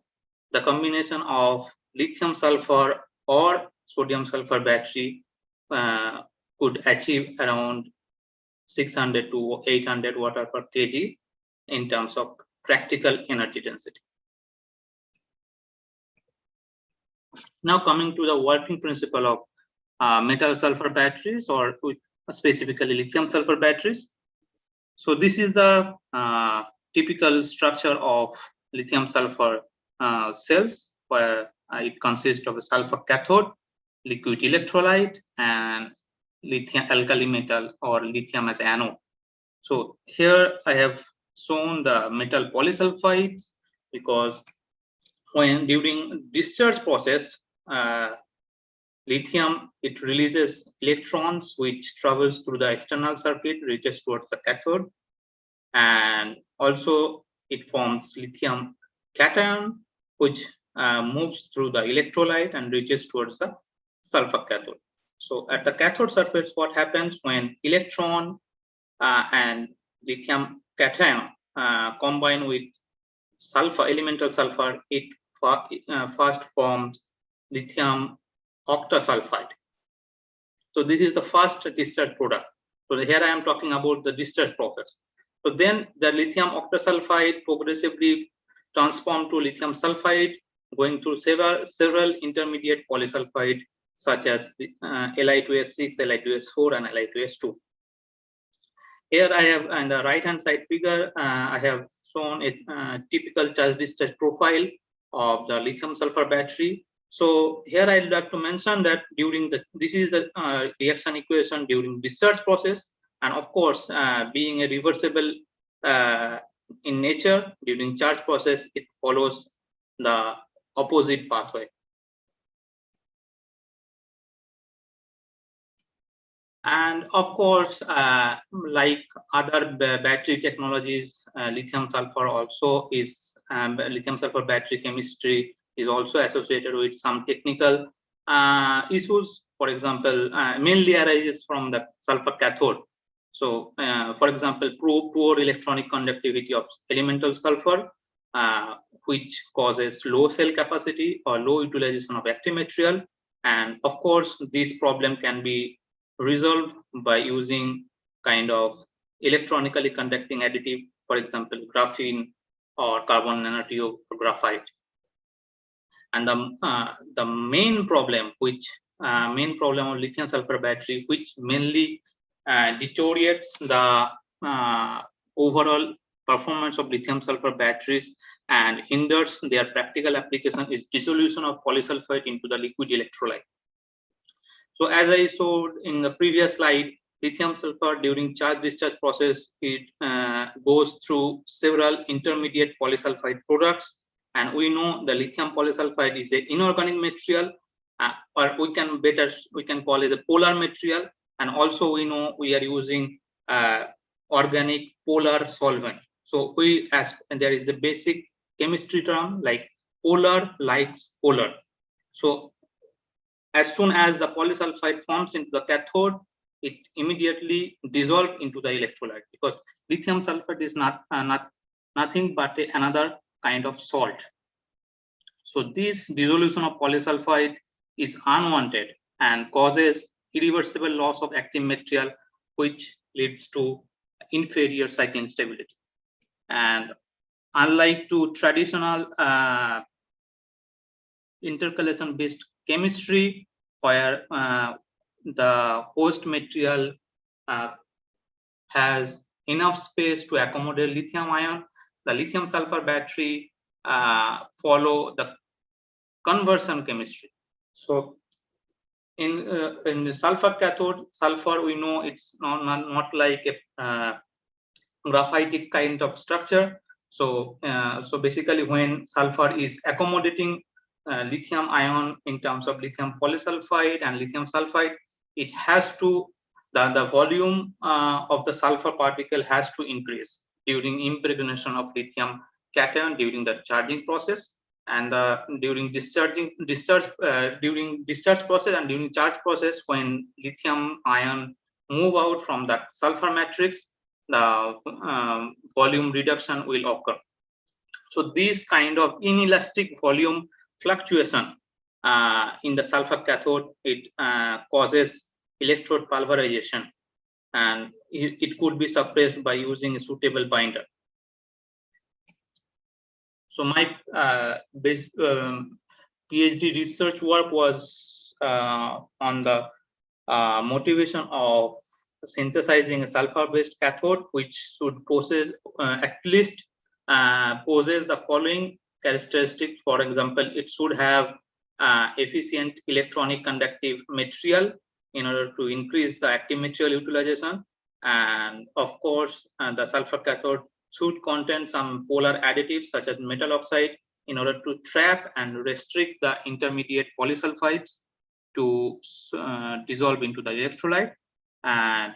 I: the combination of lithium sulfur or sodium sulfur battery could achieve around 600 to 800 watt-hour per kg in terms of practical energy density. Now coming to the working principle of metal sulfur batteries, or specifically lithium sulfur batteries. So this is the typical structure of lithium sulfur cells, where it consists of a sulfur cathode, liquid electrolyte, and lithium alkali metal or lithium as anode. So here I have shown the metal polysulfides, because when during discharge process, lithium, it releases electrons which travels through the external circuit, reaches towards the cathode, and also it forms lithium cation, which moves through the electrolyte and reaches towards the sulfur cathode. So at the cathode surface, what happens when electron and lithium cation combine with sulfur, elemental sulfur, it first forms lithium octasulfide. So this is the first discharge product. So here I am talking about the discharge process. So then the lithium octasulfide progressively transformed to lithium sulfide, going through several intermediate polysulfide such as Li2S6, Li2S4, and Li2S2. Here I have, on the right hand side figure, I have shown a typical charge discharge profile of the lithium sulfur battery. So here I'd like to mention that this is the reaction equation during discharge process, and of course, being a reversible in nature, during charge process, it follows the opposite pathway. And of course, like other battery technologies, lithium sulfur also is lithium sulfur battery chemistry is also associated with some technical issues. For example, mainly arises from the sulfur cathode. So, for example, poor electronic conductivity of elemental sulfur, which causes low cell capacity or low utilization of active material. And of course, this problem can be resolved by using kind of electronically conducting additive, for example, graphene or carbon nanotube or graphite. And the main problem of lithium sulfur battery, which mainly deteriorates the overall performance of lithium sulfur batteries and hinders their practical application, is dissolution of polysulfide into the liquid electrolyte. So as I showed in the previous slide, lithium sulfur during charge discharge process, it goes through several intermediate polysulfide products. And we know the lithium polysulfide is an inorganic material, or we can call it a polar material. And also we know we are using organic polar solvent. So there is a basic chemistry term like polar likes polar. So as soon as the polysulfide forms into the cathode, it immediately dissolves into the electrolyte, because lithium sulfide is nothing but another kind of salt. So this dissolution of polysulfide is unwanted and causes irreversible loss of active material, which leads to inferior cycling stability. And unlike to traditional intercalation based chemistry, where the host material has enough space to accommodate lithium ion, the lithium sulfur battery follow the conversion chemistry. So in the sulfur cathode, sulfur, we know it's not like a graphitic kind of structure. So basically, when sulfur is accommodating lithium ion in terms of lithium polysulfide and lithium sulfide, it has to, the volume of the sulfur particle has to increase during impregnation of lithium cation during the charging process, and during discharge process and during charge process, when lithium ion move out from the sulfur matrix, the volume reduction will occur. So this kind of inelastic volume fluctuation in the sulfur cathode, it causes electrode pulverization, and it could be suppressed by using a suitable binder. So my PhD research work was on the motivation of synthesizing a sulfur-based cathode, which should possess at least possess the following characteristic. For example, it should have efficient electronic conductive material in order to increase the active material utilization, and of course the sulfur cathode should contain some polar additives such as metal oxide in order to trap and restrict the intermediate polysulfides to dissolve into the electrolyte. And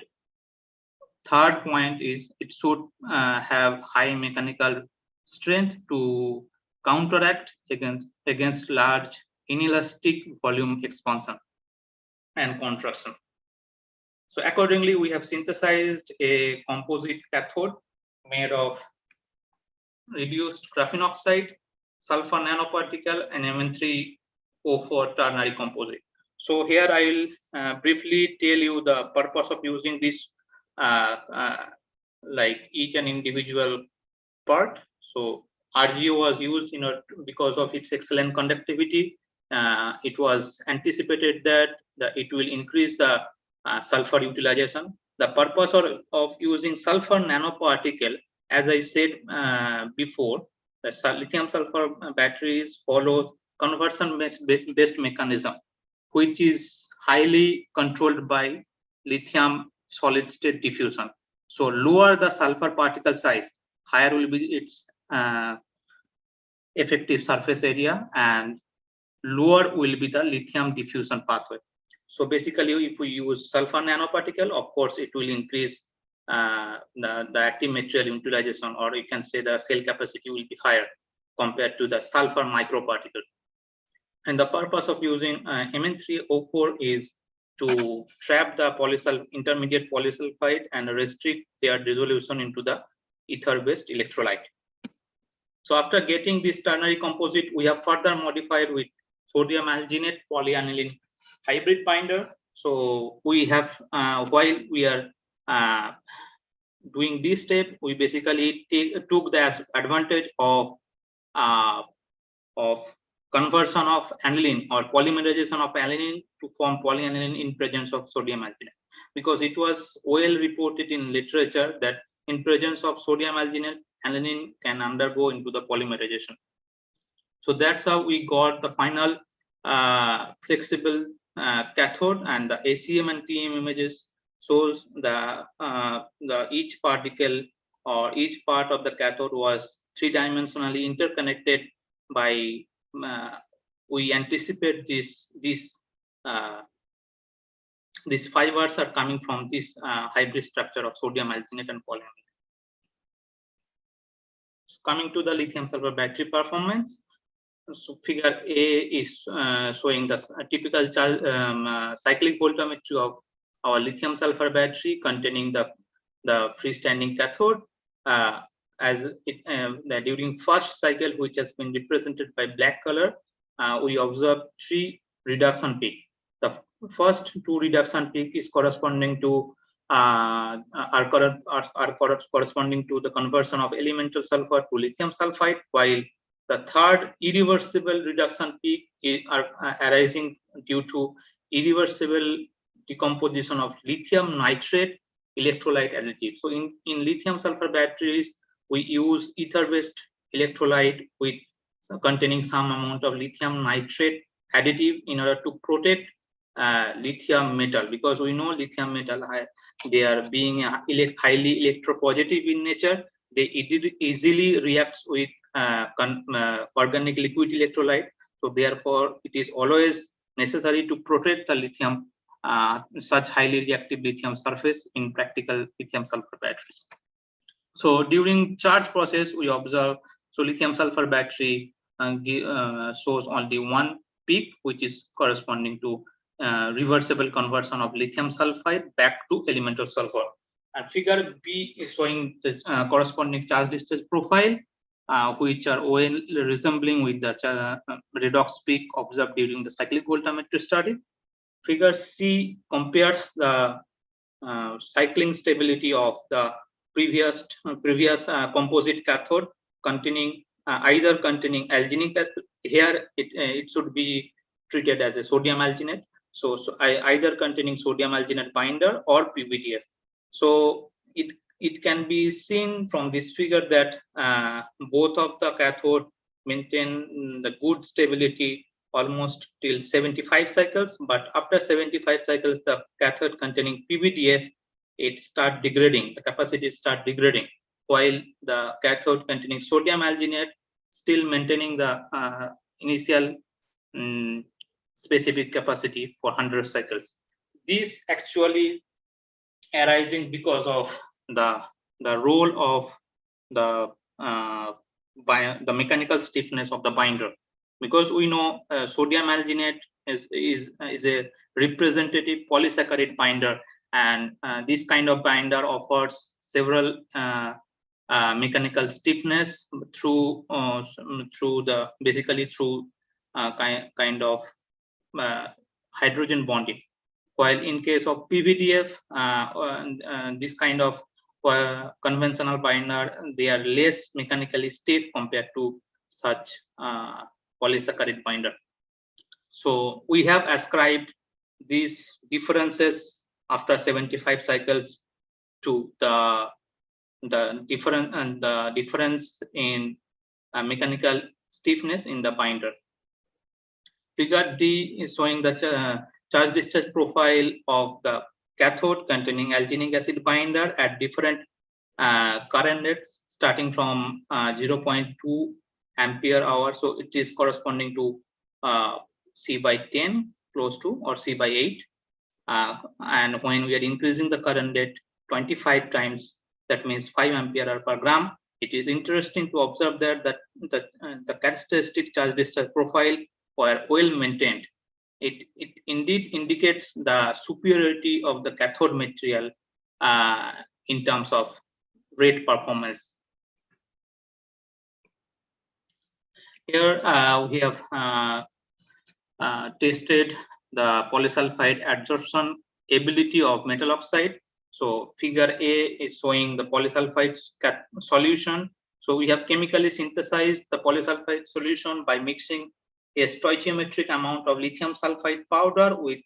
I: third point is it should have high mechanical strength to counteract against large inelastic volume expansion and contraction. So accordingly, we have synthesized a composite cathode made of reduced graphene oxide, sulfur nanoparticle, and Mn3O4 ternary composite. So here I will briefly tell you the purpose of using this, like each and individual part. So RGO was used because of its excellent conductivity. It was anticipated that it will increase the sulfur utilization. The purpose of using sulfur nanoparticle, as I said before, the lithium sulfur batteries follow conversion based mechanism, which is highly controlled by lithium solid state diffusion. So lower the sulfur particle size, higher will be its effective surface area, and lower will be the lithium diffusion pathway. So basically, if we use sulfur nanoparticle, of course, it will increase the active material utilization, or you can say the cell capacity will be higher compared to the sulfur microparticle. And the purpose of using Mn3O4 is to trap the intermediate polysulfide and restrict their dissolution into the ether-based electrolyte. So after getting this ternary composite, we have further modified with sodium alginate polyaniline hybrid binder. So we have, while we are doing this step, we basically took the advantage of conversion of aniline or polymerization of aniline to form polyaniline in presence of sodium alginate, because it was well reported in literature that in presence of sodium alginate, aniline can undergo into the polymerization. So that's how we got the final flexible cathode, and the ACM and TM images shows the each particle or each part of the cathode was three-dimensionally interconnected by we anticipate these fibers are coming from this hybrid structure of sodium alginate and polyamide. So coming to the lithium sulfur battery performance. So figure A is showing the typical cyclic voltammetry of our lithium sulfur battery containing the freestanding cathode. As during first cycle, which has been represented by black color, we observe 3 reduction peak. The first 2 reduction peak is corresponding to corresponding to the conversion of elemental sulfur to lithium sulfide, while the third irreversible reduction peak are arising due to irreversible decomposition of lithium nitrate electrolyte additive. So in lithium sulfur batteries, we use ether-based electrolyte with containing some amount of lithium nitrate additive in order to protect lithium metal, because we know lithium metal, they are being highly electropositive in nature. They easily reacts with organic liquid electrolyte. So therefore, it is always necessary to protect the lithium, such highly reactive lithium surface in practical lithium sulfur batteries. So during charge process, we observe, so lithium sulfur battery shows only 1 peak, which is corresponding to reversible conversion of lithium sulfide back to elemental sulfur. And figure B is showing the corresponding charge discharge profile, which are well resembling with the redox peak observed during the cyclic voltammetry study. Figure C compares the cycling stability of the previous composite cathode containing either containing alginic. Here it should be treated as a sodium alginate. So either containing sodium alginate binder or PVDF. So it can be seen from this figure that both of the cathode maintain the good stability almost till 75 cycles, but after 75 cycles, the cathode containing PVDF, it start degrading, the capacity start degrading, while the cathode containing sodium alginate still maintaining the initial specific capacity for 100 cycles. This actually arising because of the role of the mechanical stiffness of the binder, because we know sodium alginate is a representative polysaccharide binder, and this kind of binder offers several mechanical stiffness through basically through kind of hydrogen bonding. While in case of PVDF, this kind of conventional binder, they are less mechanically stiff compared to such polysaccharide binder. So we have ascribed these differences after 75 cycles to the difference in mechanical stiffness in the binder. Figure D is showing the charge discharge profile of the cathode containing alginic acid binder at different current rates starting from 0.2 ampere hour. So it is corresponding to C by 10 close to, or C by 8. And when we are increasing the current rate 25 times, that means 5 ampere hour per gram, it is interesting to observe that the characteristic charge discharge profile were well maintained. It indeed indicates the superiority of the cathode material in terms of rate performance. Here we have tested the polysulfide adsorption ability of metal oxide. So figure A is showing the polysulfide solution. So we have chemically synthesized the polysulfide solution by mixing a stoichiometric amount of lithium sulfide powder with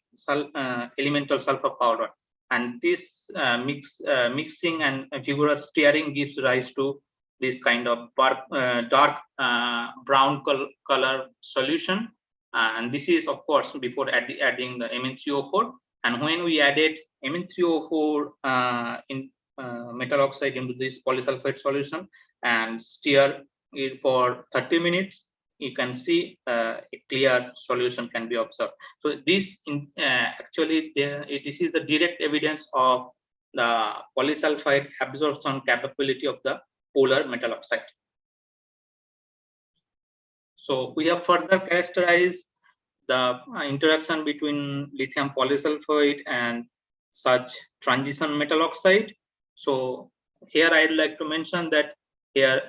I: elemental sulfur powder. And this mixing and vigorous stirring gives rise to this kind of dark brown color solution. And this is, of course, before adding the Mn3O4. And when we added Mn3O4 in metal oxide into this polysulfide solution and stir it for 30 minutes, you can see a clear solution can be observed. So this actually this is the direct evidence of the polysulfide absorption capability of the polar metal oxide. So we have further characterized the interaction between lithium polysulfide and such transition metal oxide. So here I'd like to mention that here,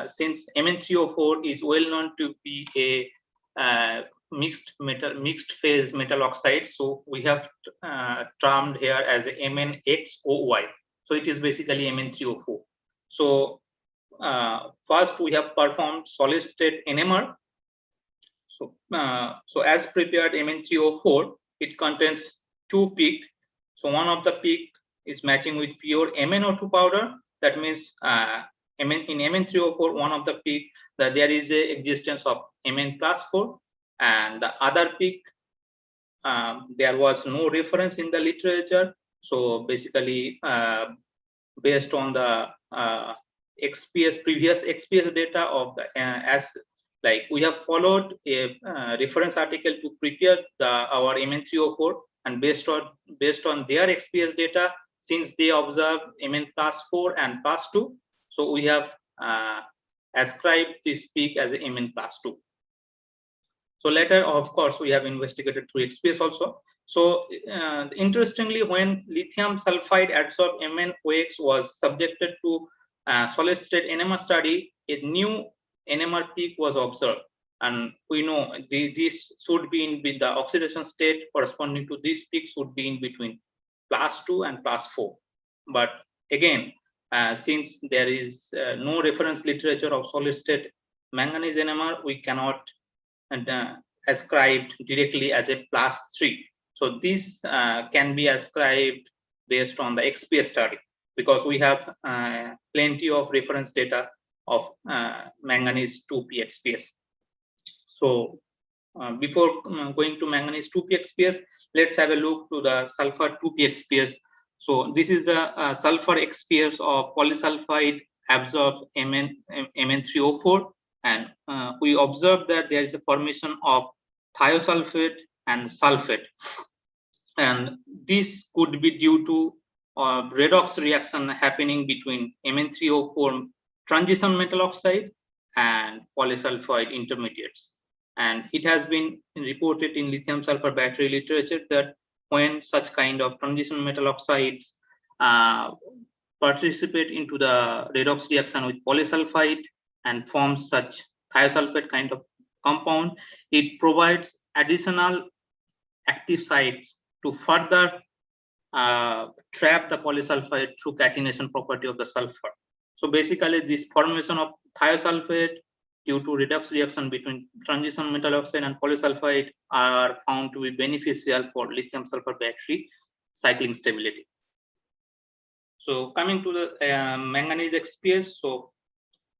I: since Mn3O4 is well known to be a mixed phase metal oxide, so we have termed here as MnXOY. So it is basically Mn3O4. So first we have performed solid state NMR. So as prepared Mn3O4, it contains 2 peak. So one of the peak is matching with pure MnO2 powder. That means in Mn3O4, one of the peak that there is a existence of Mn+4, and the other peak there was no reference in the literature. So basically, based on the previous XPS data of the like we have followed a reference article to prepare our Mn3O4, and based on their XPS data, since they observed Mn+4 and +2, so we have ascribed this peak as Mn+2. So later, of course, we have investigated through XPS also. So interestingly, when lithium sulfide adsorbed MnOx was subjected to solid state NMR study, a new NMR peak was observed, and we know this should be in the oxidation state corresponding to this peak should be in between +2 and +4. But again, since there is no reference literature of solid state manganese NMR, we cannot ascribe directly as a +3. So this can be ascribed based on the XPS study, because we have plenty of reference data of manganese 2p XPS. So before going to manganese 2p XPS, let's have a look to the sulfur 2p XPS. So this is a sulfur XPS of polysulfide absorbed Mn3O4, and we observed that there is a formation of thiosulfate and sulfate, and this could be due to redox reaction happening between Mn3O4 transition metal oxide and polysulfide intermediates. And it has been reported in lithium sulfur battery literature that when such kind of transition metal oxides participate into the redox reaction with polysulfide and forms such thiosulfate kind of compound. It provides additional active sites to further trap the polysulfide through catenation property of the sulfur. So basically, this formation of thiosulfate due to redox reaction between transition metal oxide and polysulfide are found to be beneficial for lithium sulfur battery cycling stability. So coming to the manganese XPS, so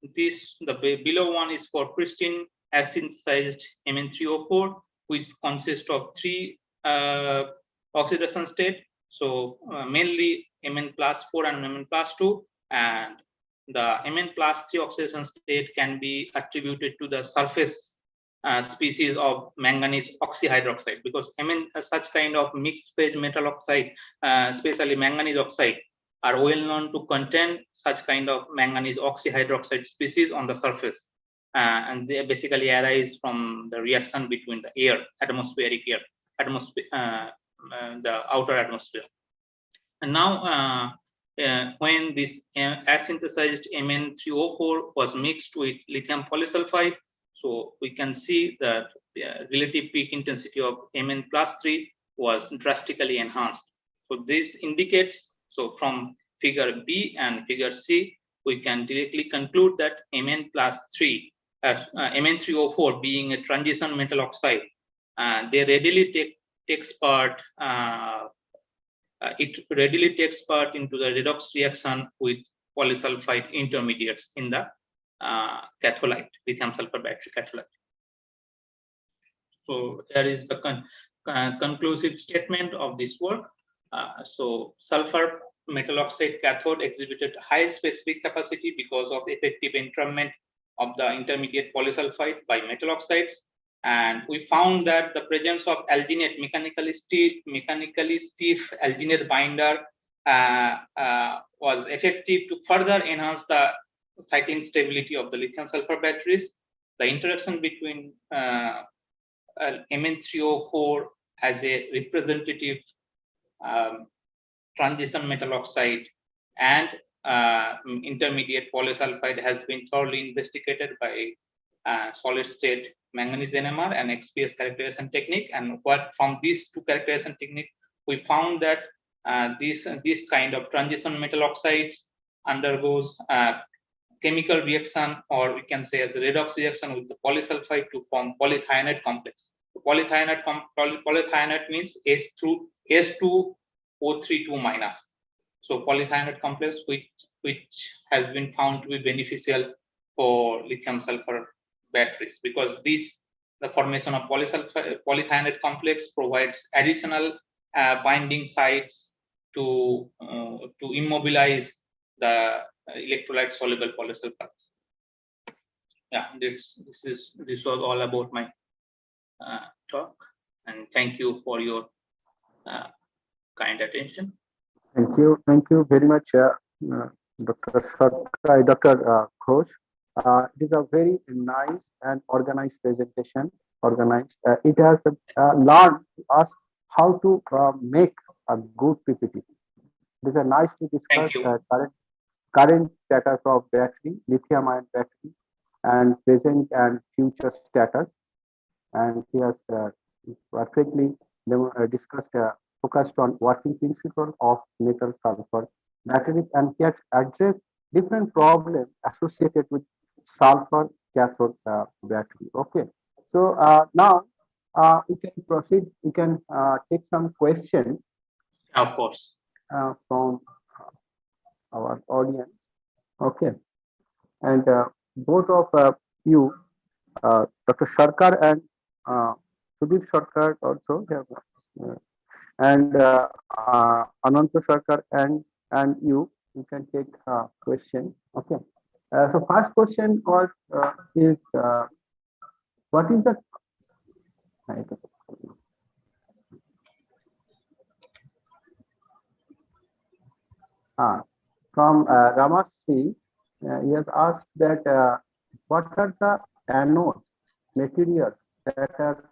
I: the below one is for pristine as-synthesized Mn3O4, which consists of 3 oxidation state. So mainly Mn+4 and Mn+2, and the Mn+3 oxidation state can be attributed to the surface species of manganese oxyhydroxide, because such kind of mixed phase metal oxide, especially manganese oxide, are well known to contain such kind of manganese oxyhydroxide species on the surface, and they basically arise from the reaction between the air, atmospheric air, the outer atmosphere. And now when this as-synthesized Mn3O4 was mixed with lithium polysulfide, so we can see that the relative peak intensity of Mn+3 was drastically enhanced. So this indicates, so from figure B and figure C, we can directly conclude that Mn+3, Mn3O4 being a transition metal oxide, they readily takes part into the redox reaction with polysulfide intermediates in the catholyte, lithium sulfur battery catholyte. So there is the conclusive statement of this work. So sulfur metal oxide cathode exhibited high specific capacity because of effective entrapment of the intermediate polysulfide by metal oxides. And we found that the presence of alginate, mechanically stiff alginate binder was effective to further enhance the cycling stability of the lithium sulfur batteries. The interaction between Mn3O4 as a representative transition metal oxide and intermediate polysulfide has been thoroughly investigated by solid state manganese NMR and XPS characterization technique. And what from these two characterization technique, we found that this kind of transition metal oxides undergoes chemical reaction, or we can say as a redox reaction with the polysulfide to form polythionate complex. So polythionate means S2O32-. So polythionate complex which has been found to be beneficial for lithium sulfur batteries, because the formation of polythionate complex provides additional binding sites to immobilize the electrolyte soluble polysulfides. Yeah, this was all about my talk, and thank you for your kind attention.
A: Thank you very much, Dr. Ghosh. It is a very nice and organized presentation. It has learned us how to make a good PPT. It is a nice to discuss current status of battery, lithium-ion battery, and present and future status. And he has perfectly discussed, focused on working principle of metal sulfur batteries, and he has addressed different problems associated with sulfur cathode battery. Okay, so now we can proceed. We can take some questions.
I: Of course.
A: From our audience. Okay, and both of you, Dr. Sarkar and Sudhir Sarkar also have, and Ananta Sarkar and you can take question. Okay. So first question was is what is the from Ramasri, he has asked that what are the anode materials that are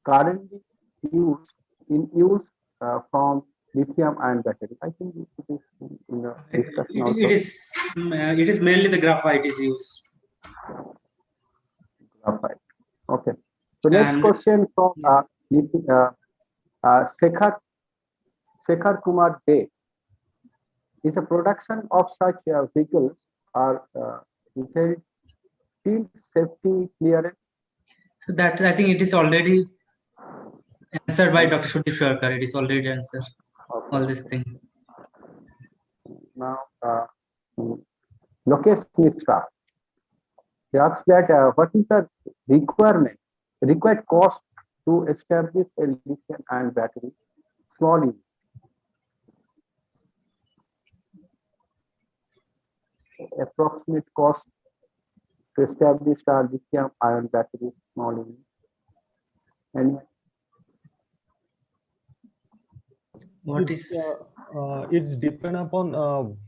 A: currently used from lithium-ion battery? I think it is in the discussion also.
H: It is mainly the graphite is used.
A: Graphite. Okay. So next
H: And-
A: question from Shekhar Kumar Dey. Is the production of such vehicles are entailed field safety clearance?
H: So that I think it is already answered by Dr. Sudhir Sharkar. It is already answered.
A: Okay.
H: All this thing.
A: Now, Lokesh Mishra, he asks that what is the required cost to establish a lithium-ion battery small unit? Approximate cost to establish a lithium-ion battery small unit. And
H: What is
F: it's depend upon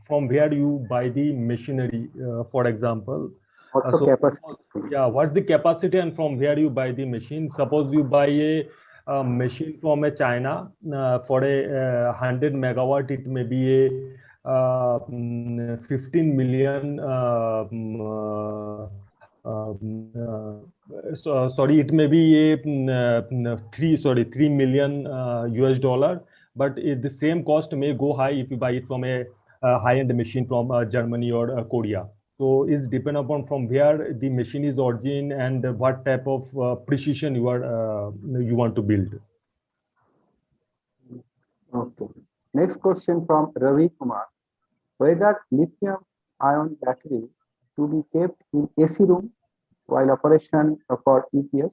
F: from where you buy the machinery, for example.
A: also
F: So,
A: capacity.
F: yeah, what's the capacity and from where you buy the machine? Suppose you buy a machine from a China for a 100 megawatt, it may be a 15 million. Sorry, it may be a 3 million US dollar, but the same cost may go high if you buy it from a high-end machine from Germany or Korea. So it's depend upon from where the machine is origin and what type of precision you want to build.
A: Okay. Next question from Ravi Kumar. Whether lithium-ion battery to be kept in AC room while operation for EPS?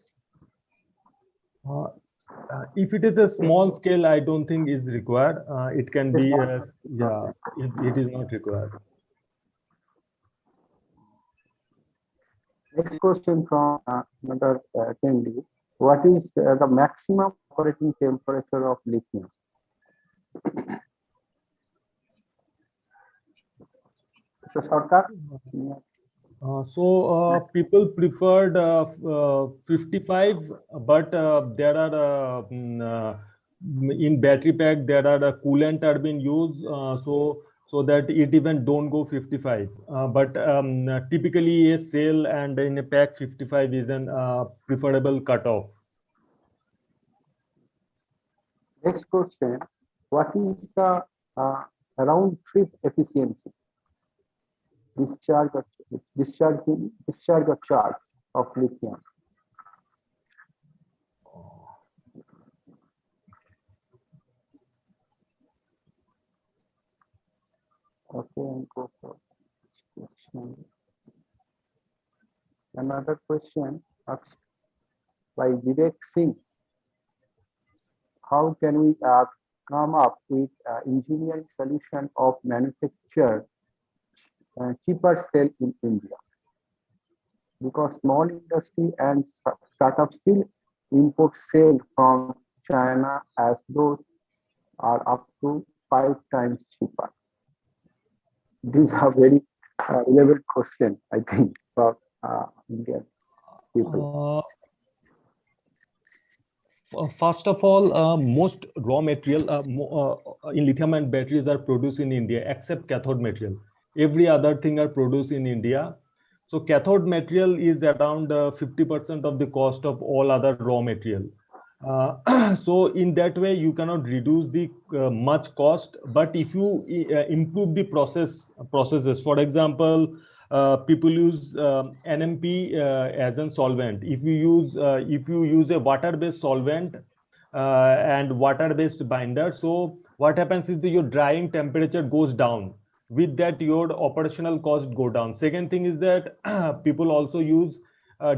F: If it is a small scale, I don't think is required. It can be, yeah, it is not required.
A: Next question from another attendee. What is the maximum operating temperature of lithium? So, Sarkar?
F: People preferred 55, but there are in battery pack there are a coolant turbine used, so that it even don't go 55. But typically a cell and in a pack 55 is an preferable cutoff.
A: Next question. What is the round trip efficiency? Discharge of charge of lithium. Okay, and go for question. Another question asked by Vivek Singh. How can we come up with engineering solution of manufacture cheaper cell in India? Because small industry and startups still import cell from China, as those are up to 5 times cheaper. These are very relevant question, I think, for Indian people.
F: First of all, most raw material in lithium-ion batteries are produced in India, except cathode material. Every other thing are produced in India. So cathode material is around 50% of the cost of all other raw material. So in that way, you cannot reduce the much cost. But if you improve the processes, for example, people use NMP as a solvent. If you use a water-based solvent and water-based binder, so what happens is that your drying temperature goes down. With that, your operational cost go down. Second thing is that people also use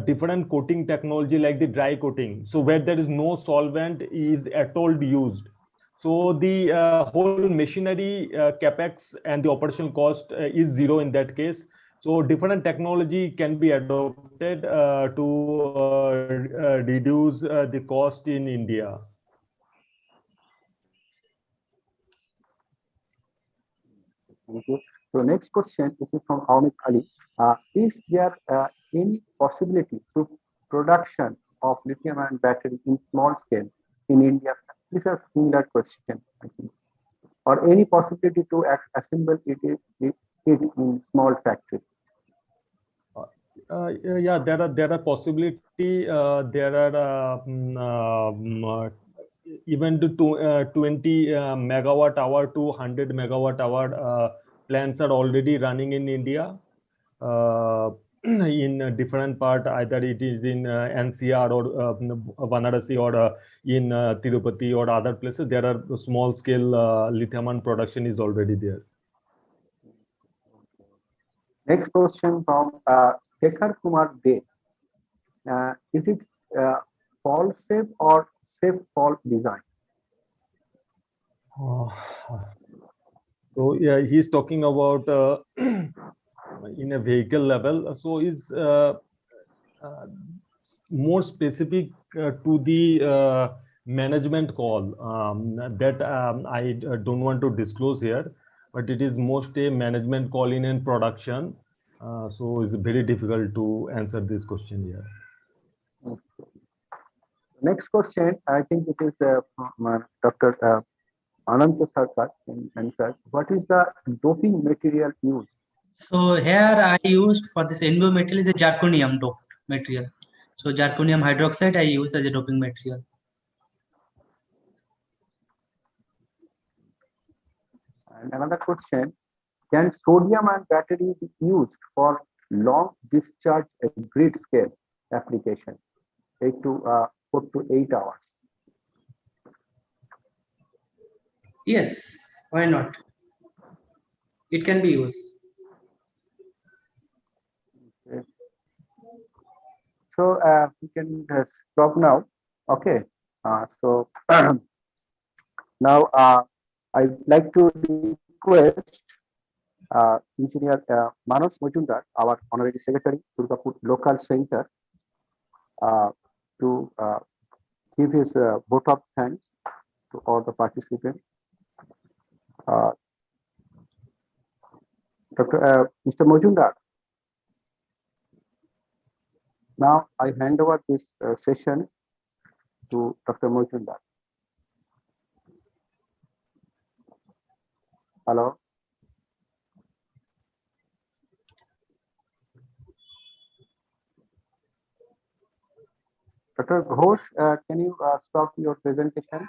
F: different coating technology like the dry coating. So where there is no solvent is at all used. So the whole machinery capex and the operational cost is zero in that case. So different technology can be adopted to reduce the cost in India.
A: Thank you. So next question, this is from Amit Ali. Is there any possibility to production of lithium-ion battery in small scale in India? This is a similar question, I think. or any possibility to assemble it in small factories?
F: Yeah, there are possibility. There are even to 20 megawatt hour to 100 megawatt hour plants are already running in India. In a different part, either it is in NCR or Varanasi or in Tirupati or other places, there are small scale lithium production is already there.
A: Next question from Shekhar Kumar De. Is it fall safe or safe fall design?
F: So yeah, he's talking about in a vehicle level. So is more specific to the management call that I don't want to disclose here, but it is most a management call in and production. So it's very difficult to answer this question here.
A: Okay. Next question, I think it is from Dr. Ananta Sarkar. And sir, what is the doping material used?
H: So here I used for this NBO material is a zirconium doped material. So zirconium hydroxide I used as a doping material.
A: And another question, can sodium-ion battery be used for long discharge grid scale application, 4 to 8 hours?
H: Yes, why not? It can be used.
A: Okay. So we can stop now. Okay. So now I'd like to request Engineer Manas Majumdar, our Honorary Secretary, Durgapur Local Center, to give his vote of thanks to all the participants. Mr. Majumdar, now I hand over this session to Dr. Majumdar. Hello. Dr. Ghosh, can you stop your presentation?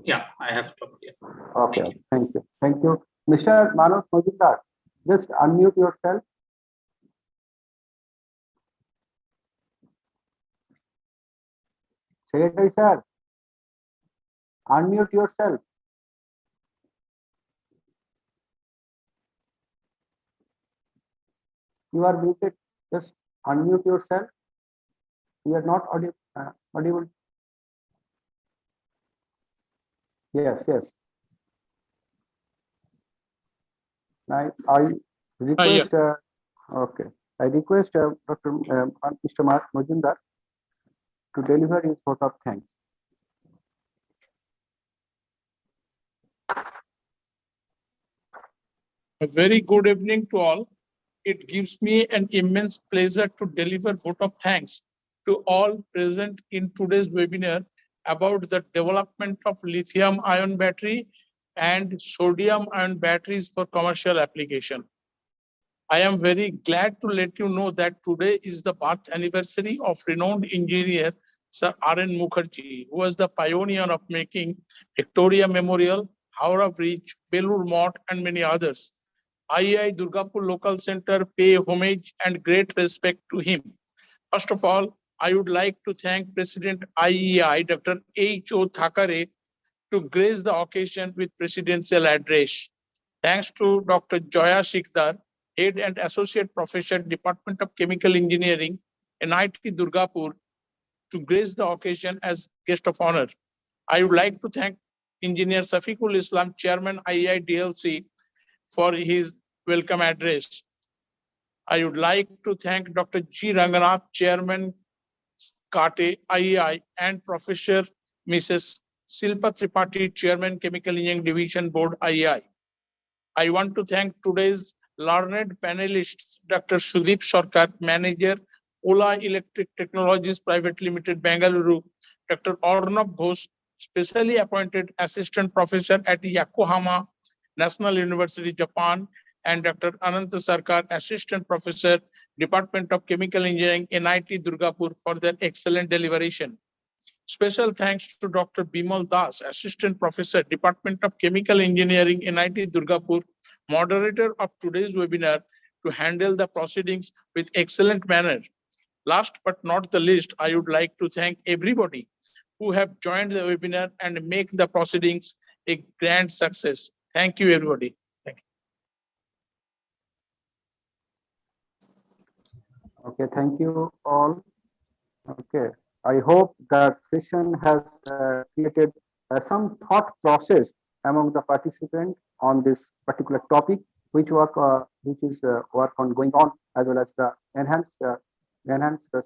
I: Yeah, I have stopped here.
A: Okay, thank you. Thank you. Mr. Manas Majumdar, just unmute yourself. Secretary sir, unmute yourself. You are muted. Just unmute yourself. You are not audible. Yes, yes. I request. Okay, I request Dr. Mr. Majumdar to deliver his vote of thanks.
J: A very good evening to all. It gives me an immense pleasure to deliver vote of thanks to all present in today's webinar about the development of lithium-ion battery and sodium-ion batteries for commercial application. I am very glad to let you know that today is the birth anniversary of renowned engineer Sir R.N. Mukherjee, who was the pioneer of making Victoria Memorial, Howrah Bridge, Belur Mott, and many others. IEI Durgapur Local Center pay homage and great respect to him. First of all, I would like to thank President IEI, Dr. H.O. Thakare, to grace the occasion with presidential address. Thanks to Dr. Joya Sikdar, Head and Associate Professor, Department of Chemical Engineering, NIT Durgapur, to grace the occasion as guest of honor. I would like to thank Engineer Safiqul Islam, Chairman IEI DLC, for his welcome address. I would like to thank Dr. G. Ranganath, Chairman CATE IEI, and Professor Mrs. Silpa Tripathi, Chairman Chemical Engineering Division Board IEI. I want to thank today's learned panelists, Dr. Sudeep Sarkar, Manager, Ola Electric Technologies Private Limited, Bengaluru, Dr. Arnab Ghosh, specially appointed Assistant Professor at Yokohama National University, Japan, and Dr. Anant Sarkar, Assistant Professor, Department of Chemical Engineering, NIT Durgapur, for their excellent deliberation. Special thanks to Dr. Bimal Das, Assistant Professor, Department of Chemical Engineering, NIT Durgapur, moderator of today's webinar, to handle the proceedings with excellent manner. Last but not the least, I would like to thank everybody who have joined the webinar and make the proceedings a grand success. Thank you, everybody. Thank you.
A: Okay, thank you all. Okay, I hope that session has created some thought process among the participants on this particular topic, which is work on going on, as well as the enhance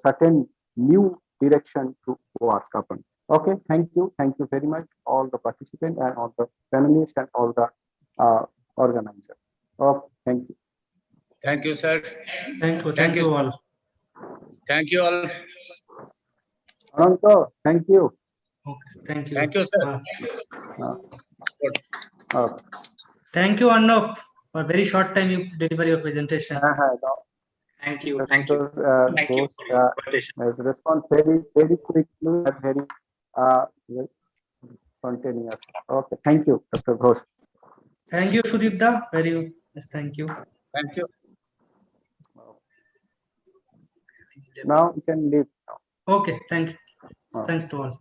A: certain new direction to work upon. Okay, thank you very much, all the participants and all the panelists and all the organizers. Okay, thank you.
B: Thank you, sir.
H: Thank you all.
B: Thank you all.
A: Ananta, thank you.
H: Okay, thank you.
B: Thank you, sir.
H: Thank you, Arnab. For very short time, you deliver your presentation.
I: Thank you. Thank you. Thank you for your invitation.
A: Respond very quickly and very spontaneous. Okay, thank you, Dr. Ghosh.
H: Thank you, Sudipda. Very yes, thank you.
B: Thank you.
A: Now you can leave.
H: Okay, thank you. Thanks to all.